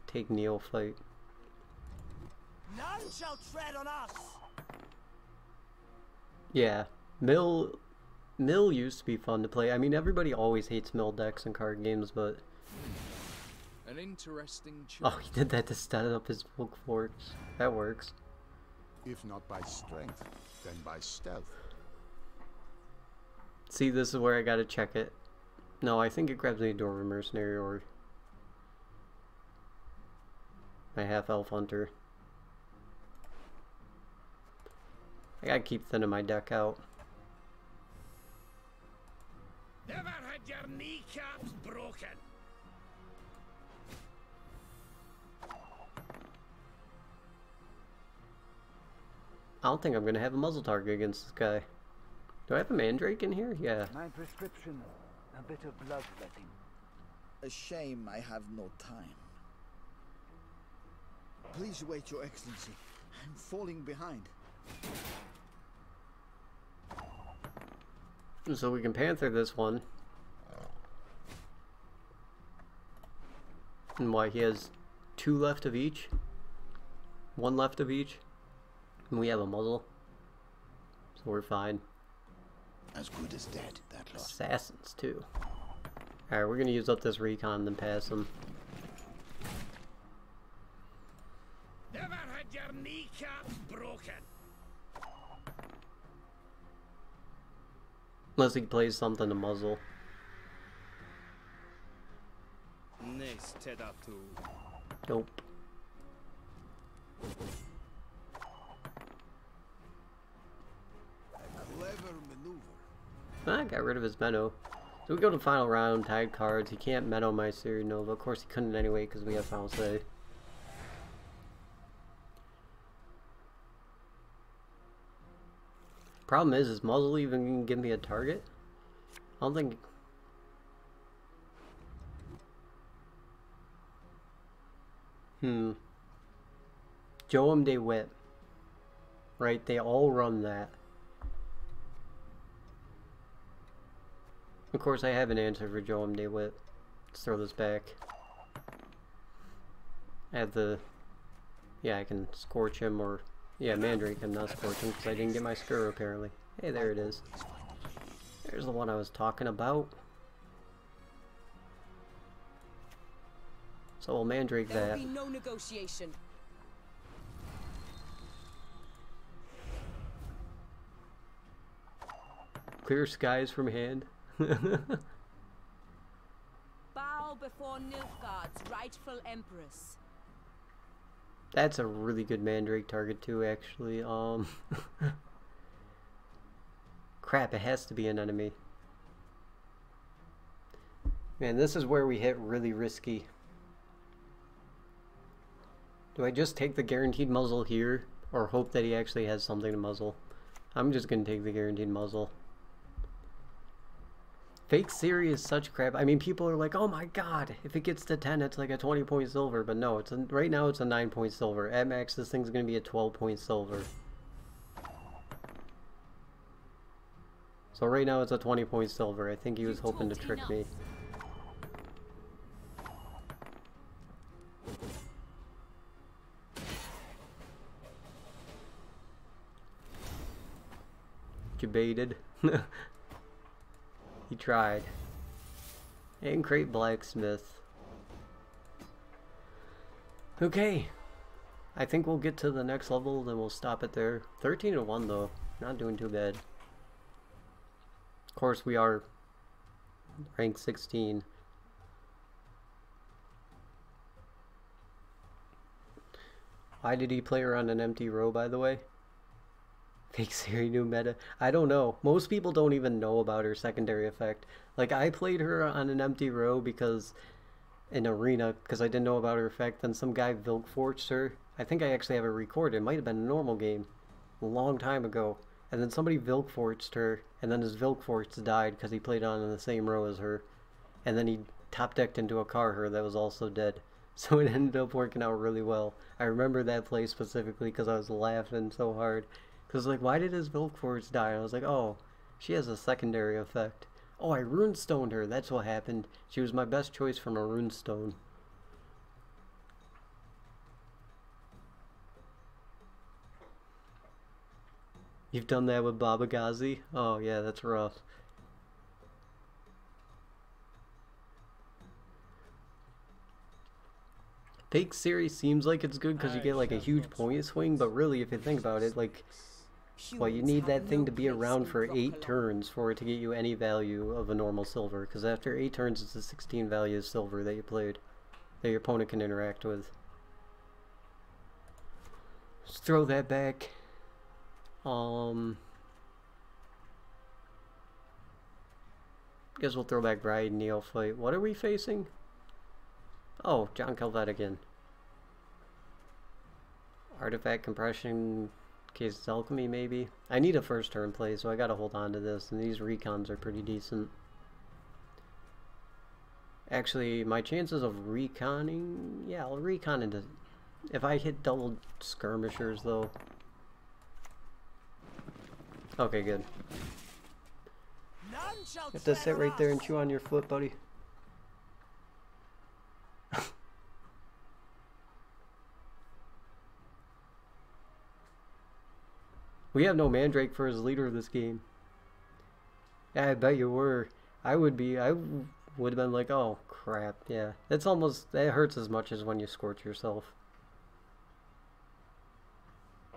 Take Neophyte. None shall tread on us. Yeah, Mill used to be fun to play. I mean, everybody always hates Mill decks in card games, but an interesting choice. oh, he did that to set up his Volk Forts. That works. If not by strength, then by stealth. See, this is where I gotta check it. No, I think it grabs me a Dwarven Mercenary or my half-elf hunter. I gotta keep thinning my deck out. Never had your kneecaps broken. I don't think I'm gonna have a muzzle target against this guy. Do I have a Mandrake in here? Yeah. My prescription, a bit of bloodletting. A shame I have no time. Please wait, Your Excellency. I'm falling behind. So we can Panther this one. And why, he has 2 left of each? 1 left of each? And we have a muzzle. So we're fine. As good as dead, that lot. Assassins, too. Alright, we're gonna use up this recon and pass him. Never had your kneecaps broken. Unless he plays something to muzzle. Nope. Clever maneuver. I got rid of his Menno. So we go to final round, tied cards. He can't Menno my Siri Nova. Of course he couldn't anyway because we have final say. Problem is muzzle even gonna give me a target? I don't think. Joam de Wit. Right, they all run that. Of course I have an answer for Joam de Wit. Let's throw this back. Add the... Yeah, I can Scorch him or... Yeah, Mandrake can not Scorch him because I didn't get my Skur apparently. Hey, there it is. There's the one I was talking about. So we'll Mandrake that. There will be no negotiation. Clear skies from hand. Bow before Nilfgaard's rightful empress. That's a really good Mandrake target too, actually. Crap, it has to be an enemy. Man, this is where we hit really risky. Do I just take the guaranteed muzzle here, or hope that he actually has something to muzzle? I'm just gonna take the guaranteed muzzle. Fake Siri is such crap. I mean, people are like, oh my god, if it gets to 10, it's like a 20-point silver. But no, right now it's a 9-point silver. At max, this thing's going to be a 12-point silver. So right now it's a 20-point silver. I think he was hoping to trick me. Debated. He tried. And Crate Blacksmith. Okay. I think we'll get to the next level, then we'll stop it there. 13-1 though. Not doing too bad. Of course, we are rank 16. Why did he play her on an empty row, by the way? Fake Siri new meta. I don't know. Most people don't even know about her secondary effect. Like, I played her on an empty row because in arena because I didn't know about her effect. Then some guy Vilkforged her. I think I actually have it recorded. It might have been a normal game a long time ago. And then somebody Vilkforged her, and then his Vilkforged died because he played on in the same row as her. And then he top decked into a Karhur that was also dead. So it ended up working out really well. I remember that play specifically because I was laughing so hard. Because, like, why did his Vilkforce die? And I was like, oh, she has a secondary effect. Oh, I runestoned her. That's what happened. She was my best choice from a runestone. You've done that with Baba Ghazi? Oh, yeah, that's rough. Fake Series seems like it's good because you get like a huge point swing, but really if you think about it, like, well, you need that thing to be around for 8 turns for it to get you any value of a normal silver, because after 8 turns it's the 16 value of silver that you played, that your opponent can interact with. Let's throw that back. Guess we'll throw back Bride Neophyte. What are we facing? Oh, John Calvet again. Artifact Compression, Case's Alchemy maybe. I need a first turn play, so I gotta hold on to this, and these recons are pretty decent. Actually, my chances of reconning, yeah, I'll recon into, if I hit double skirmishers though. Okay, good. You have to sit right there and chew on your foot, buddy. We have no Mandrake for his leader of this game. Yeah, I bet you were. I would have been like, oh crap, yeah. It's almost, that hurts as much as when you scorch yourself.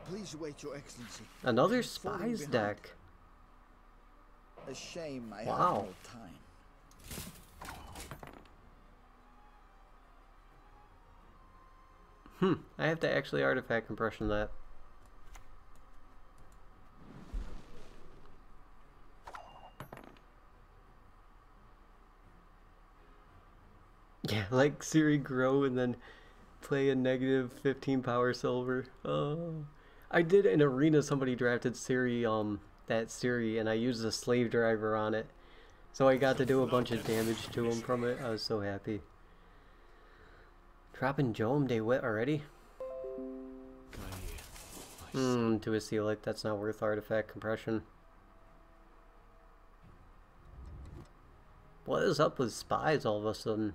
Please wait, Your Excellency. Another Spies deck. A shame I have wow. no time. I have to actually artifact compression that. Yeah, like Ciri grow and then play a negative 15 power silver. Oh, I did in arena. Somebody drafted Ciri, that Ciri, and I used a slave driver on it, so I got to do a bunch of damage to him from it. I was so happy. Dropping Jom de Wit already? To a Sealic, that's not worth artifact compression. What is up with Spies all of a sudden?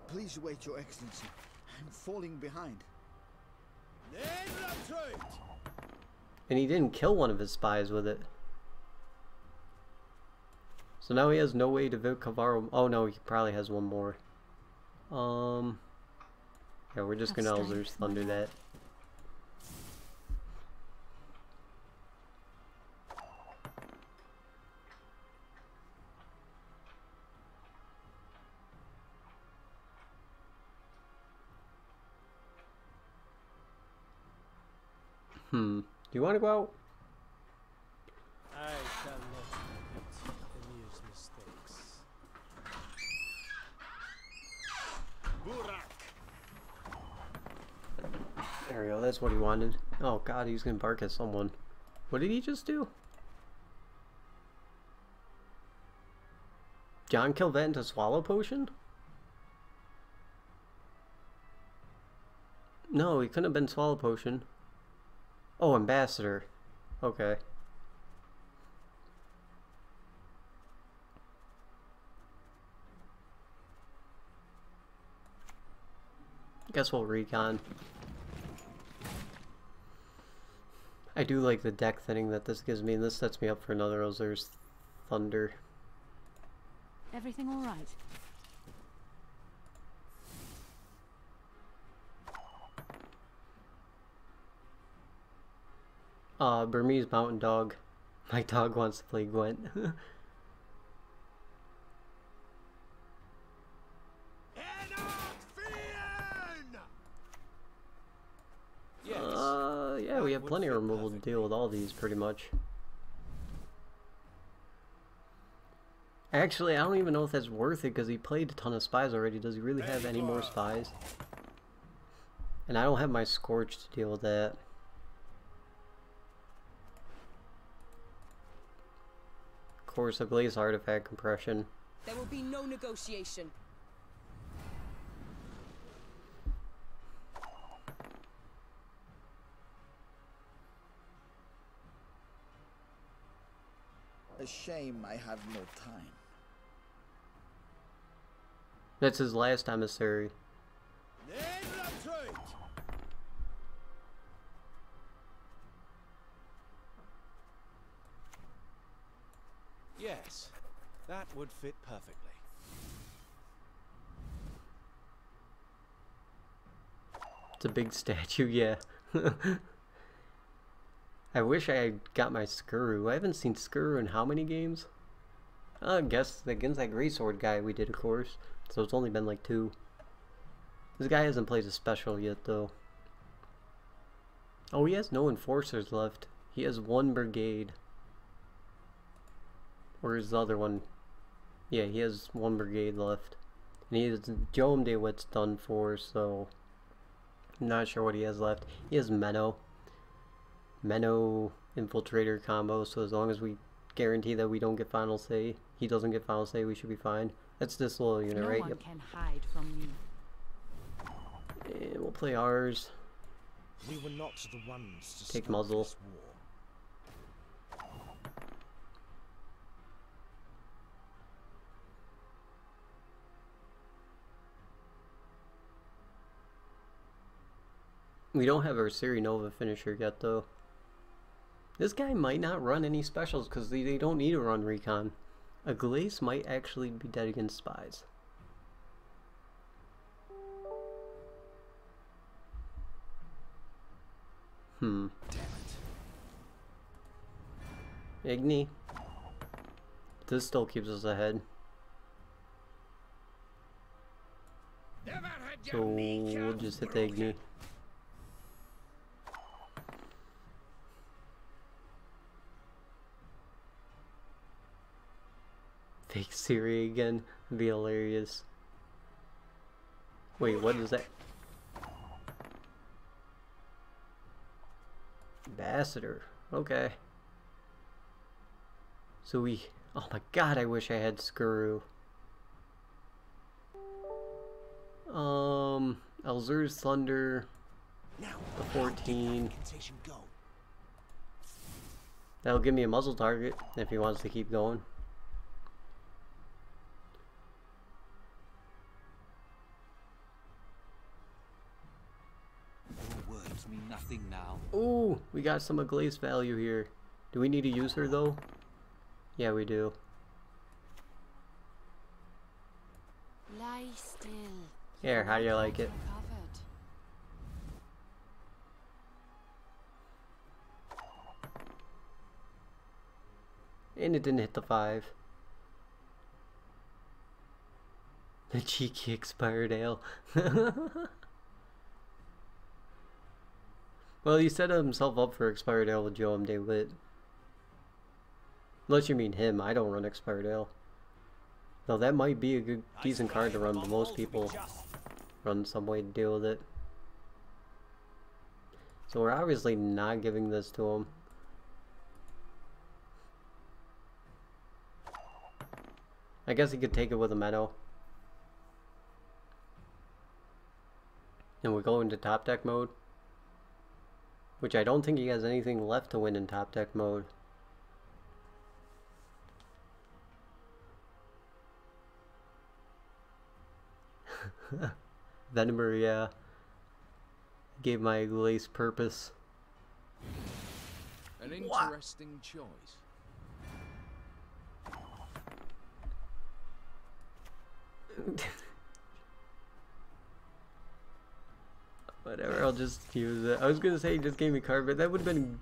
Please wait, Your Excellency. I'm falling behind. And he didn't kill one of his spies with it. So now he has no way to Vilcavaro. Oh no, he probably has one more. Yeah, we're just gonna Elzer's Thunder that. Do you want to go out? I shall not repeat Emir's mistakes. There we go, that's what he wanted. Oh god, he's gonna bark at someone. What did he just do? John Calvet into Swallow Potion? No, he couldn't have been Swallow Potion. Oh, Ambassador. Okay. Guess we'll recon. I do like the deck thinning that this gives me, and this sets me up for another Elzer's Thunder. Everything all right? Burmese Mountain Dog. My dog wants to play Gwent. Yeah, we have plenty of removal to deal with all these, pretty much. Actually, I don't even know if that's worth it, because he played a ton of spies already. Does he really have any more spies? And I don't have my Scorch to deal with that. Of course, a Glaze Artifact Compression. There will be no negotiation. A shame I have no time. That's his last emissary. Yes, that would fit perfectly. It's a big statue, yeah. I wish I had got my Skuru. I haven't seen Skuru in how many games? I guess against that Greatsword guy we did, of course. So it's only been like 2. This guy hasn't played a special yet, though. Oh, he has no enforcers left. He has 1 brigade. Or is the other one? Yeah, he has 1 brigade left. And he has Joam de Witt's done for, so I'm not sure what he has left. He has Menno. Menno infiltrator combo, so as long as we guarantee that we don't get final say, he doesn't get final say, we should be fine. That's this little unit, right? No one can hide from me. And we'll play ours. We were not the ones to take start muzzle. this war. We don't have our Siri Nova finisher yet, though. This guy might not run any specials because they don't need to run recon. A Glace might actually be dead against spies. Damn it. Igni. This still keeps us ahead. So we'll just hit the Igni. Fake Siri again. That'd be hilarious. Wait, what is that? Ambassador. Okay. So we... Oh my god, I wish I had Skuru. Elzur's Thunder. The 14. That'll give me a muzzle target if he wants to keep going. Words mean nothing now. Ooh, we got some Glace value here. Do we need to use her though? Yeah, we do. Lie still. Here, how do you like it? And it didn't hit the 5. The cheeky expired ale. Well, he set himself up for expired ale with Joam de Witt. Unless you mean him, I don't run expired ale. Though that might be a good, decent card to run, but most people run some way to deal with it. So we're obviously not giving this to him. I guess he could take it with a Menno. And we go into top deck mode. Which I don't think he has anything left to win in top deck mode. Venomer, yeah. Gave my Glace purpose. An interesting choice. Whatever, I'll just use it. I was gonna say he just gave me card, but that would have been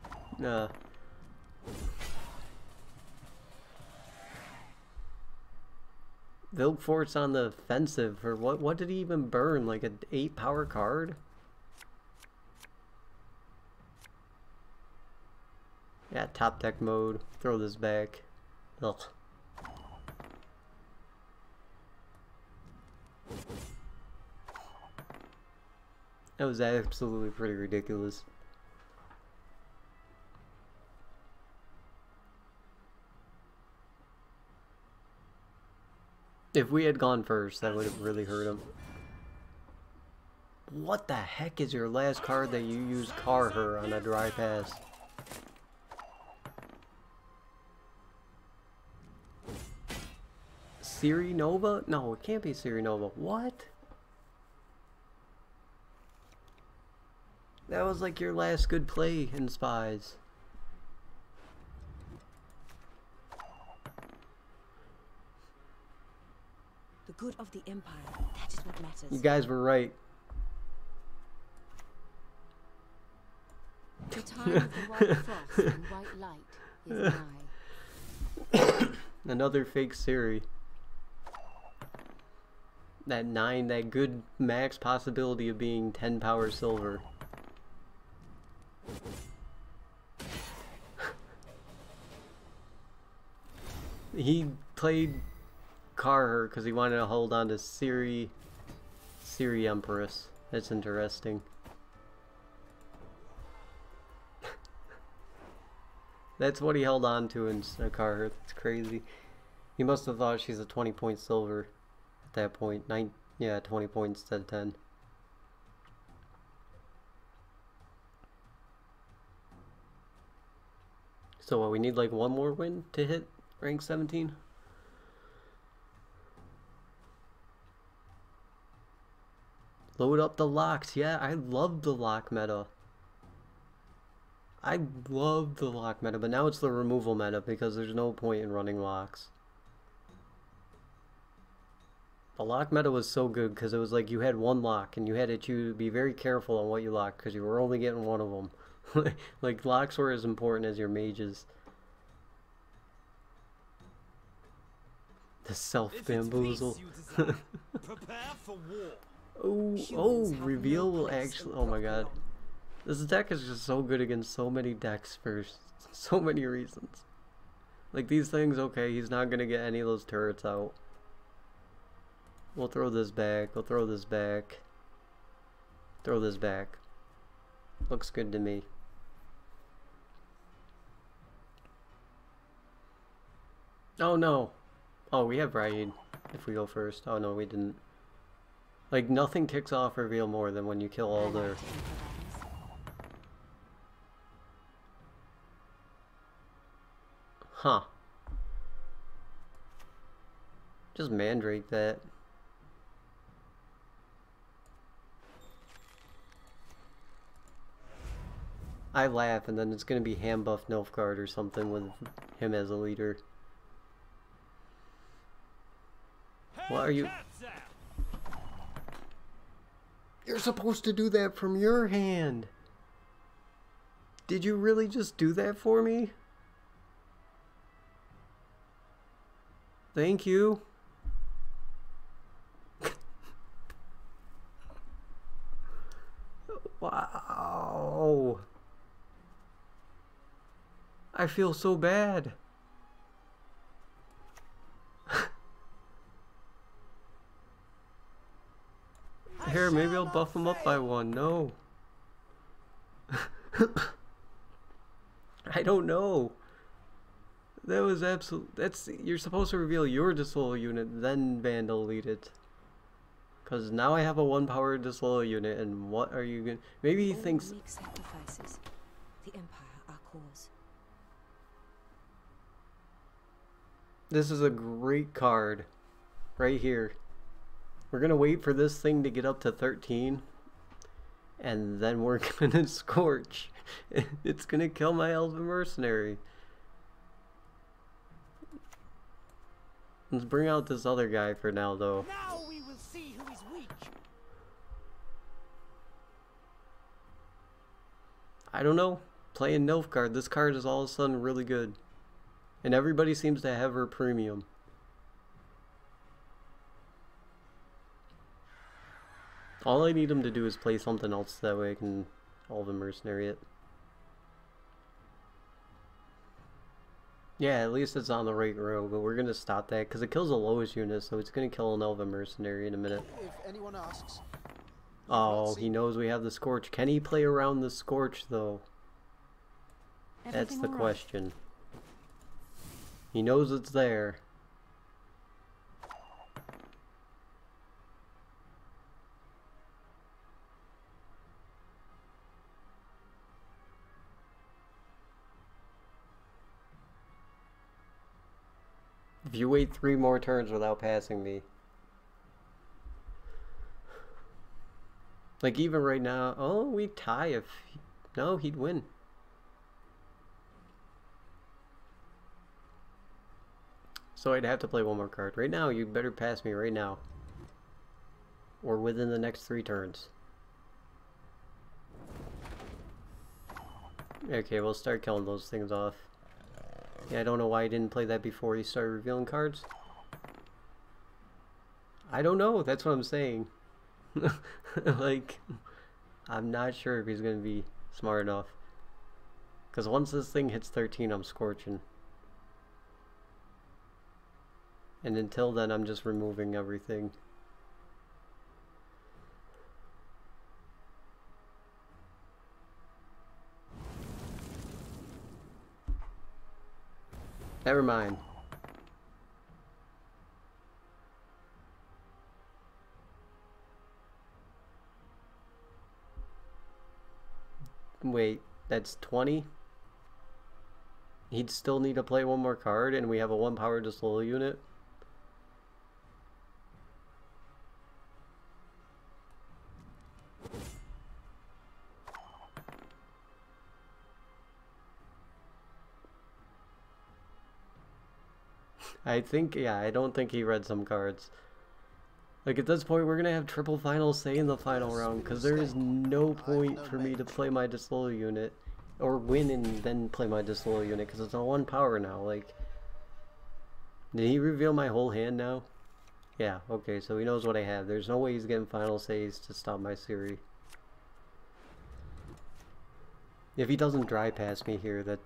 Vilgefortz on the offensive for what did he even burn? Like an 8 power card? Yeah, top deck mode. Throw this back. Ugh. That was absolutely pretty ridiculous. If we had gone first, that would have really hurt him. What the heck is your last card that you use Carher on a dry pass? Siri Nova? No, it can't be Siri Nova. What? That was like your last good play in Spies. The good of the Empire, that is what matters. You guys were right. The time of the white frost and white light is nigh. Another fake Siri. That 9, that good max possibility of being 10 power silver. He played Carher because he wanted to hold on to Siri Empress. That's interesting. That's what he held on to in Carher. That's crazy. He must have thought she's a 20-point silver at that point. 20 points instead of 10. So what, we need like one more win to hit rank 17? Load up the locks. Yeah, I love the lock meta. I love the lock meta, but now it's the removal meta because there's no point in running locks. The lock meta was so good because it was like you had one lock and you had to be very careful on what you locked because you were only getting one of them. Like locks were as important as your mages. The self-bamboozle. Prepare for war. Oh, reveal will actually... Oh my god. This deck is just so good against so many decks for so many reasons. Like these things, okay, he's not going to get any of those turrets out. We'll throw this back, we'll throw this back. Throw this back. Looks good to me. Oh no. Oh, we have Raid if we go first. Oh no, we didn't. Like nothing kicks off reveal more than when you kill all their... Huh. Just Mandrake that. I laugh and then it's gonna be Ham Buff Nilfgaard or something with him as a leader. What are you... You're supposed to do that from your hand. Did you really just do that for me? Thank you. Wow. I feel so bad. Here, maybe I'll buff him up by 1. No. I don't know. That was absolute. That's, you're supposed to reveal your disloyal unit, then Vandal lead it. Cause now I have a 1 power disloyal unit, and what are you gonna? Maybe he thinks. Make sacrifices. The Empire, our cause. This is a great card, right here. We're gonna wait for this thing to get up to 13, and then we're gonna Scorch. It's gonna kill my Elven Mercenary. Let's bring out this other guy for now, though. Now we will see who is weak. I don't know. Playing Nilfgaard, this card is all of a sudden really good. And everybody seems to have her premium. All I need him to do is play something else, that way I can Elven Mercenary it. Yeah, at least it's on the right row, but we're gonna stop that because it kills the lowest unit, so it's gonna kill an Elven Mercenary in a minute. If anyone asks. Oh, he knows we have the Scorch. Can he play around the Scorch though? That's the question. He knows it's there. If you wait 3 more turns without passing me. Like even right now, oh, we tie if... No, he'd win. So I'd have to play one more card. Right now, you better pass me right now. Or within the next 3 turns. Okay, we'll start killing those things off. Yeah, I don't know why I didn't play that before you started revealing cards. I don't know, that's what I'm saying. Like, I'm not sure if he's gonna be smart enough. Because once this thing hits 13, I'm scorching. And until then, I'm just removing everything. Never mind. Wait, that's 20? He'd still need to play one more card and we have a 1 power disloyal unit? I think, yeah, I don't think he read some cards. Like, at this point, we're gonna have triple final say in the final round, because there is no point for me to play my disloyal unit, or win and then play my disloyal unit, because it's on 1 power now, like... Did he reveal my whole hand now? Yeah, okay, so he knows what I have. There's no way he's getting final says to stop my Ciri. If he doesn't dry pass me here, that...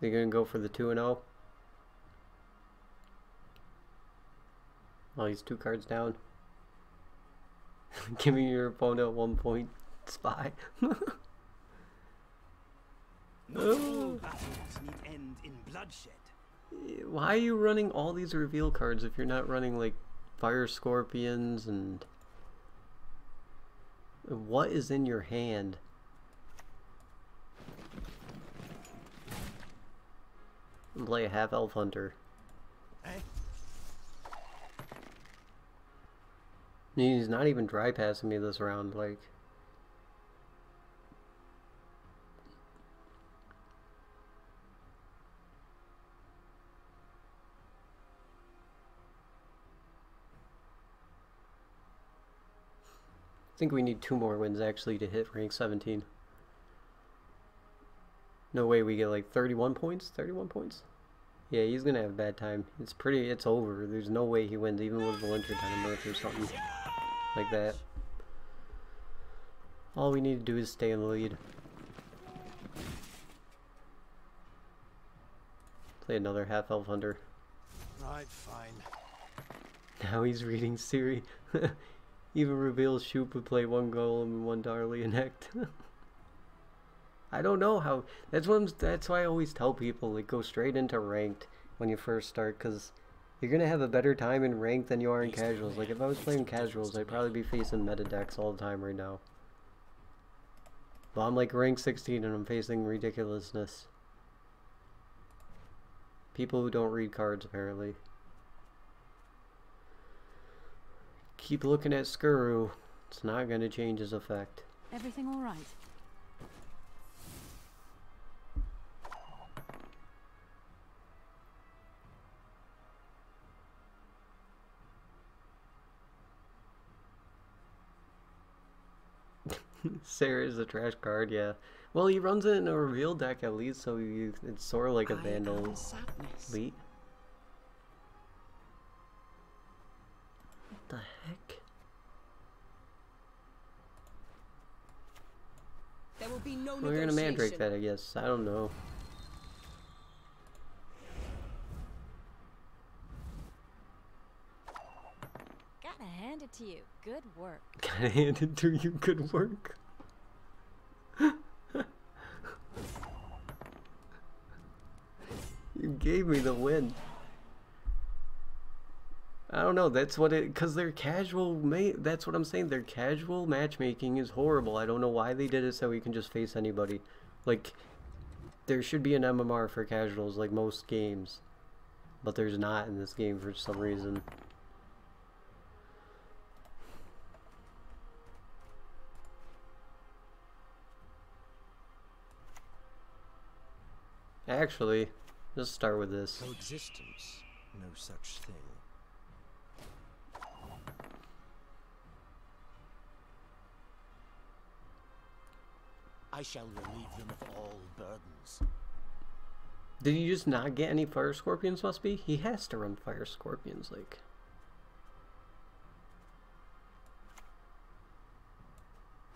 You're gonna go for the 2-0? Oh, he's 2 cards down. Giving your opponent 1 point spy. No battles need end in bloodshed. Why are you running all these reveal cards if you're not running like fire scorpions and... What is in your hand? Play a half-elf hunter. He's not even dry passing me this round, like... I think we need 2 more wins actually to hit rank 17. No way we get like 31 points? 31 points? Yeah, he's gonna have a bad time. It's over. There's no way he wins, even with Valentia Dynamurth or something like that. All we need to do is stay in the lead. Play another half-elf hunter. Right, fine. Now he's reading Ciri. Even reveals Shoop would play 1 golem and 1 Darlianect. I don't know how. That's why I always tell people, like, go straight into ranked when you first start, because you're gonna have a better time in ranked than you are in casuals. Like, if I was playing casuals, I'd probably be facing meta decks all the time right now. But I'm like rank 16 and I'm facing ridiculousness. People who don't read cards, apparently. Keep looking at Skuru. It's not gonna change his effect. Everything all right? Sarah is a trash card, yeah. Well, he runs it in a reveal deck at least, so it's sort of like a Vandal elite. What the heck? There will be no We're gonna Mandrake that, I guess. I don't know. Gotta hand it to you. Good work. Gotta hand it to you. Good work. You gave me the win. I don't know, that's what it, because their casual, that's what I'm saying, their casual matchmaking is horrible. I don't know why they did it so we can just face anybody. Like, there should be an MMR for casuals like most games, but there's not in this game for some reason. Actually, let's start with this. Coexistence, no such thing. I shall relieve them of all burdens. Did he just not get any fire scorpions, must be? He has to run fire scorpions, like.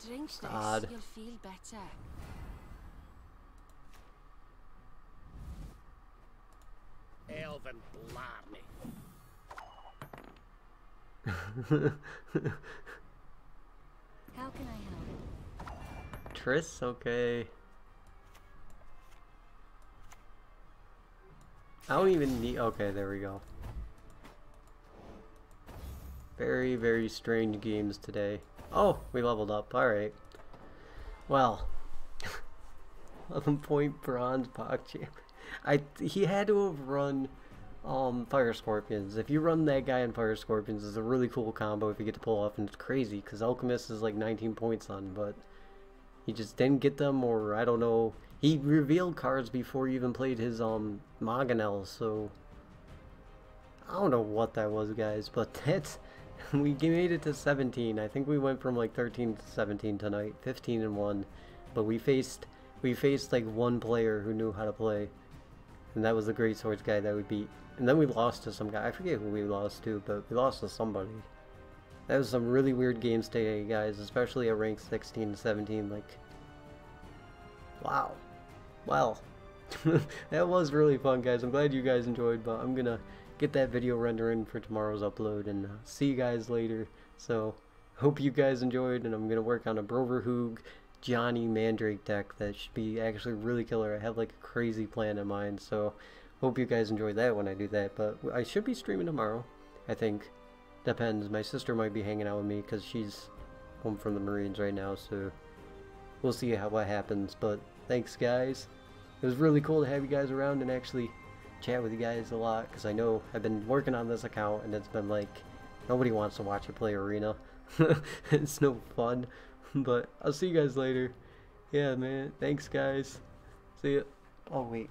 Drink this, Odd. you'll feel better. Elven blarney. How can I help? Triss, okay. I don't even need. Okay, there we go. Very, very strange games today. Oh, we leveled up. Alright. Well. 11-point bronze PogChamp. He had to have run Fire Scorpions. If you run that guy in Fire Scorpions, it's a really cool combo if you get to pull off, and it's crazy because Alchemist is like 19 points on, but he just didn't get them, or I don't know. He revealed cards before he even played his Maganel, so I don't know what that was, guys, but that's we made it to 17. I think we went from like 13 to 17 tonight, 15-1, but we faced like one player who knew how to play, and that was the Great Swords guy that we beat. And then we lost to some guy. I forget who we lost to, but we lost to somebody. That was some really weird games today, guys, especially at rank 16 to 17. Like, wow. Well, that was really fun, guys. I'm glad you guys enjoyed, but I'm gonna get that video rendering for tomorrow's upload, and see you guys later. So, hope you guys enjoyed, and I'm gonna work on a Broverhoog Johnny Mandrake deck that should be actually really killer. I have like a crazy plan in mind, so hope you guys enjoy that when I do that. But I should be streaming tomorrow, I think. Depends. My sister might be hanging out with me because she's home from the Marines right now, so we'll see what happens. But thanks, guys. It was really cool to have you guys around and actually chat with you guys a lot, because I know I've been working on this account and it's been like nobody wants to watch you play Arena. It's no fun. But I'll see you guys later. Yeah, man. Thanks, guys. See ya. Oh, wait.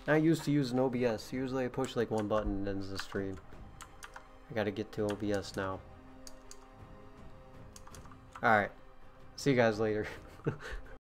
I used to use an OBS. Usually I push like one button and ends the stream. I gotta get to OBS now. Alright. See you guys later.